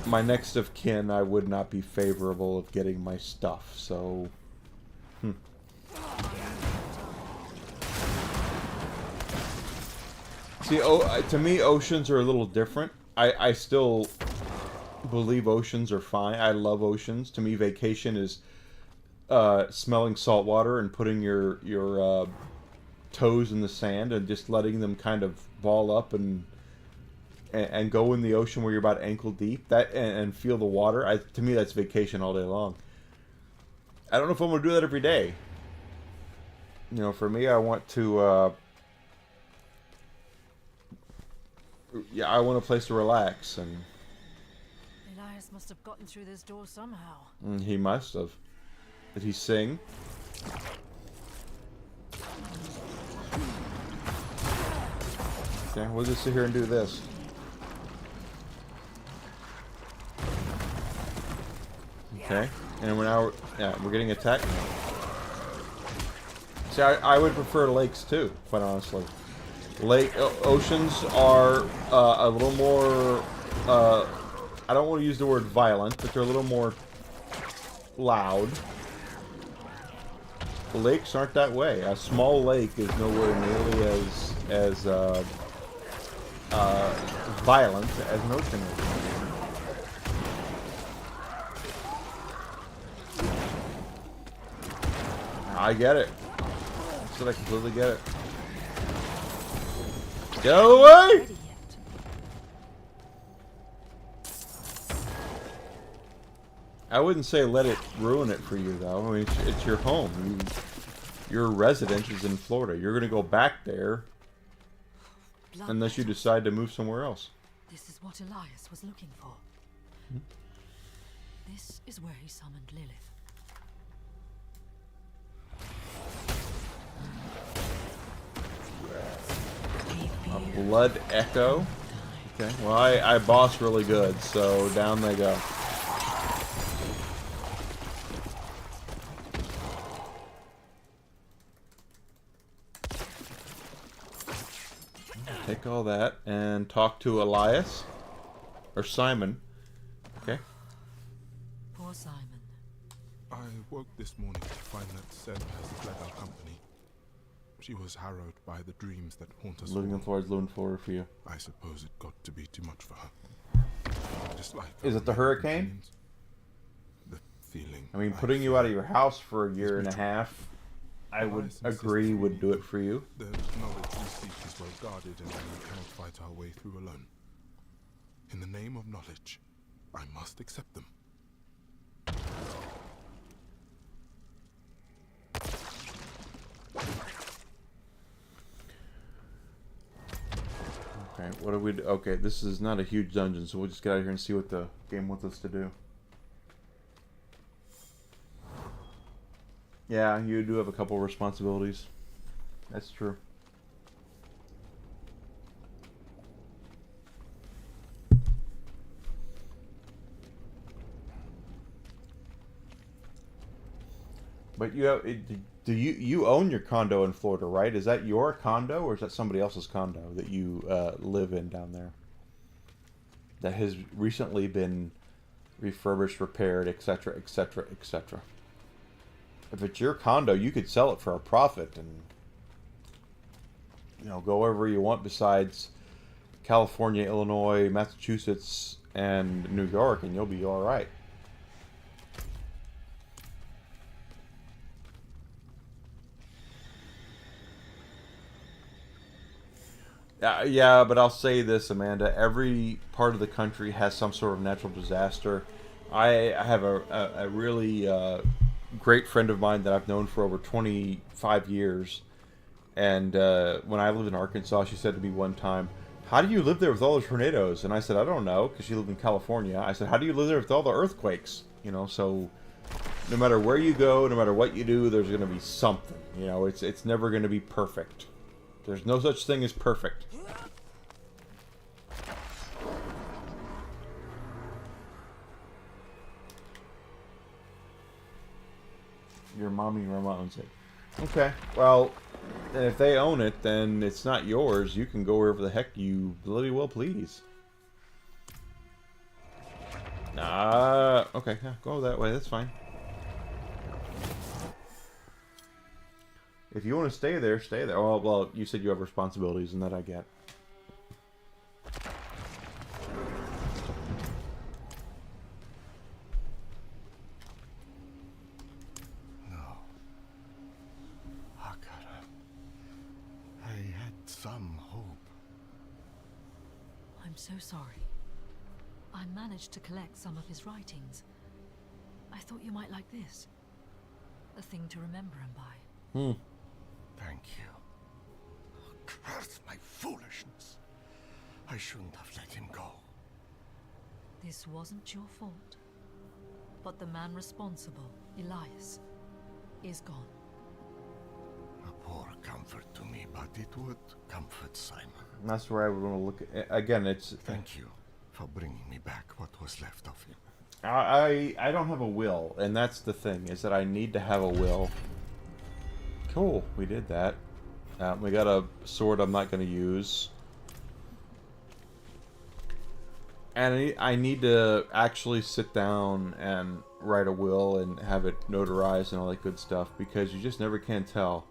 my next of kin, I would not be favorable of getting my stuff. So, See, to me, oceans are a little different. I still believe oceans are fine. I love oceans. To me, vacation is smelling salt water and putting your toes in the sand and just letting them kind of ball up and go in the ocean where you're about ankle deep. And feel the water. To me, that's vacation all day long. I don't know if I'm gonna do that every day. You know, for me, I want to. Yeah, I want a place to relax, and Elias must have gotten through this door somehow. He must have. Did he sing? Okay, we'll just sit here and do this. Okay, and we're getting attacked now. See, I would prefer lakes too, quite honestly. Oceans are a little more, I don't want to use the word violent, but they're a little more loud. Lakes aren't that way. A small lake is nowhere nearly as violent as an ocean is. I get it. I said I completely get it. Get away! I wouldn't say let it ruin it for you, though. I mean, it's your home. Your residence is in Florida. You're going to go back there unless you decide to move somewhere else. This is what Elias was looking for. This is where he summoned Lilith. A blood echo. Okay. Well, I boss really good, so down they go. Take all that and talk to Elias or Simon. Okay. Poor Simon. I woke this morning to find that Sen has fled our company. She was harrowed by the dreams that haunt us. Looking forward for you. I suppose it got to be too much for her. Just like Is it the hurricane? The feeling. I mean, putting you out of your house for a year and a half, I would agree would do it for you. The knowledge we seek is well guarded, and we cannot fight our way through alone. In the name of knowledge, I must accept them. Okay, what do we do? Okay, this is not a huge dungeon, so we'll just get out of here and see what the game wants us to do. Yeah, you do have a couple responsibilities. That's true. But you have, do you own your condo in Florida, right? Is that your condo or is that somebody else's condo that you live in down there? That has recently been refurbished, repaired, etc., etc., etc. If it's your condo, you could sell it for a profit and, you know, go wherever you want besides California, Illinois, Massachusetts, and New York, and you'll be all right. Yeah, but I'll say this, Amanda. Every part of the country has some sort of natural disaster. I have a really great friend of mine that I've known for over 25 years. And when I lived in Arkansas, she said to me one time, "How do you live there with all those tornadoes?" And I said, "I don't know," because she lived in California. I said, "How do you live there with all the earthquakes?" You know, so no matter where you go, no matter what you do, there's going to be something. You know, it's never going to be perfect. There's no such thing as perfect. Your mommy and grandma owns it. Okay, well, if they own it, then it's not yours. You can go wherever the heck you bloody well please. Okay, yeah, go that way. That's fine. If you want to stay there, stay there. Well, you said you have responsibilities, and that I get. Some hope. I'm so sorry. I managed to collect some of his writings. I thought you might like this. A thing to remember him by. Thank you. Curse my foolishness. I shouldn't have let him go. This wasn't your fault. But the man responsible, Elias, is gone. A poor comfort to me, but it would comfort Simon. That's where I would want to look at. Again, it's... Thank you for bringing me back what was left of him. I don't have a will, and that's the thing, is that I need to have a will. Cool, we did that. We got a sword I'm not going to use. And I need to actually sit down and write a will and have it notarized and all that good stuff, because you just never can tell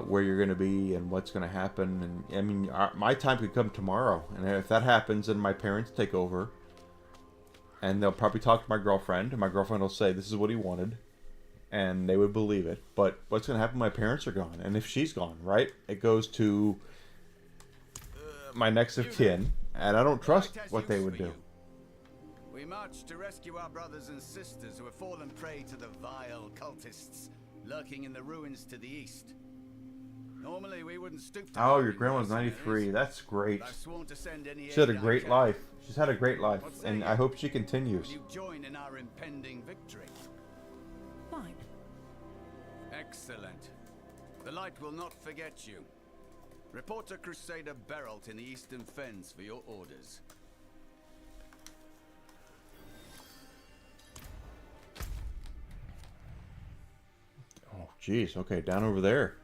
where you're going to be and what's going to happen. And I mean, my time could come tomorrow, and if that happens, then my parents take over, and they'll probably talk to my girlfriend, and my girlfriend will say this is what he wanted, and they would believe it. But what's going to happen? My parents are gone, and if she's gone, right, it goes to my next of kin, and I don't trust what they would do. We marched to rescue our brothers and sisters who have fallen prey to the vile cultists lurking in the ruins to the east. Normally we wouldn't stoop to... Oh, your grandma's 93. That's great. She had a great life. She's had a great life, and I hope she continues. You join in our impending victory. Fine. Excellent. The light will not forget you. Report to Crusader Beralt in the Eastern Fens for your orders. Oh, jeez. Okay, down over there.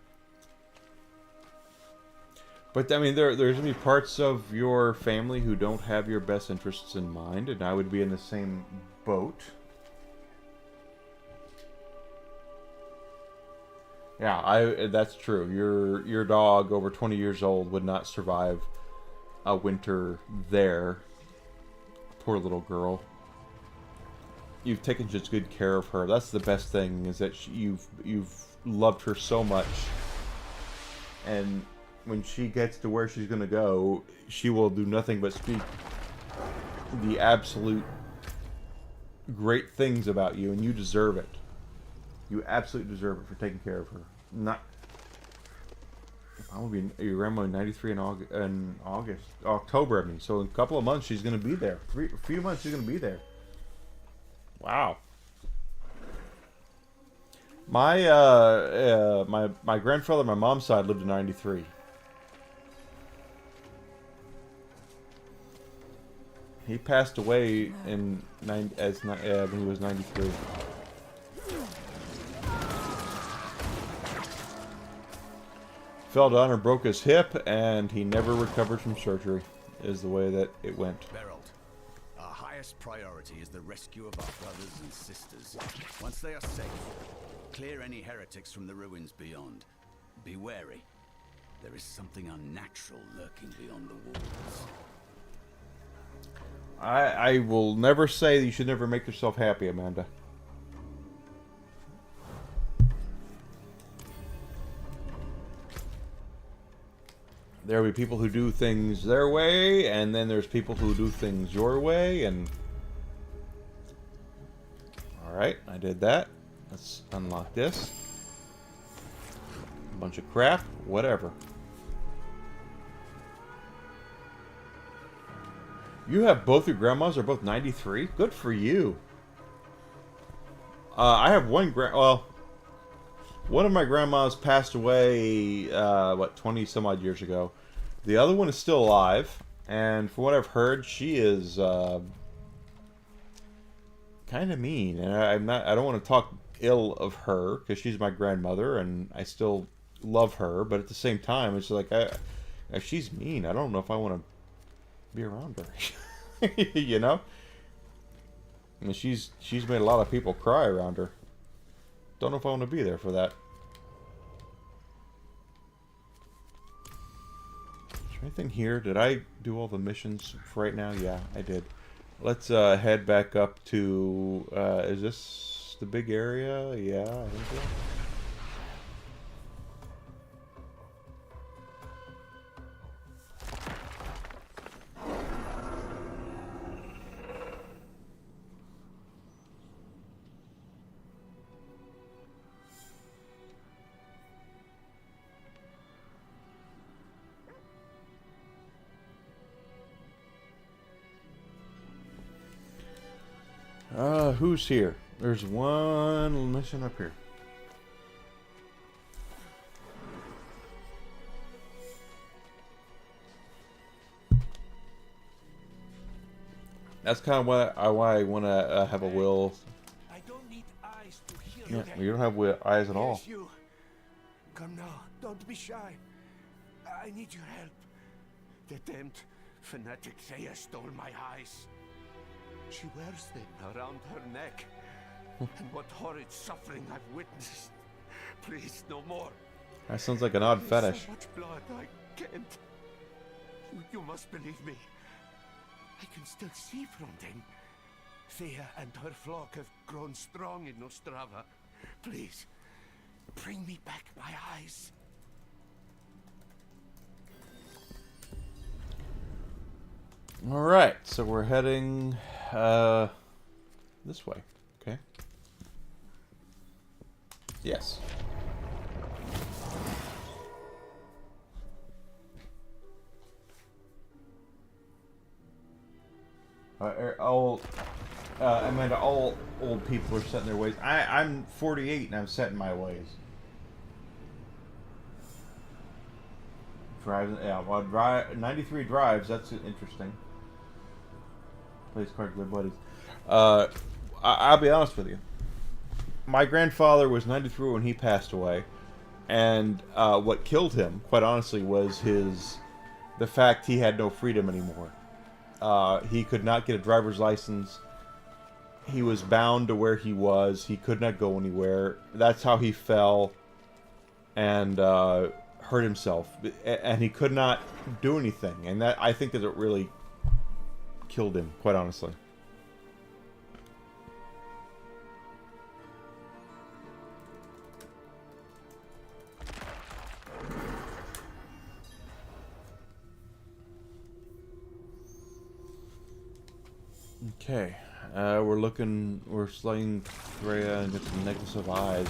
But, I mean, there's going to be parts of your family who don't have your best interests in mind, and I would be in the same boat. Yeah, that's true. Your dog, over 20 years old, would not survive a winter there. Poor little girl. You've taken such good care of her. That's the best thing, is that you've loved her so much. And when she gets to where she's going to go, she will do nothing but speak the absolute great things about you, and you deserve it. You absolutely deserve it for taking care of her. I will be your grandma 93 in October. I mean, so in a couple of months she's going to be there. A few months she's going to be there. Wow. My my grandfather on my mom's side lived to 93. He passed away when he was 93. Fell down and broke his hip, and he never recovered from surgery, is the way that it went. Beralt, our highest priority is the rescue of our brothers and sisters. Once they are safe, clear any heretics from the ruins beyond. Be wary. There is something unnatural lurking beyond the walls. I will never say that you should never make yourself happy, Amanda. There will be people who do things their way, and then there's people who do things your way, and... Alright, I did that. Let's unlock this. A bunch of crap, whatever. You have both your grandmas are both 93? Good for you. I have one well, one of my grandmas passed away, 20 some odd years ago. The other one is still alive, and from what I've heard, she is, kind of mean. And I don't want to talk ill of her, because she's my grandmother, and I still love her, but at the same time, it's like, if she's mean, I don't know if I want to be around her. You know? I mean, she's made a lot of people cry around her. Don't know if I want to be there for that. Is there anything here? Did I do all the missions for right now? Yeah, I did. Let's head back up to... is this the big area? Yeah, I think so. Who's here? There's one mission up here. That's kind of why I want to have a will. I don't need eyes to heal Yeah, them. you don't have eyes at all. Yes, you. Come now, don't be shy. I need your help. The damned fanatic Thea stole my eyes. She wears them around her neck. And what horrid suffering I've witnessed. Please, no more. That sounds like an odd fetish. So much blood, I can't. You must believe me. I can still see from them. Thea and her flock have grown strong in Nostrava. Please, bring me back my eyes. Alright, so we're heading this way. Okay. Yes. Amanda, all old people are set in their ways. I'm 48 and I'm set in my ways. Drives, yeah, well, 93 drives, that's interesting. Plays cards with buddies. I'll be honest with you. My grandfather was 93 when he passed away, and what killed him, quite honestly, was the fact he had no freedom anymore. He could not get a driver's license. He was bound to where he was. He could not go anywhere. That's how he fell and hurt himself, and he could not do anything. And that, I think, that it really killed him, quite honestly. Okay, we're slaying Freya and get the Necklace of Eyes.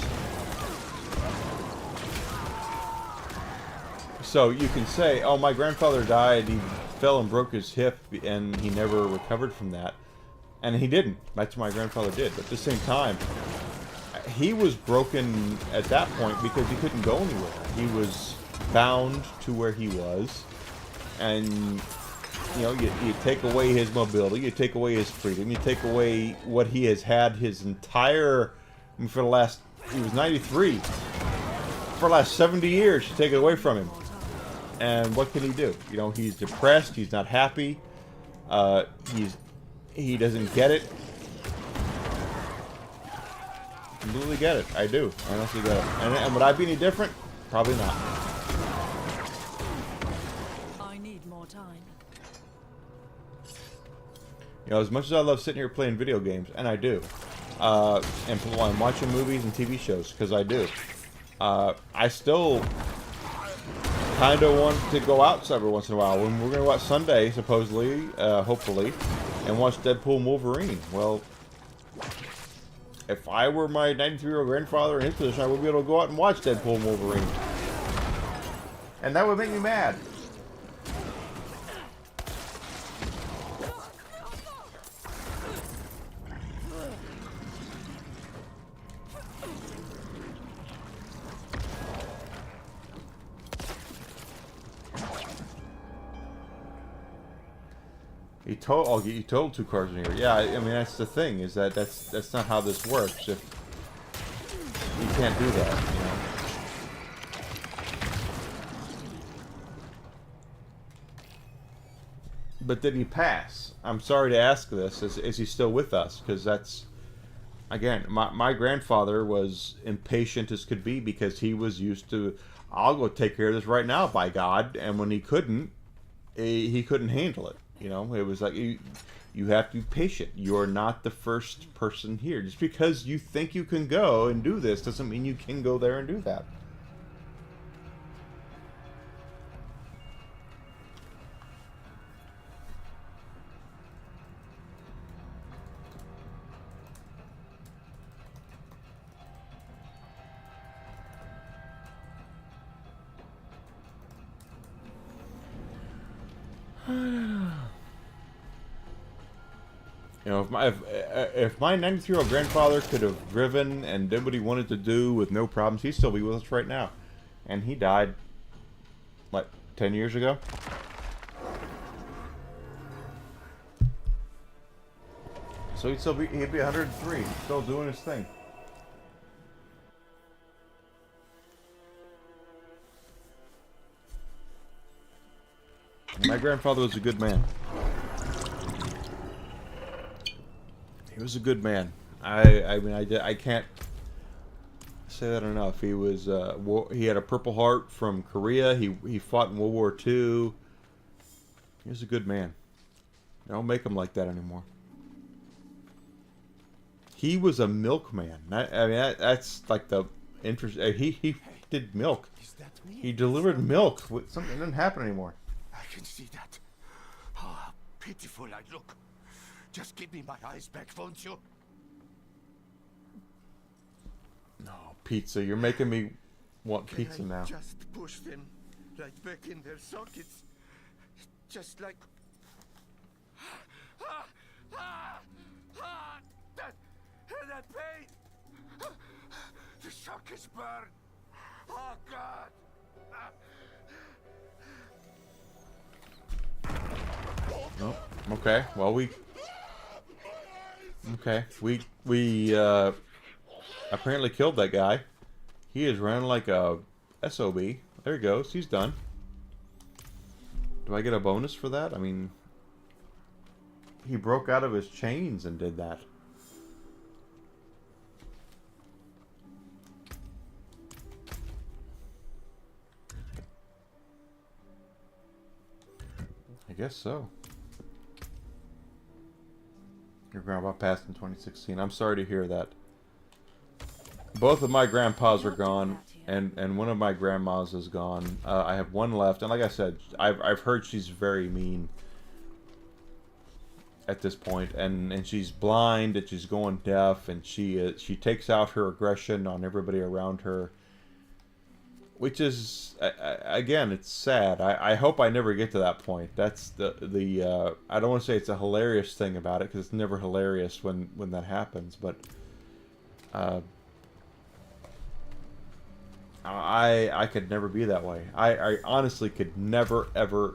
So you can say, oh, my grandfather died, he fell and broke his hip, and he never recovered from that. And he didn't. That's what my grandfather did. But at the same time, he was broken at that point because he couldn't go anywhere. He was bound to where he was, and you know, you take away his mobility, you take away his freedom, you take away what he has had his entire, I mean, for the last, he was 93, for the last 70 years, you take it away from him. And what can he do? You know, he's depressed, he's not happy, he doesn't get it. I completely get it. I do. I honestly get it. And would I be any different? Probably not. You know, as much as I love sitting here playing video games, and I do, and watching movies and TV shows, because I do, I still kind of want to go out every once in a while. When we're going to watch Sunday, supposedly, hopefully, and watch Deadpool and Wolverine. Well, if I were my 93-year-old grandfather in his position, I would be able to go out and watch Deadpool and Wolverine. And that would make me mad. I'll get you total 2 cards in here. Yeah, I mean that's the thing, is that that's not how this works. If you can't do that, you know. But did he pass? I'm sorry to ask this. Is he still with us? Because that's, again, my grandfather was impatient as could be, because he was used to, I'll go take care of this right now, by God. And when he couldn't handle it. You know, it was like, you have to be patient. You're not the first person here. Just because you think you can go and do this doesn't mean you can go there and do that. You know, if my 93-year-old grandfather could have driven and did what he wanted to do with no problems, he'd still be with us right now. And he died, what, 10 years ago? So he'd be 103, still doing his thing. My grandfather was a good man. He was a good man. I mean, I can't say that enough. He was he had a Purple Heart from Korea. He fought in World War II. He was a good man. They don't make him like that anymore. He was a milkman. I mean, that's like the interest. He did milk. He delivered milk. Something doesn't happen anymore. I can see that. Oh, how pitiful I look. Just give me my eyes back, won't you? No, pizza. You're making me want pizza now. Just push them right back in their sockets. Just like... that pain! The sockets burn! Oh, God! Oh, okay. Well, we apparently killed that guy. He is running like a SOB. There he goes. He's done. Do I get a bonus for that? I mean, he broke out of his chains and did that. I guess so. Your grandpa passed in 2016. I'm sorry to hear that. Both of my grandpas are gone, and one of my grandmas is gone. I have one left, and like I said, I've heard she's very mean at this point, and she's blind, and she's going deaf, and she takes out her aggression on everybody around her. Which is, again, it's sad. I hope I never get to that point. That's the I don't want to say it's a hilarious thing about it, because it's never hilarious when that happens, but I could never be that way. I honestly could never, ever,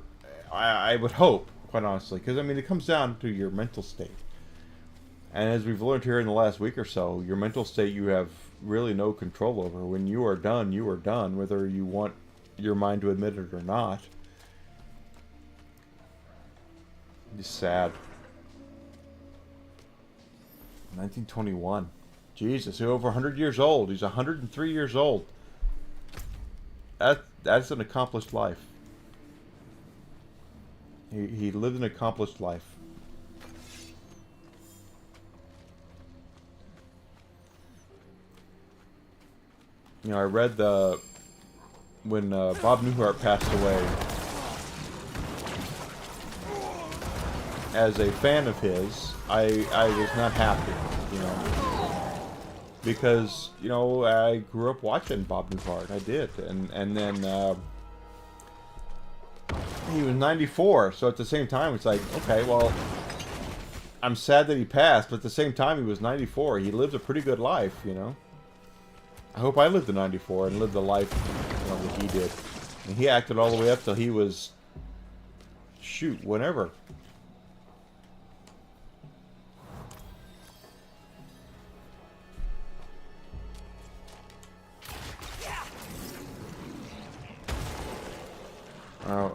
I would hope, quite honestly, because, I mean, it comes down to your mental state. And as we've learned here in the last week or so, your mental state you have really no control over. When you are done, whether you want your mind to admit it or not. It's sad. 1921. Jesus, he's over 100 years old. He's 103 years old. That's an accomplished life. He lived an accomplished life. You know, I read when Bob Newhart passed away. As a fan of his, I was not happy, you know, because, you know, I grew up watching Bob Newhart. I did, and then he was 94, so at the same time, it's like, okay, well, I'm sad that he passed, but at the same time, he was 94. He lived a pretty good life, you know. I hope I lived to 94 and lived the life, you know, that he did. And he acted all the way up till he was, shoot, whenever.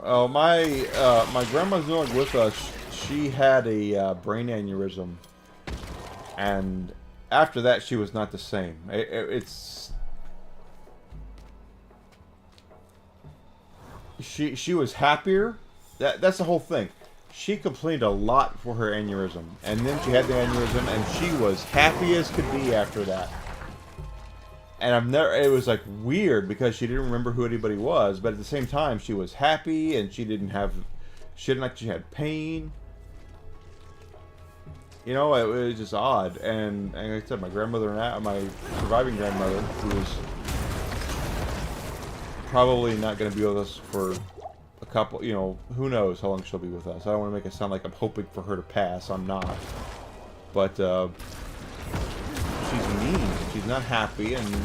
Oh, my grandma's no longer with us. She had a brain aneurysm, and after that, she was not the same. She was happier. That's the whole thing. She complained a lot for her aneurysm, and then she had the aneurysm, and she was happy as could be after that. And it was like weird because she didn't remember who anybody was, but at the same time she was happy and she didn't actually had pain. You know, it was just odd. And like I said, my grandmother and my surviving grandmother, who was probably not going to be with us for a couple, you know, who knows how long she'll be with us. I don't want to make it sound like I'm hoping for her to pass. I'm not. But, she's mean. She's not happy, and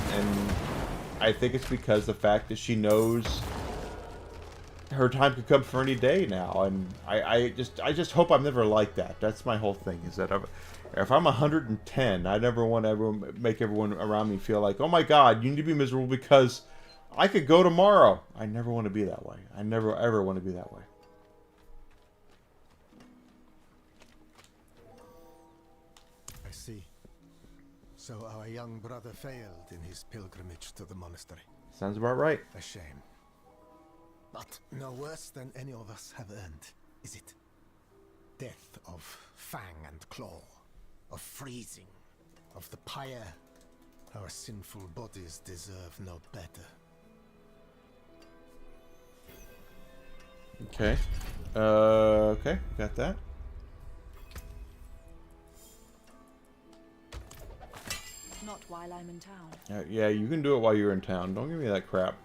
I think it's because the fact that she knows her time could come for any day now, and I just hope I'm never like that. That's my whole thing. Is that if I'm 110, I never want to make everyone around me feel like, oh my God, you need to be miserable because I could go tomorrow. I never want to be that way. I never ever want to be that way. I see. So our young brother failed in his pilgrimage to the monastery. Sounds about right. A shame. But no worse than any of us have earned, is it? Death of fang and claw, of freezing, of the pyre. Our sinful bodies deserve no better. Okay. Okay, got that. Not while I'm in town. Yeah, you can do it while you're in town. Don't give me that crap.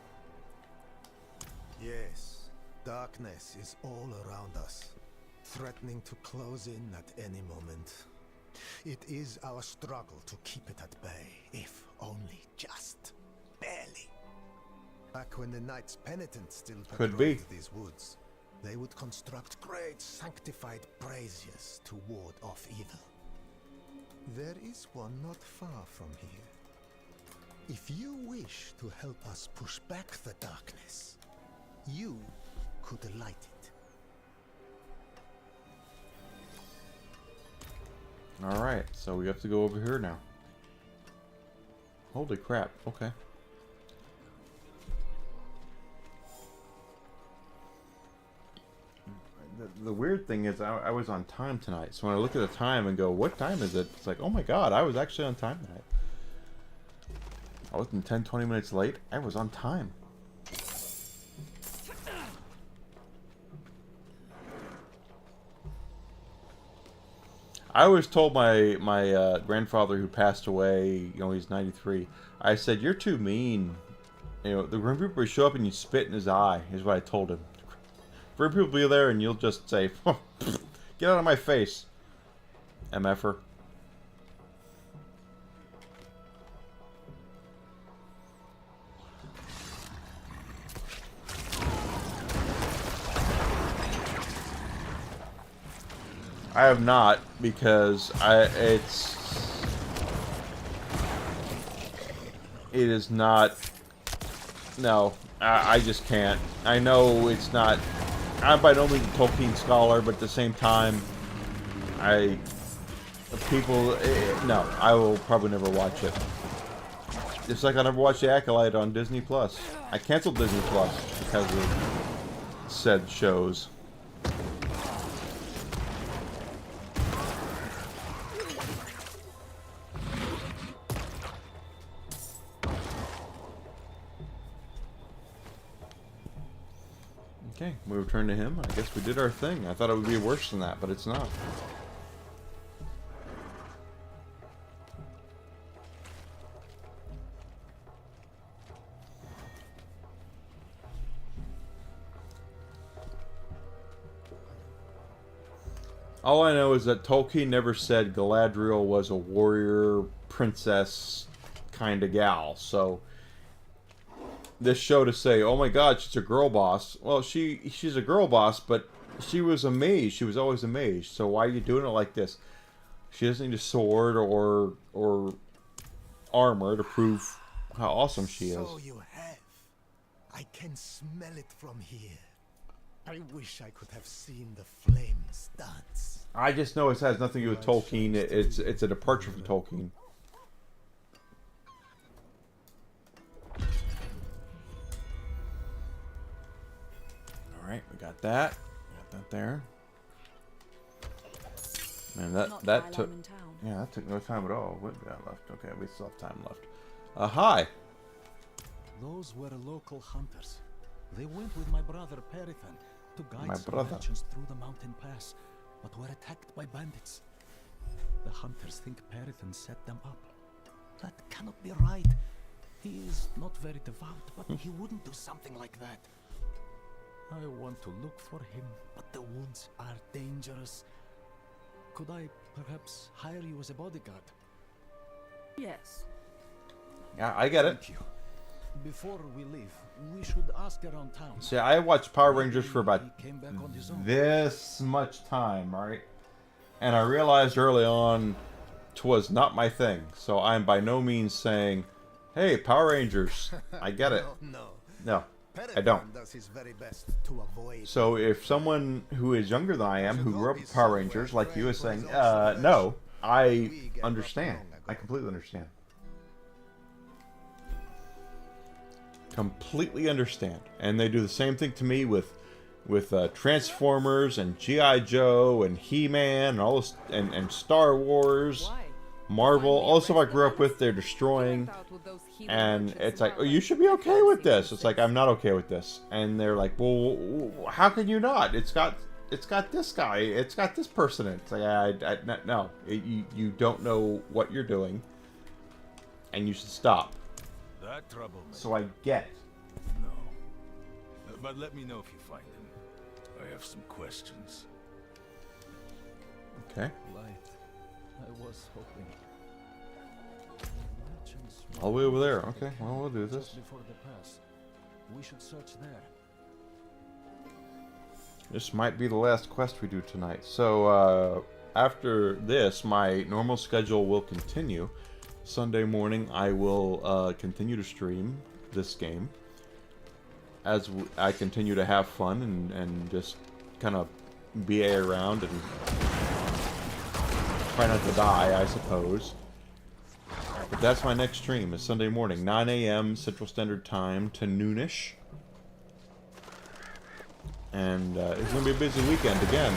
Yes, darkness is all around us, threatening to close in at any moment. It is our struggle to keep it at bay, if only just barely. Back when the Knights Penitent still Could be. patrolled these woods, they would construct great sanctified braziers to ward off evil. There is one not far from here. If you wish to help us push back the darkness, you could light it. Alright, so we have to go over here now. Holy crap, okay. The weird thing is I was on time tonight, so when I look at the time and go, what time is it? It's like, oh my God, I was actually on time tonight. I wasn't 10-20 minutes late, I was on time. I always told my grandfather who passed away, you know, he's 93, I said, you're too mean. You know, the grim people would show up and you spit in his eye, is what I told him. Grim people be there and you'll just say, oh, get out of my face, MFer. I have not, because it is not, no, I just can't. I know it's not, I'm by no means a Tolkien scholar, but at the same time, no, I will probably never watch it. Just like I never watched The Acolyte on Disney+. I canceled Disney+ because of said shows. Okay, we return to him. I guess we did our thing. I thought it would be worse than that, but it's not. All I know is that Tolkien never said Galadriel was a warrior, princess kind of gal. So this show to say, oh my god, she's a girl boss. Well, she's a girl boss, but she was a mage. She was always a mage. So why are you doing it like this? She doesn't need a sword or armor to prove how awesome she is. So you have. I can smell it from here. I wish I could have seen the flames dance. I just know it has nothing to do with Tolkien. It's a departure from Tolkien. Alright, we got that. Got that there. Man, that took... Yeah, that took no time at all. What we got left? Okay, we still have time left. Hi! Those were local hunters. They went with my brother Perithan to guide My some brother. merchants through the mountain pass, but were attacked by bandits. The hunters think Perithan set them up. That cannot be right. He is not very devout, but he wouldn't do something like that. I want to look for him, but the woods are dangerous. Could I perhaps hire you as a bodyguard? Yes. Yeah, I get it. Thank you. Before we leave, we should ask around town. See, I watched Power Rangers for about He came back on his own. this much time, right? And I realized early on 'twas not my thing. So I'm by no means saying, hey, Power Rangers, I get it. No, I don't. Does his very best to avoid. So if someone who is younger than I am, who grew up with Power Rangers, like you, is saying, no, I understand. I completely understand. Completely understand. And they do the same thing to me with Transformers and G.I. Joe and He-Man and all this, and Star Wars, Marvel, all the stuff I grew up with. They're destroying, and it's like, oh, you should be okay with this. It's like, I'm not okay with this, and they're like, well, how can you not? It's got this guy, it's got this person in it. It's like, no, you don't know what you're doing, and you should stop. That trouble. So I get. No. But let me know if you find him. I have some questions. Okay. Light. I was hoping. All the way over there. Okay, well, we'll do this. Just before the pass. We should search there. This might be the last quest we do tonight. So, after this, my normal schedule will continue. Sunday morning, I will continue to stream this game as I continue to have fun and just kind of BA around and try not to die, I suppose. But that's my next stream, is Sunday morning, 9 a.m. Central Standard Time to noonish. And it's going to be a busy weekend again.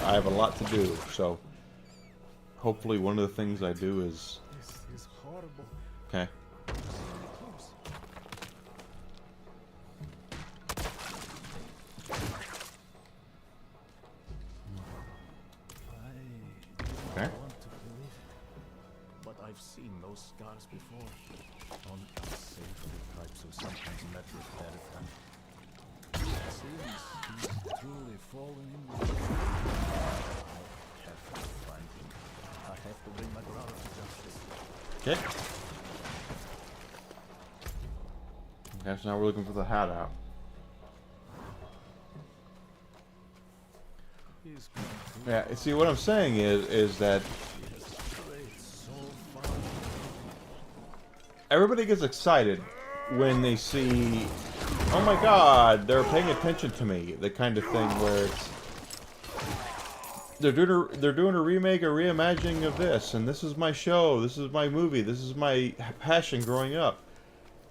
I have a lot to do, so hopefully one of the things I do is... This is horrible. Okay. Okay. Want to believe it, but I've seen those scars before. Unsavory types who sometimes met with Perithan. It seems he's truly fallen in with the I have to find him. I have to bring my brother to justice. Okay. Okay, so now we're looking for the hat out. Yeah, see, what I'm saying is that everybody gets excited when they see, oh my god, they're paying attention to me, the kind of thing where it's they're doing a remake or reimagining of this, and this is my show, this is my movie, this is my passion growing up.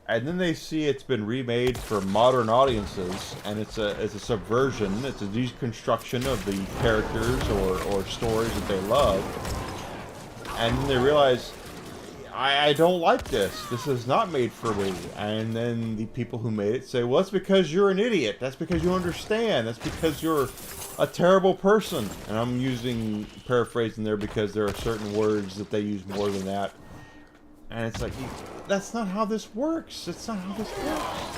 And then they see it's been remade for modern audiences, and it's a subversion, it's a deconstruction of the characters or stories that they love. And then they realize, I don't like this. This is not made for me. And then the people who made it say, well, that's because you're an idiot. That's because you understand. That's because you're a terrible person. And I'm paraphrasing there because there are certain words that they use more than that. And it's like, that's not how this works. That's not how this works.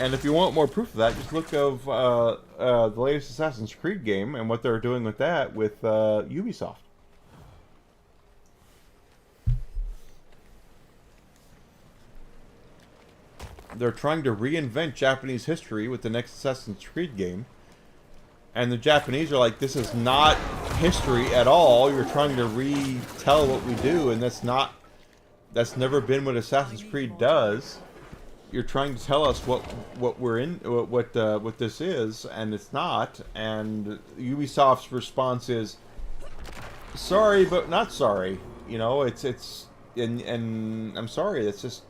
And if you want more proof of that, just look of the latest Assassin's Creed game and what they're doing with that with Ubisoft. They're trying to reinvent Japanese history with the next Assassin's Creed game. And the Japanese are like, this is not history at all. You're trying to retell what we do, and that's never been what Assassin's Creed does. You're trying to tell us what we're in, what this is, and it's not. And Ubisoft's response is, sorry, but not sorry. You know, and I'm sorry, that's just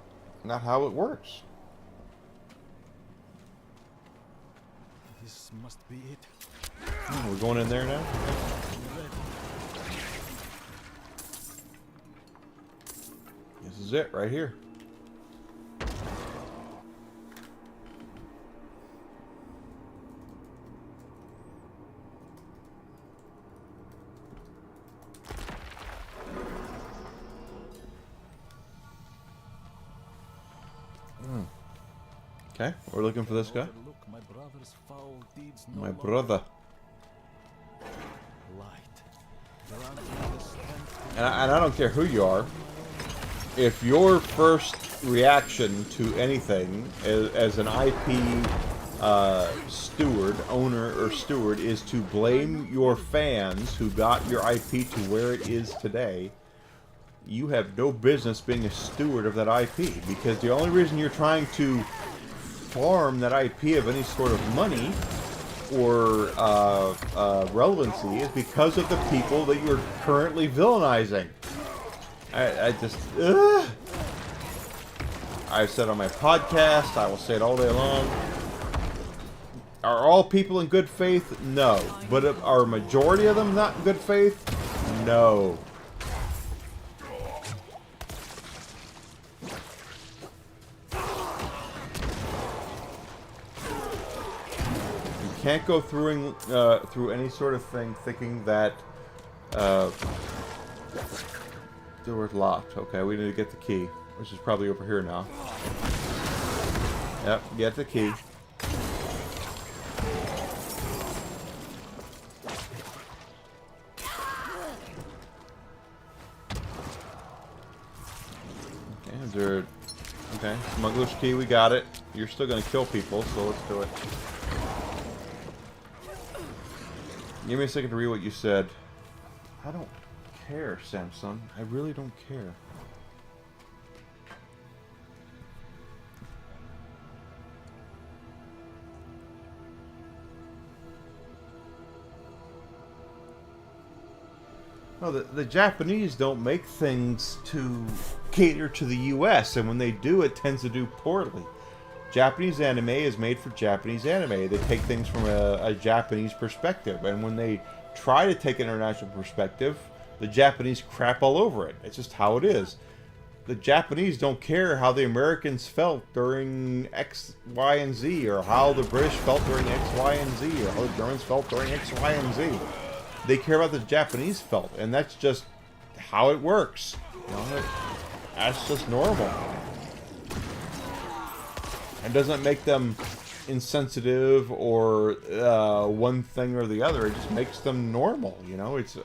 not how it works. This must be it. Oh, we're going in there now? This is it, right here. Okay, we're looking for this guy. My brother. And I don't care who you are. If your first reaction to anything as an IP owner or steward, is to blame your fans who got your IP to where it is today, you have no business being a steward of that IP, because the only reason you're trying to farm that IP of any sort of money or relevancy is because of the people that you're currently villainizing. I just... I've said on my podcast, I will say it all day long. Are all people in good faith? No. But are a majority of them not in good faith? No. Can't go through any sort of thing thinking that door's locked. Okay, we need to get the key, which is probably over here now. Yep, get the key. Okay, is there... Okay, smuggler's key, we got it. You're still gonna kill people, so let's do it. Give me a second to read what you said. I don't care, Samsung. I really don't care. No, the Japanese don't make things to cater to the US, and when they do, it tends to do poorly. Japanese anime is made for Japanese anime. They take things from a Japanese perspective, and when they try to take an international perspective, the Japanese crap all over it. It's just how it is. The Japanese don't care how the Americans felt during X, Y, and Z, or how the British felt during X, Y, and Z, or how the Germans felt during X, Y, and Z. They care about the Japanese felt, and that's just how it works. You know, that's just normal. It doesn't make them insensitive or one thing or the other. It just makes them normal, you know? It's,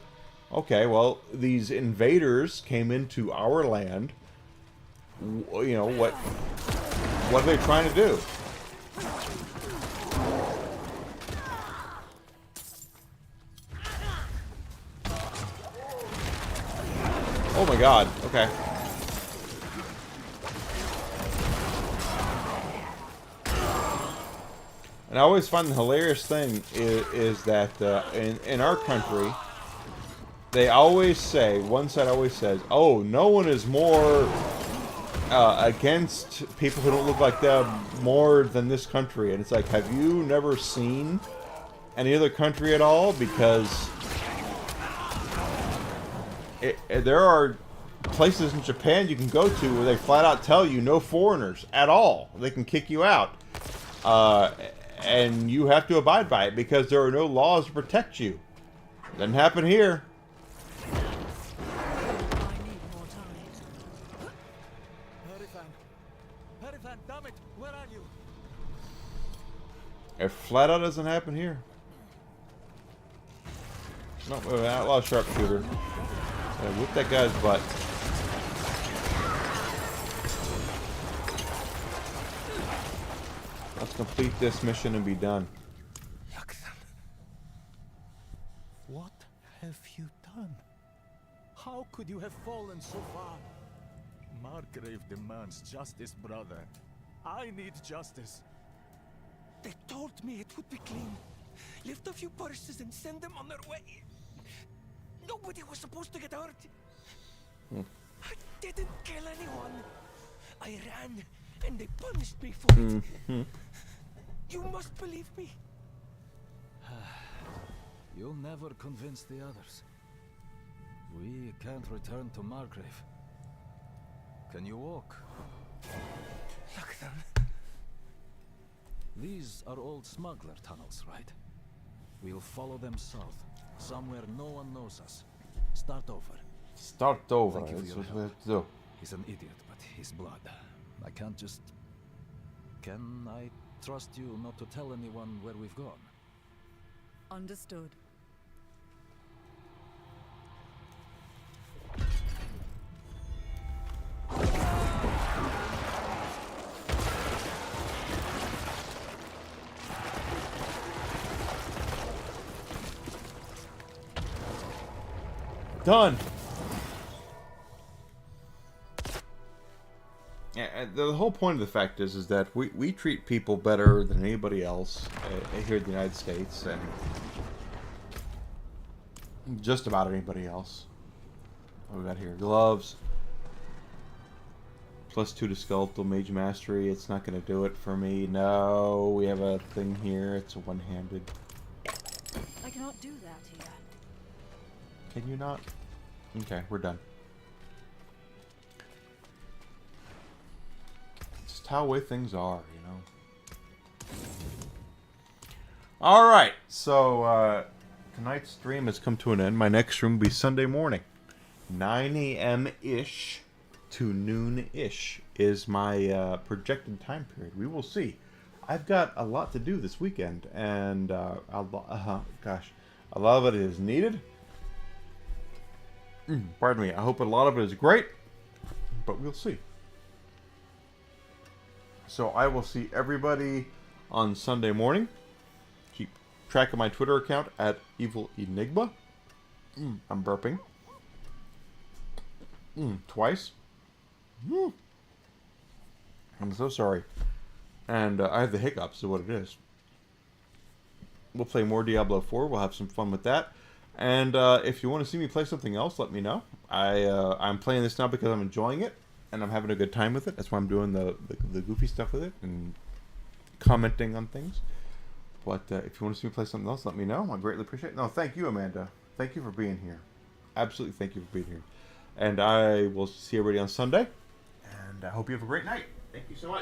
okay, well, these invaders came into our land. You know, what are they trying to do? Oh my god, okay. And I always find the hilarious thing is that in our country, they always say, one side always says, oh, no one is more against people who don't look like them more than this country. And it's like, have you never seen any other country at all? Because there are places in Japan you can go to where they flat out tell you no foreigners at all. They can kick you out. And you have to abide by it because there are no laws to protect you. Doesn't happen here. Harifan, damn it, where are you? It flat out doesn't happen here. No, outlaw sharpshooter. Yeah, whip that guy's butt. Let's complete this mission and be done. What have you done? How could you have fallen so far? Margrave demands justice, brother. I need justice. They told me it would be clean. Lift a few purses and send them on their way. Nobody was supposed to get hurt. I didn't kill anyone. I ran, and they punished me for it. You must believe me. You'll never convince the others. We can't return to Margrave. Can you walk? Look them. These are old smuggler tunnels, right? We'll follow them south, somewhere no one knows us. Start over. Start over. Thank you for That's your what we help. have to do. He's an idiot, but he's blood. I can't just... Can I trust you not to tell anyone where we've gone? Understood. Done. Yeah, the whole point of the fact is that we treat people better than anybody else here in the United States, and just about anybody else. What we got here? Gloves. +2 to skeletal mage mastery. It's not going to do it for me. No, we have a thing here. It's one-handed. I cannot do that here. Can you not? Okay, we're done. Just how way things are, you know. Alright, so tonight's stream has come to an end. My next stream will be Sunday morning. 9 a.m.-ish to noon-ish is my projected time period. We will see. I've got a lot to do this weekend, and gosh, a lot of it is needed. Pardon me. I hope a lot of it is great, but we'll see. So I will see everybody on Sunday morning. Keep track of my Twitter account at Evil Enigma. I'm burping. Twice. I'm so sorry. And I have the hiccups, is what it is. We'll play more Diablo 4. We'll have some fun with that. And if you want to see me play something else, let me know. I'm playing this now because I'm enjoying it, and I'm having a good time with it. That's why I'm doing the goofy stuff with it and commenting on things. But if you want to see me play something else, let me know. I greatly appreciate it. No, thank you, Amanda. Thank you for being here. Absolutely thank you for being here. And I will see everybody on Sunday. And I hope you have a great night. Thank you so much.